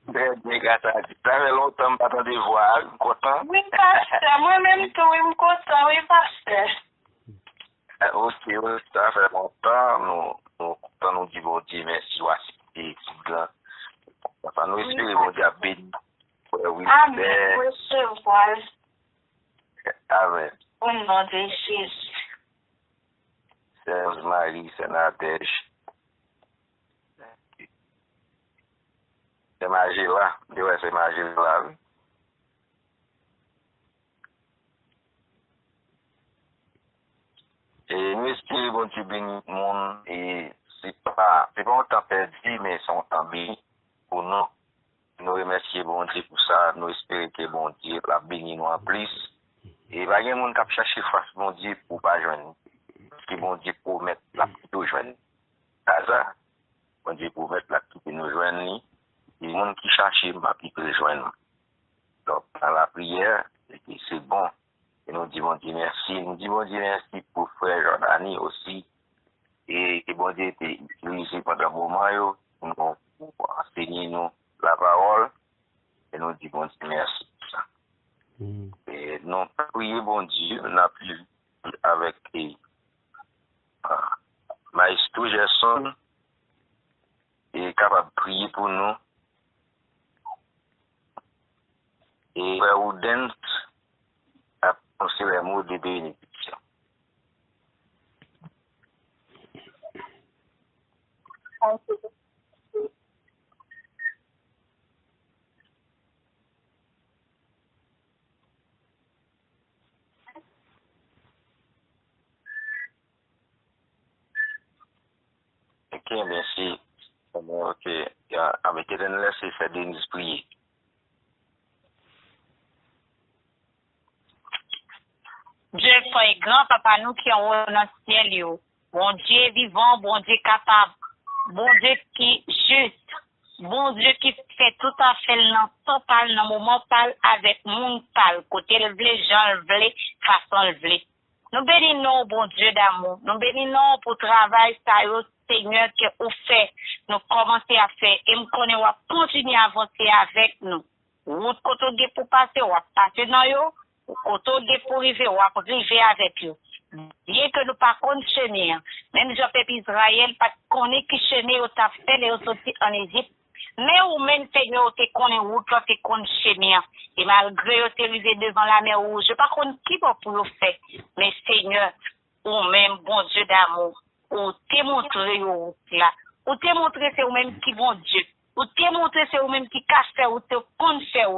S3: Bien, grâce à Dieu. Ça fait longtemps que je ne t'ai pas vu, content.
S1: Oui, pasteur. Moi-même, tout, je suis content, oui, pasteur.
S3: Ok, ça fait longtemps. Nous disons bon Dieu, merci, voici. Enfin, nous espérons bon Dieu béni. Oui,
S1: Amen. Recevoir.
S3: Amen.
S1: Au nom de Jésus.
S3: Sainte Marie, c'est Nadège. C'est Magie là. Ouais, c'est Magie là. Et nous espérons bon Dieu béni le monde. Et c'est pas un temps perdu, mais c'est un temps béni pour nous. Nous remercions bon Dieu pour ça. Nous espérons que bon Dieu la béni nous en plus. Et il y a des gens qui cherchent face bon Dieu pour pas joindre. Parce que bon Dieu pour mettre la petite joindre. Ça, bon Dieu pour mettre la petite nous joindre. Et les gens qui cherchent ma petite joindre. Donc, dans la prière, c'est bon. Et nous disons Dieu merci. Nous disons Dieu merci pour frère Jordani aussi. et bon Dieu était utilisé pendant un moment pour enseigner nous la parole et nous disons bon Dieu merci pour ça. Et nous prions bon Dieu, on a pu avec Maestro Gerson est capable de prier pour nous. Et Ouden a pensé les mots de bénédiction. Ok, merci. Ok, avec Éternel, c'est Denis prier.
S1: Dieu fait grand papa nous qui en haut dans le ciel, yo. Bon Dieu vivant, bon Dieu capable, bon Dieu qui juste, bon Dieu qui fait tout à fait dans total, dans moment parle avec monde parle, côté le vle, Jean le vle, façon le vle. Nous bénissons, bon Dieu d'amour, nous bénissons pour travail, ça yo, Seigneur, que vous fait, nous commencer à faire, et nous connaissons, continuer à avancer avec nous. Route côté pour passer, ou passer dans yo, auto de pour arriver ou arriver avec eux. Bien que nous pas connaissons chemin, même je peuple Israël pas connaît qui chemin au t'a fait les sorti en Égypte, mais ou même Seigneur te connaît route te connaît chemin et malgré te arrivé devant la mer rouge, je pas connais qui va pour le faire, mais Seigneur ou même bon Dieu d'amour, ou te montrer là, ou te montrer c'est ou même qui bon Dieu. Ou te montrer c'est ou même qui cache faire ou te connaît faire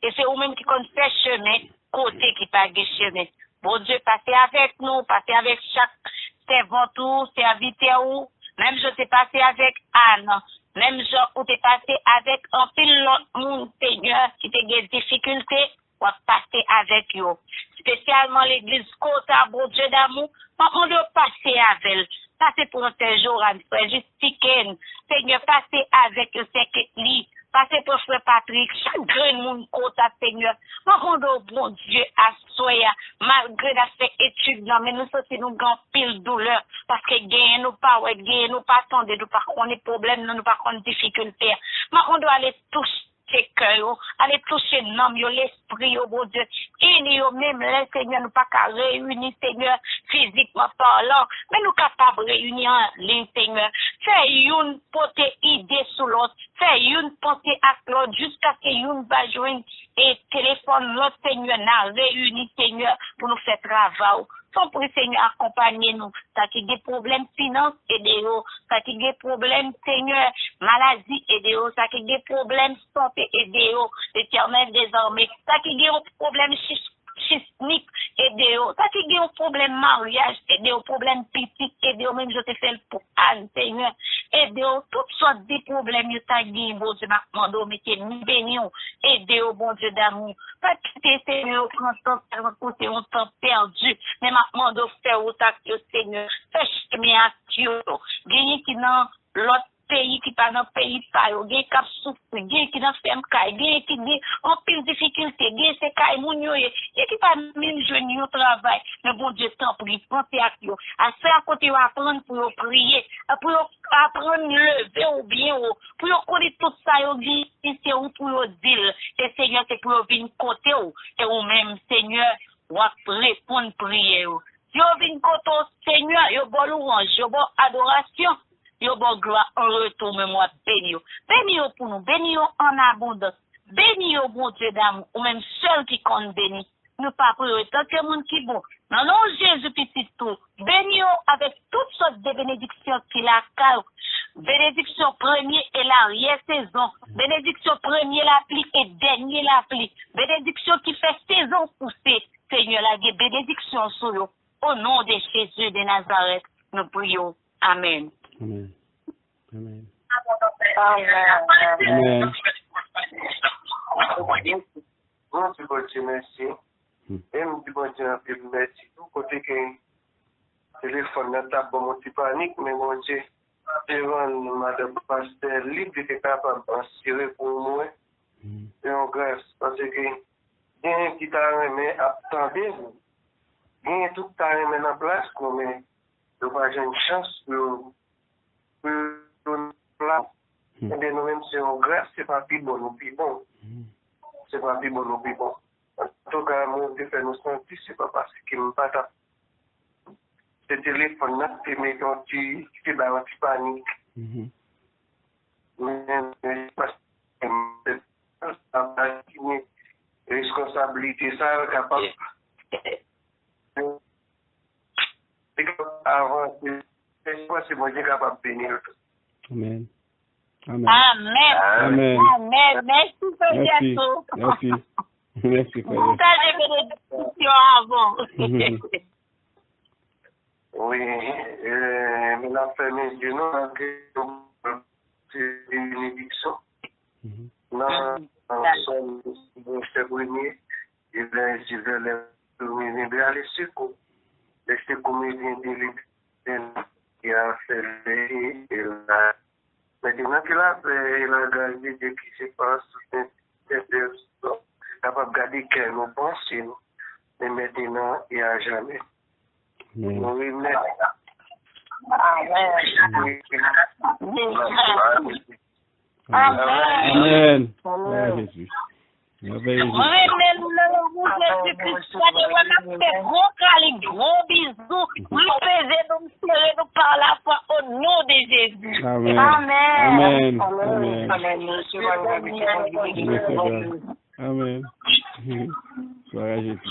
S1: et c'est ou même qui connaît faire chemin côté qui pas de chemin. Bon Dieu, passez avec nous, passez avec chaque servant ou serviteur ou, même je t'ai passé avec Anne, même je ou t'ai passé avec un pile l'autre monde, Seigneur, qui te des difficultés, ou passer avec eux. Spécialement l'église Kota, bon Dieu d'amour, on doit passer avec elle. Passez pour ces jours, justifier, Seigneur, passez avec eux, c'est lui. Passez pour Frère Patrick, chaque grand monde Kota, Seigneur. On doit, bon Dieu, à soya, malgré la fait étude, mais nous aussi nous avons pile douleur, parce que gagne nous pas, nous pas attendre, nous pas qu'on ait problème, nous pas qu'on difficulté. Mais on doit aller toucher cœur, aller toucher l'homme, l'esprit, bon Dieu. Et nous même, les Seigneur, nous pas qu'à réunir, Seigneur, physiquement parlant, mais nous capables de réunir les Seigneur. Faire une portée idée sur l'autre, faire une portée à l'autre, jusqu'à ce qu'une va joindre et téléphone l'autre Seigneur, n'a réuni, Seigneur, pour nous faire travail. Sans pour Seigneur, accompagner nous. Ça qui des problèmes finances, aidez-nous. Ça qui des problèmes, Seigneur, maladie, aidez-nous. Ça qui des problèmes santé, aidez-nous. L'Éternel désormais. Ça qui des problèmes schismiques, aidez-nous. Ça qui des problèmes mariage, aidez-nous. Problèmes petits, aidez-nous. Même je te fais pour Anne, Seigneur. Aidez-nous. Toutes sortes de problèmes, you t'a dit, bon Dieu, m'accorde, mettez-nous, bénis-nous. Aidez-nous, bon Dieu d'amour. Pas quitter, Seigneur, quand on temps perdu. Mais maintenant, de faire autant que Seigneur. Fais chemin à Dieu. Gagnez qui dans l'autre pays qui pas dans pays pas yo, gagnez qui souffre, gagnez qui dans ferme caille, gagnez qui dit en pile difficulté, gagnez ces caille moun yo, et qui pas même jeune au travail. Mais bon Dieu, tant pour penser à yo. À faire à côté ou apprendre pour prier, pour apprendre lever ou bien pour connaître tout ça yo dit c'est ou pour dire que Seigneur c'est pour venir côté ou et ou même Seigneur ou répondre prière. Yo vin côté Seigneur, yo bon louange, yo bon adoration. Yo bon gloire en retour, mais moi béni. Béni pour nous, béni en abondance. Béni bon Dieu d'amour, ou même seul qui compte béni. Nous pas prier tant que monde qui bon. Non, non, Jésus petit tout. Béni avec toutes sortes de bénédictions qu'il a car. Bénédiction premier et l'arrière-saison. Bénédiction premier la pluie et dernier la pluie. Bénédiction qui fait saison pousser. Seigneur, la bénédiction sur nous. Au nom de Jésus de Nazareth, nous prions. Amen.
S2: Amen. Amen.
S1: Amen.
S2: Amen.
S4: Bon Dieu, merci. Et me dit bon Dieu, merci. Tout côté que téléphone n'a pas bon petit panique, mais bon Dieu, devant madame pasteur libre qui est capable d'assurer pour moi. Et on grâce parce que il y a qui t'a remis attendez vous. Il y a tout t'a remis en place comme nous pas une chance pour là. Et bien, nous-mêmes, c'est en grâce, c'est pas plus bon ou plus bon. C'est pas plus bon ou plus bon. En tout cas, moi, je fais nous sentir, c'est pas parce qu'il me pas ce téléphone là, c'est mes qui fait un petit panique. Mais parce que responsabilité, ça, capable. Avant, c'est moi qui est capable de venir.
S2: Amen. Amen.
S1: Amen.
S2: Amen.
S1: Amen. Merci,
S2: Merci.
S1: Frère.
S2: Merci. Merci, Frère.
S1: Ça, j'ai fait des discussions avant.
S4: Oui, mais la famille du nom, c'est une bénédiction. Non, son premier, il a dit de les secours. Les secours qui a fait maintenant qu'il a gardé de qui se passe, capable de garder qu'elle nous pense, mais maintenant, il n'y a jamais. Oui, mais.
S2: Amen. Amen. Jésus.
S1: Gros bisous. Nous par la foi au nom de Jésus.
S2: Amen.
S1: Amen.
S2: Amen. Amen. Gloire à Jésus.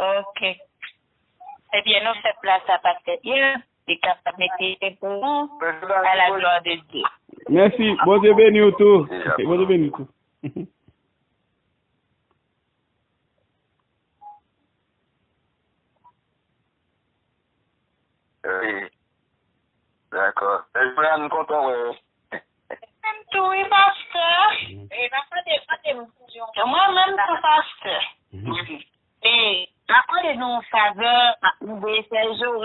S1: Ok. Eh bien, nous faisons place à Pasteur Dieu et capable de mettre pour nous à la gloire de Dieu.
S2: Merci. Bon Dieu béni tout. Bon Dieu béni tout.
S3: Oui. D'accord. Je suis content,
S1: Oui, pasteur. Moi-même, je pasteur. Et après, nous savons, nous faisons